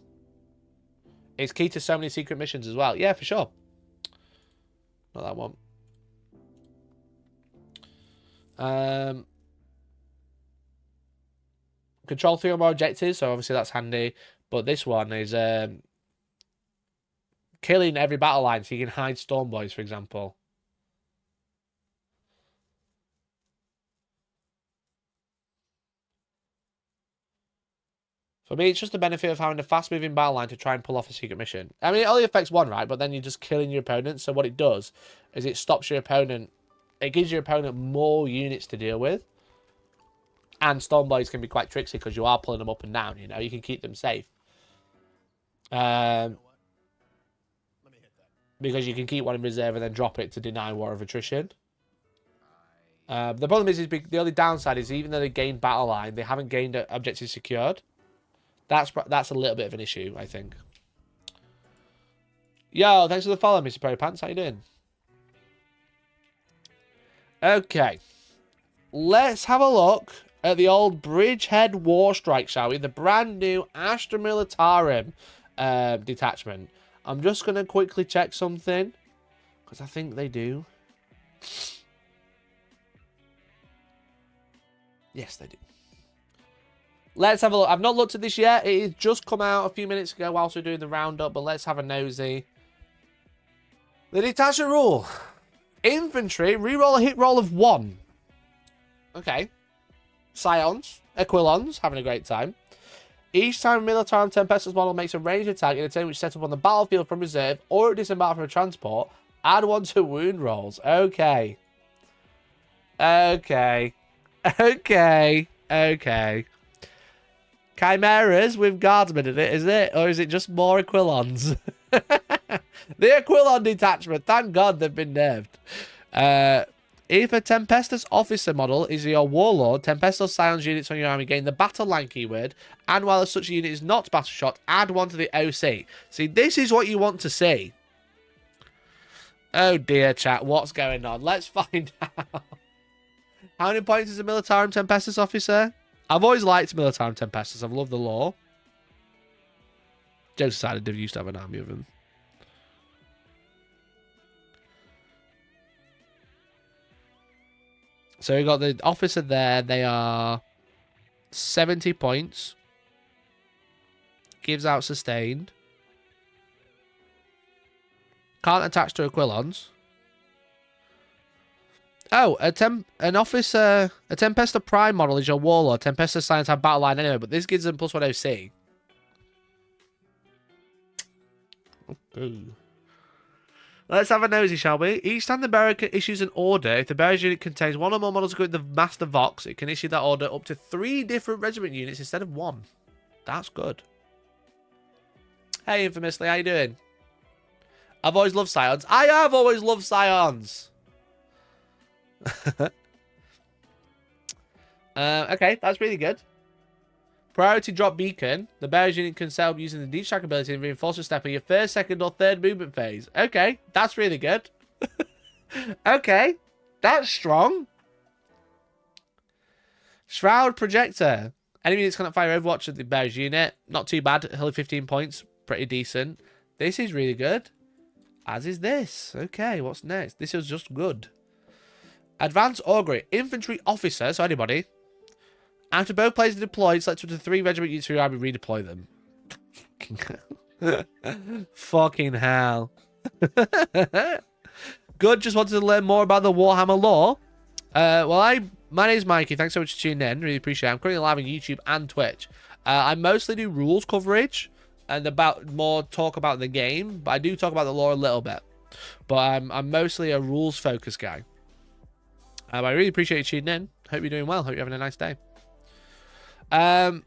It's key to so many secret missions as well. Yeah, for sure. Not that one. Control 3 or more objectives, so obviously that's handy. But this one is killing every battle line, so you can hide Storm Boys, for example. For me, it's just the benefit of having a fast-moving battle line to try and pull off a secret mission. I mean, it only affects one, right? But then you're just killing your opponent. So what it does is it stops your opponent. It gives your opponent more units to deal with. And Storm Boys can be quite tricksy because you are pulling them up and down, you know? You can keep them safe. Because you can keep one in reserve and then drop it to deny War of Attrition. The problem is the only downside is even though they gained battle line, they haven't gained objectives secured. That's a little bit of an issue, I think. Yo, thanks for the follow, Mr. Pro Pants. How you doing? Okay. Let's have a look at the old Bridgehead Warstrike, shall we? The brand new Astra Militarum detachment. I'm just going to quickly check something. Because I think they do. Yes, they do. Let's have a look. I've not looked at this yet. It has just come out a few minutes ago whilst we're doing the roundup, but let's have a nosy. The detachment rule. Infantry, reroll a hit roll of 1. Okay. Scions, Aquilons, having a great time. Each time a Militarum Tempestus model makes a ranged attack in a turn which is set up on the battlefield from reserve or disembark from a transport, add 1 to wound rolls. Okay. Okay. Okay. Okay. Chimeras with guardsmen in it, is it? Or is it just more Aquilons? The Aquilon detachment. Thank God they've been nerfed. If a Tempestus officer model is your warlord, Tempestus Scions units on your army gain the battle line keyword, and while such a unit is not battle shot, add one to the OC. See, this is what you want to see. Oh dear, chat, what's going on? Let's find out. How many points is a Militarum Tempestus officer? I've always liked Militarum Tempestus. I've loved the lore. Jokes aside, I did used to have an army of them. So we got the officer there. They are 70 points. Gives out sustained. Can't attach to Aquilons. Oh, an officer, a Tempesta Prime model is your warlord. Tempesta Scions have battle line anyway, but this gives them +1 OC. Ooh. Let's have a nosy, shall we? Each time the bearer issues an order, if the bearer's unit contains one or more models equipped with the Master Vox, it can issue that order up to 3 different regiment units instead of 1. That's good. Hey, Infamously, how you doing? I've always loved Scions. I have always loved Scions. Okay, that's really good. Priority drop beacon. The bearer's unit can set up using the deep strike ability and reinforcement step in your first, second, or third movement phase. Okay, that's really good. Okay, that's strong. Shroud projector. Enemy units cannot fire Overwatch at the bearer's unit. Not too bad. Only 15 points. Pretty decent. This is really good. As is this. Okay, what's next? This is just good. Advanced Augury. Infantry officer, so anybody. After both players are deployed, select up to 3 regiment units for your army, redeploy them. Fucking hell. Good, just wanted to learn more about the Warhammer lore. My name's Mikey, thanks so much for tuning in, really appreciate it. I'm currently live on YouTube and Twitch. I mostly do rules coverage and more talk about the game, but I do talk about the lore a little bit. But I'm mostly a rules focused guy. I really appreciate you tuning in. Hope you're doing well. Hope you're having a nice day. And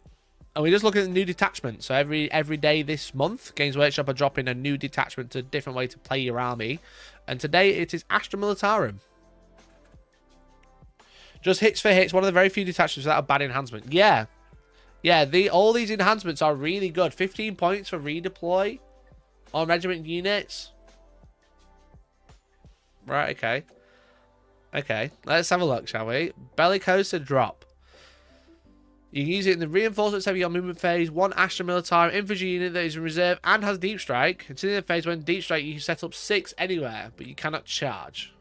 we're just looking at the new detachment. So every day this month, Games Workshop are dropping a new detachment to a different way to play your army. And today it is Astra Militarum. Just hits for hits. One of the very few detachments without a bad enhancement. Yeah. Yeah, all these enhancements are really good. 15 points for redeploy on regiment units. Right, okay. Okay, let's have a look, shall we? Bellicosa drop. You can use it in the reinforcements of your movement phase. 1 Astra Militarum infantry unit that is in reserve and has deep strike. Continue the phase when deep strike, you can set up 6 anywhere, but you cannot charge.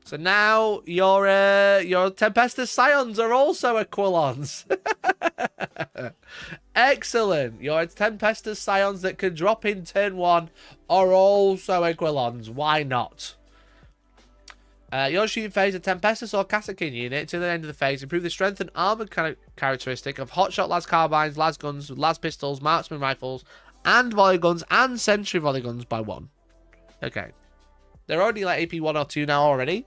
So now your Tempestus Scions are also Aquilons. Excellent. Your Tempestus Scions that can drop in turn 1 are also Aquilons. Why not? Your shooting phase, a Tempestus or Cassakin unit to the end of the phase. Improve the strength and armor characteristic of hotshot las carbines, las guns, las pistols, marksman rifles, and volley guns and sentry volley guns by 1. Okay. They're already like AP 1 or 2 now already.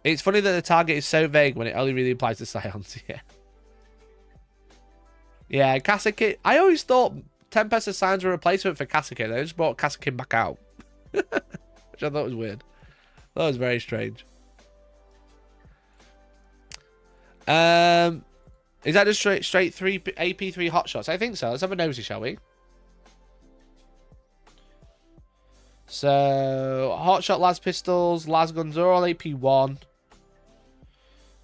It's funny that the target is so vague when it only really applies to Scions. Yeah. Yeah, Cassakin. I always thought Tempestus Scions were a replacement for Cassakin. They just brought Cassakin back out. Which I thought was weird. That was very strange. Is that just straight 3 AP3 hotshots? I think so. Let's have a nosy, shall we? So, hotshot las pistols, las guns are all AP1.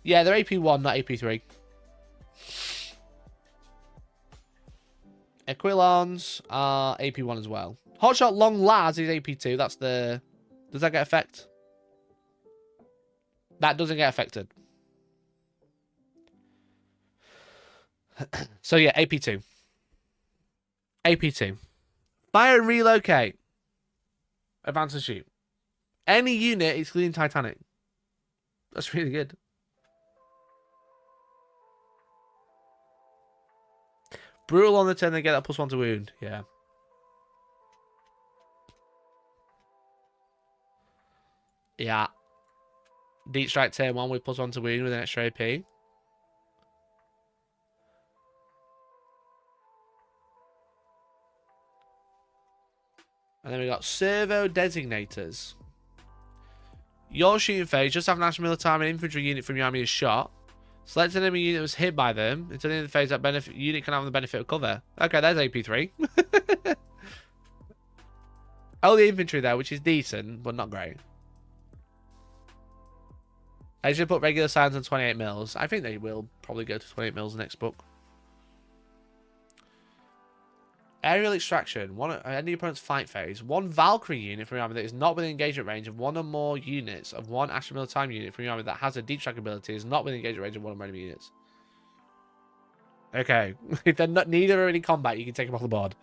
Yeah, they're AP1, not AP3. Aquilons are AP1 as well. Hotshot long las is AP2. That's the... Does that get effect? That doesn't get affected. So yeah, AP2. AP2. Fire and relocate. Advance and shoot. Any unit excluding Titanic. That's really good. Brutal on the turn, they get that +1 to wound. Yeah. Yeah. Deep strike turn 1 with +1 to wound with an extra AP. And then we got servo designators. Your shooting phase, just have an national military infantry unit from your army is shot. Select an enemy unit that was hit by them. Until the end of the phase, that unit can have the benefit of cover. Okay, there's AP3. Oh, the infantry there, which is decent, but not great. I should put regular signs on 28 mils. I think they will probably go to 28 mils next book. Aerial extraction. One end of your opponent's fight phase. One Valkyrie unit from your army that is not within engagement range of one or more units of one Astra Military unit from your army that has a deep strike ability is not within engagement range of one or more enemy units. Okay. If they're not, neither are in combat, you can take them off the board.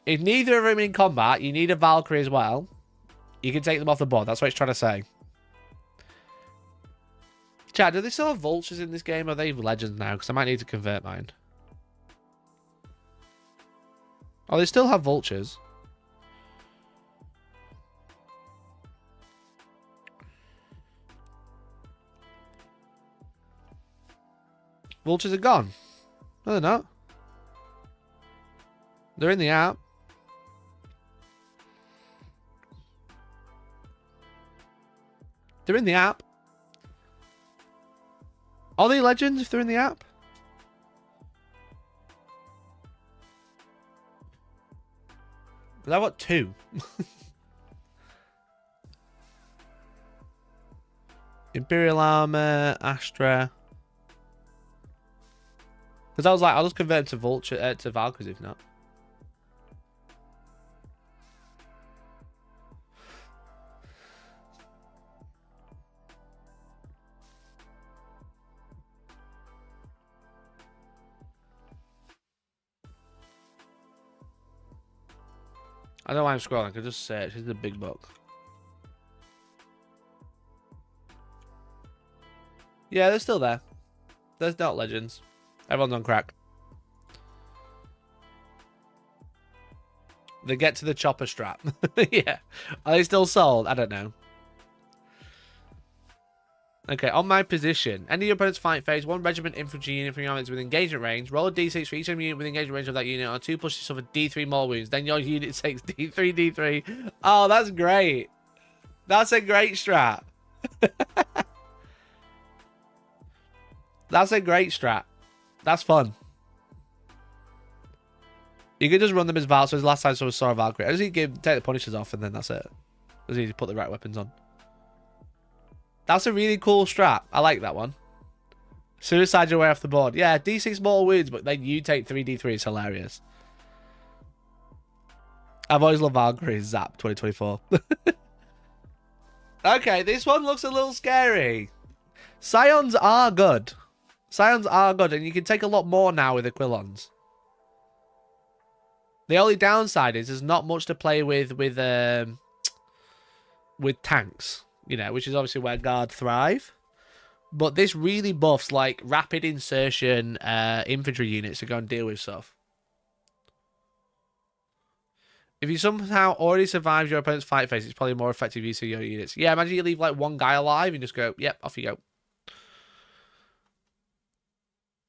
If neither of them in combat, you need a Valkyrie as well. You can take them off the board. That's what it's trying to say. Chad, do they still have vultures in this game? Or are they legends now? Because I might need to convert mine. Oh, they still have vultures. Vultures are gone. No, they're not. They're in the app. They're in the app. Are they legends if they're in the app? But I've got 2. Imperial Armor, Astra. Because I was like, I'll just convert to Vulture, to Valkyries if not. I don't know why I'm scrolling. I could just search. This is a big book. Yeah, they're still there. There's not legends. Everyone's on crack. They get to the chopper strap. Yeah. Are they still sold? I don't know. Okay, on my position. End of your opponent's fight phase. One regiment infantry unit from your army is within engagement range. Roll a d6 for each enemy unit within engagement range of that unit. On 2 pushes, suffer d3 more wounds. Then your unit takes d3, d3. Oh, that's great. That's a great strat. That's a great strat. That's fun. You can just run them as Val. So last time I saw a Valkyrie. I just need to take the punishers off and then that's it. I just need to put the right weapons on. That's a really cool strat. I like that one. Suicide your way off the board. Yeah, d6 mortal wounds, but then you take 3d3. It's hilarious. I've always loved Valkyrie. Zap 2024. Okay, this one looks a little scary. Scions are good. Scions are good, and you can take a lot more now with Aquilons. The only downside is there's not much to play with tanks, you know, which is obviously where Guard thrive. But this really buffs like rapid insertion infantry units to go and deal with stuff. If you somehow already survive your opponent's fight phase, it's probably more effective use of your units. Yeah, imagine you leave like one guy alive and just go, yep, off you go.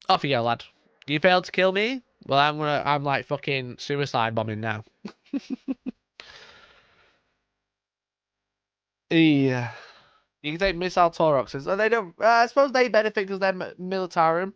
Off you go, lad. You failed to kill me? Well, I'm like fucking suicide bombing now. Yeah. You can take missile Tauroxes. They don't. I suppose they benefit because they're militarum.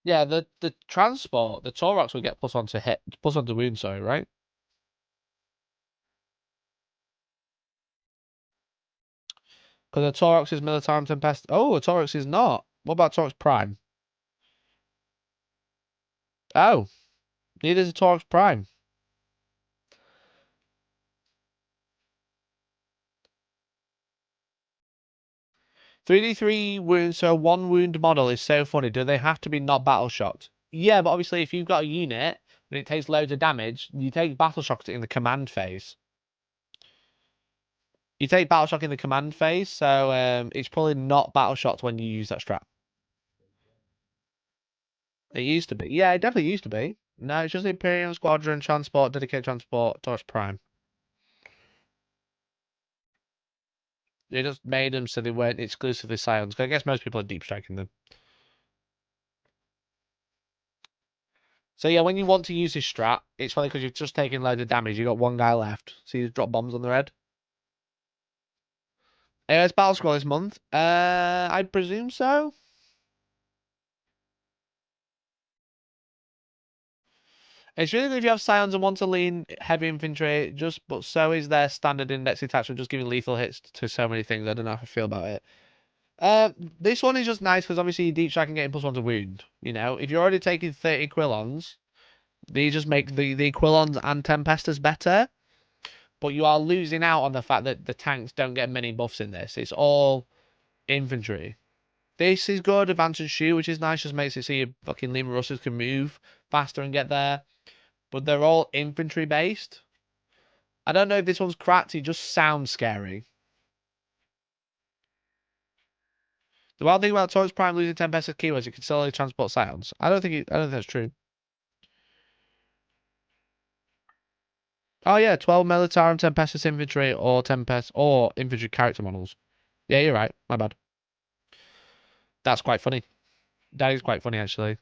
Yeah, the transport, the Taurox will get plus onto wound, sorry, right? Because the Taurox is Militarum Tempest. Oh, the Taurox is not. What about Taurox Prime? Oh, neither is a Taurox Prime. 3d3 wounds, so 1 wound model is so funny. Do they have to be not battle shocked? Yeah, but obviously if you've got a unit and it takes loads of damage, you take battle shock in the command phase. You take battle shock in the command phase, so it's probably not battle shocked when you use that strat. It used to be. Yeah, it definitely used to be. No, it's just the Imperial Squadron, Transport, Dedicated Transport, Taurus Prime. They just made them so they weren't exclusively Scions. 'Cause I guess most people are deep striking them. So yeah, when you want to use this strat, it's funny because you've just taken loads of damage. You got one guy left, so you just drop bombs on their head. It's Battle Scroll this month. I presume so. It's really good if you have Scions and want to lean heavy infantry, but so is their standard index detachment, just giving lethal hits to so many things. I don't know how I feel about it. This one is just nice because obviously you deep strike and getting +1 to wound. You know, if you're already taking 30 Quillons, these just make the Quillons and Tempestors better. But you are losing out on the fact that the tanks don't get many buffs in this. It's all infantry. This is good, advance and shoot, which is nice. Just makes it so your fucking Lima Russers can move faster and get there. But they're all infantry based. I don't know if this one's cracked. It just sounds scary. The wild thing about Taurus Prime losing 10 best keywords, it can still only transport Scions. I don't think that's true. Oh yeah, 12 Militarum, Tempestus infantry, or Tempest or infantry character models. Yeah, you're right. My bad. That's quite funny. That is quite funny actually.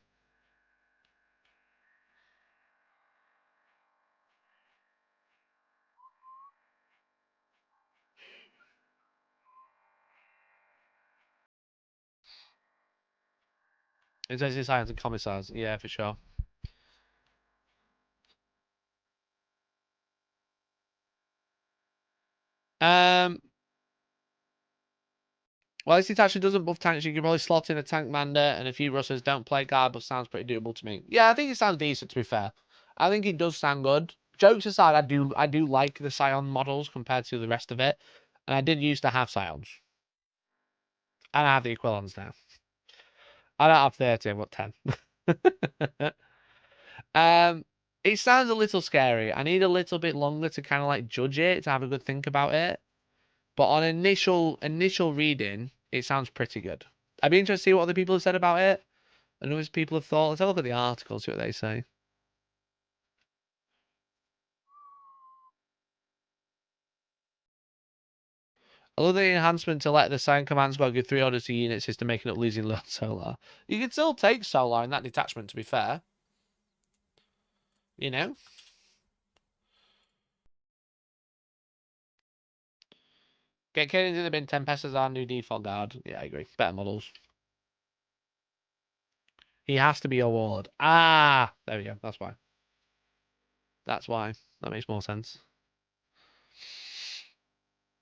Intensity Science and Commissars. Yeah, for sure. Um, well, this actually doesn't buff tanks. You can probably slot in a tank commander and a few Russers. Don't play guard, but sounds pretty doable to me. Yeah, I think it sounds decent. To be fair, I think it does sound good. Jokes aside, I do like the Scion models compared to the rest of it, and I did used to have Scions, and I have the Aquilons now. I don't have 30, I've got 10. It sounds a little scary. I need a little bit longer to kind of like judge it, to have a good think about it. But on initial reading, it sounds pretty good. I'd be interested to see what other people have said about it and what people have thought. Let's have a look at the article, see what they say. I love the enhancement to let the Scion Command Squad give 3 orders to units is to making up losing Solar. You can still take Solar in that detachment, to be fair. You know? Get Kaden in the bin, Tempest as our new default guard. Yeah, I agree. Better models. He has to be a ward. Ah! There we go. That's why. That's why. That makes more sense.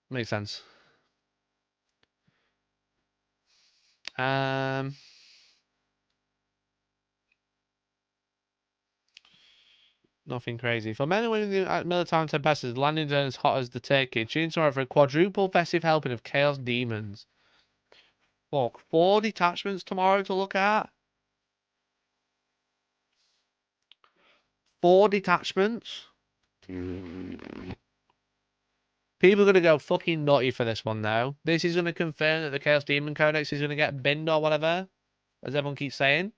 Makes sense. Nothing crazy. For men and women in the Military Tempestors, landing zone as hot as the turkey. Tune tomorrow for a quadruple festive helping of Chaos Demons. Look, 4 detachments tomorrow to look at. 4 detachments. People are going to go fucking nutty for this one, though. This is going to confirm that the Chaos Demon Codex is going to get binned or whatever, as everyone keeps saying.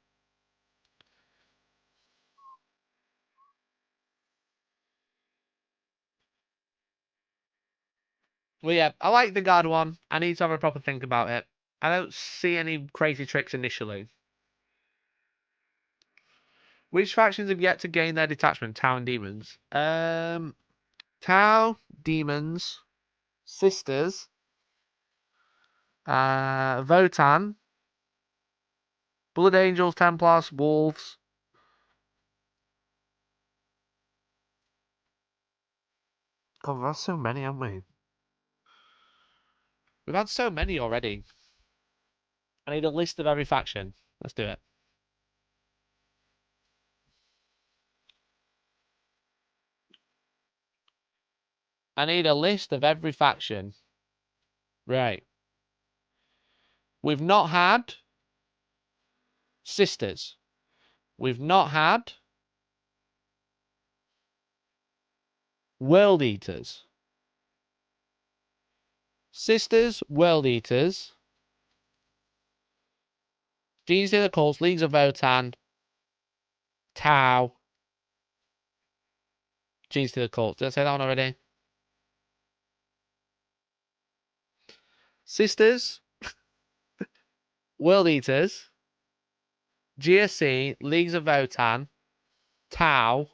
Well, yeah, I like the guard one. I need to have a proper think about it. I don't see any crazy tricks initially. Which factions have yet to gain their detachment? Tau and Demons. Tau, Demons, Sisters, Votan, Blood Angels, Templars, Wolves. God, we've had so many, haven't we? We've had so many already. I need a list of every faction. Let's do it. I need a list of every faction. Right. We've not had Sisters. We've not had World Eaters. Sisters, World Eaters, Genes of the Cults, Leagues of Votan, Tau. Genes to the cult. Did I say that one already? Sisters. World Eaters. GSC. Leagues of Votan. Tau.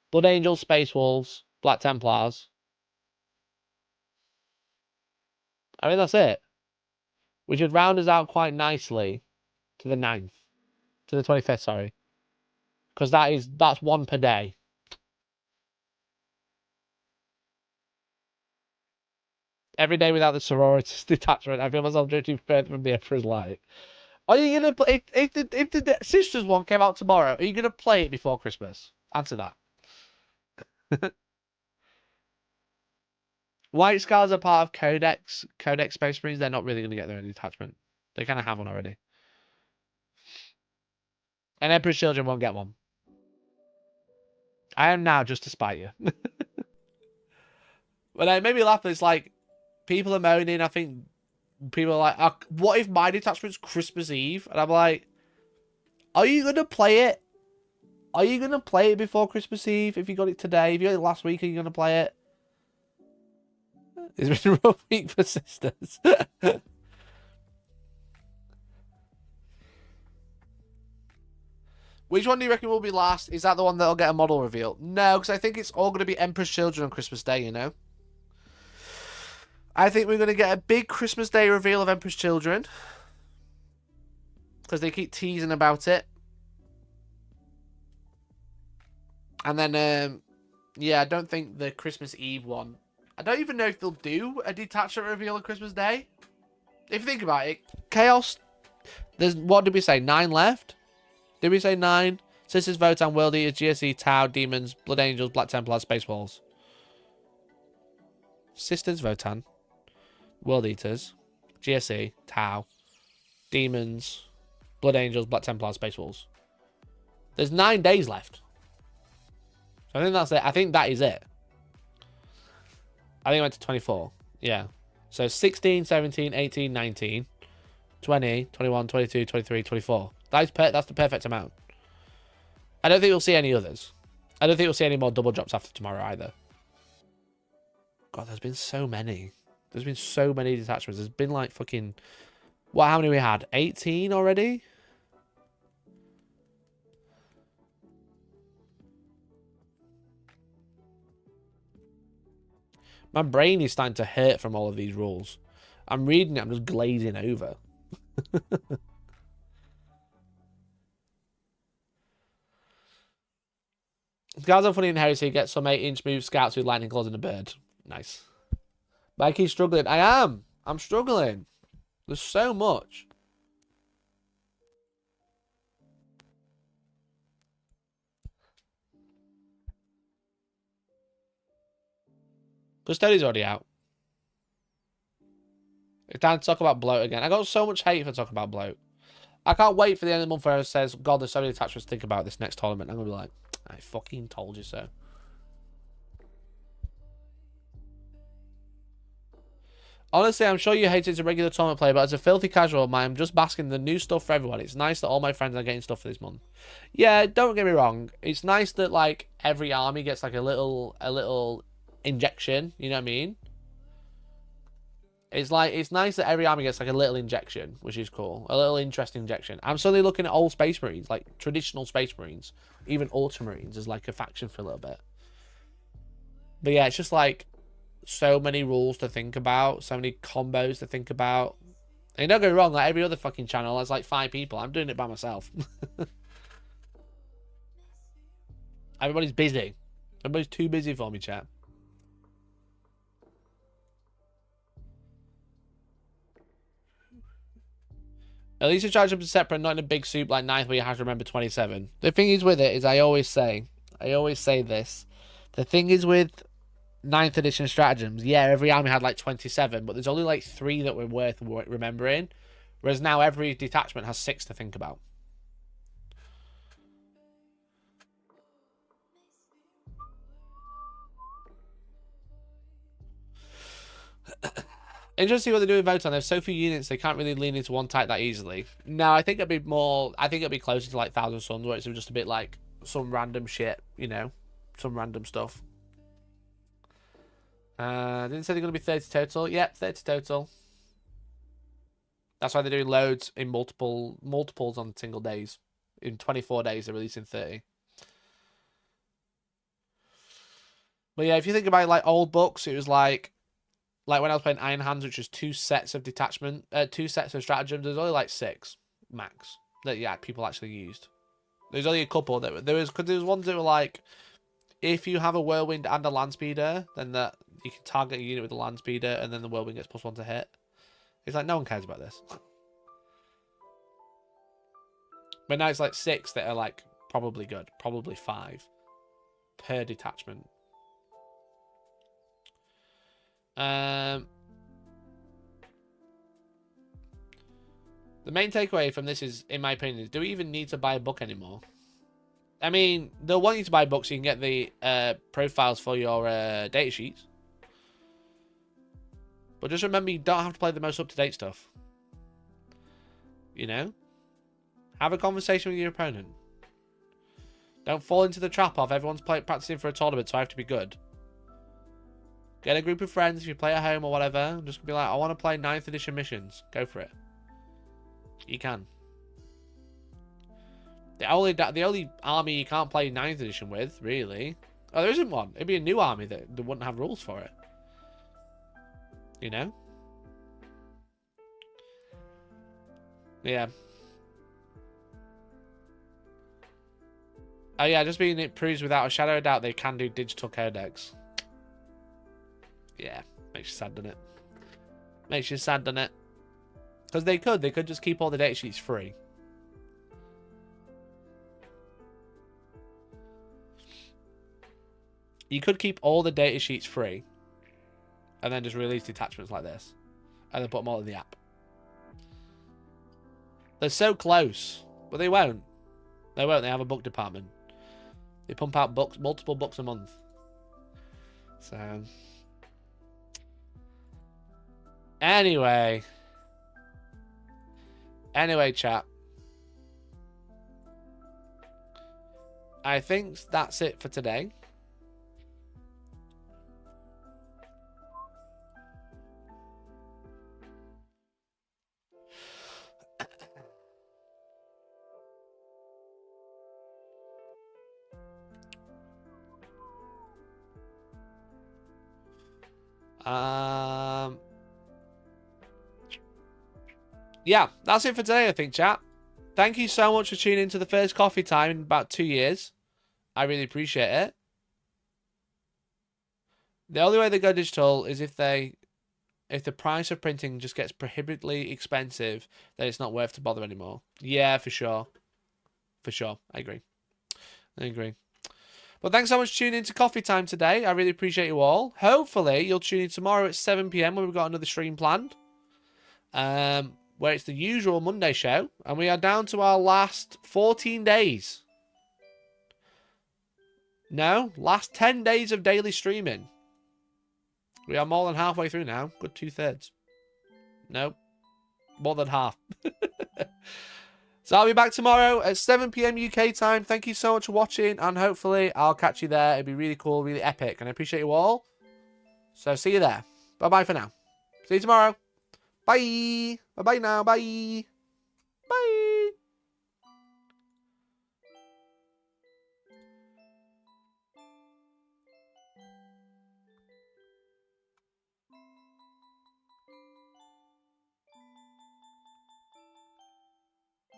Blood Angels, Space Wolves, Black Templars. I mean, that's it. Which would round us out quite nicely to the 9th. To the 25th, sorry. Because that's one per day. Every day without the sororities detachment, I feel myself drifting further from the Emperor's Light. Are you gonna play if the Sisters one came out tomorrow? Are you gonna play it before Christmas? Answer that. White Scars are part of Codex Space Marines. They're not really gonna get their own detachment. They kind of have one already. And Emperor's Children won't get one. I am now just to spite you. But it made me laugh. It's like people are moaning. I think people are like, "What if my detachment's Christmas Eve?" And I'm like, "Are you gonna play it? Are you gonna play it before Christmas Eve? If you got it today, if you got it last week, are you gonna play it?" It's been a rough week for Sisters. Which one do you reckon will be last? Is that the one that'll get a model reveal? No, because I think it's all going to be Emperor's Children on Christmas Day, you know? I think we're going to get a big Christmas Day reveal of Emperor's Children. Because they keep teasing about it. And then, yeah, I don't think the Christmas Eve one... I don't even know if they'll do a detachment reveal on Christmas Day. If you think about it, Chaos... There's, what did we say, 9 left? Did we say 9? Sisters, Votan, World Eaters, GSE, Tau, Demons, Blood Angels, Black Templars, Space Wolves. Sisters, Votan, World Eaters, GSE, Tau, Demons, Blood Angels, Black Templars, Space Wolves. There's 9 days left. So I think that's it. I think that is it. I think it went to 24. Yeah. So 16, 17, 18, 19, 20, 21, 22, 23, 24. That's the perfect amount. I don't think we'll see any others. I don't think we'll see any more double drops after tomorrow either. God, there's been so many. There's been so many detachments. There's been like fucking... What, how many we had? 18 already? My brain is starting to hurt from all of these rules. I'm reading it, I'm just glazing over. Guys are funny in Heresy. Get some 8-inch move scouts with lightning claws and a bird. Nice. But I keep struggling. I am. I'm struggling. There's so much. Custodian's already out. It's time to talk about bloat again. I got so much hate for talking about bloat. I can't wait for the end of the month where it says, God, there's so many attachments to think about this next tournament. I'm going to be like, I fucking told you so. Honestly, I'm sure you hate it as a regular tournament player, but as a filthy casual, I'm just basking in the new stuff for everyone. It's nice that all my friends are getting stuff for this month. Yeah, don't get me wrong. It's nice that, like, every army gets, like, a little injection. You know what I mean? It's nice that every army gets like a little injection, which is cool. A little interesting injection. I'm suddenly looking at old Space Marines, like traditional Space Marines, even Ultramarines as like a faction for a little bit. But yeah, it's just like so many rules to think about, so many combos to think about. And don't get me wrong, like every other fucking channel has like 5 people. I'm doing it by myself. Everybody's busy. Everybody's too busy for me, chat. At least you charge them separate, not in a big soup like 9th where you have to remember 27. The thing is with it is I always say this. The thing is with 9th edition stratagems, yeah, every army had like 27, but there's only like 3 that were worth remembering. Whereas now every detachment has 6 to think about. Interesting what they do with Votan. There's so few units they can't really lean into one type that easily. No, I think it'd be more. I think it'd be closer to like Thousand Suns, where it's just a bit like some random shit, you know, some random stuff. Didn't say they're going to be 30 total. Yep, 30 total. That's why they're doing loads in multiples on single days. In 24 days, they're releasing 30. But yeah, if you think about like old books, it was like when I was playing Iron Hands, which was 2 sets of detachment, 2 sets of stratagems. There's only like 6 max that people actually used. There's only a couple that there was, because there was ones that were like, if you have a whirlwind and a land speeder, then that you can target a unit with a land speeder, and then the whirlwind gets +1 to hit. It's like no one cares about this. But now it's like 6 that are like probably good, probably 5 per detachment. The main takeaway from this is, in my opinion, is do we even need to buy a book anymore? I mean, they'll want you to buy books so you can get the profiles for your data sheets. But just remember, you don't have to play the most up-to-date stuff. You know? Have a conversation with your opponent. Don't fall into the trap of everyone's practicing for a tournament, so I have to be good. Get a group of friends if you play at home or whatever. And just be like, I want to play 9th edition missions. Go for it. You can. The only army you can't play 9th edition with, really. Oh, there isn't one. It'd be a new army that wouldn't have rules for it. You know? Yeah. Oh yeah, just being it proves without a shadow of doubt they can do digital codex. Yeah, makes you sad, doesn't it? Makes you sad, doesn't it? Because they could just keep all the data sheets free. You could keep all the data sheets free and then just release detachments like this and then put them all in the app. They're so close, but they won't. They won't. They have a book department. They pump out books, multiple books a month. So, anyway, chat. I think that's it for today. Yeah, that's it for today, I think, chat. Thank you so much for tuning into the first coffee time in about 2 years. I really appreciate it. The only way they go digital is if the price of printing just gets prohibitively expensive, then it's not worth to bother anymore. Yeah, for sure. For sure. I agree. But thanks so much for tuning into Coffee Time today. I really appreciate you all. Hopefully, you'll tune in tomorrow at 7 PM when we've got another stream planned. Where it's the usual Monday show. And we are down to our last 14 days. No, last 10 days of daily streaming. We are more than halfway through now. Good 2/3. No, more than half. So I'll be back tomorrow at 7 PM UK time. Thank you so much for watching, and hopefully I'll catch you there. It'd be really cool, really epic, and I appreciate you all. So see you there. Bye-bye for now. See you tomorrow. Bye. Bye-bye now. Bye.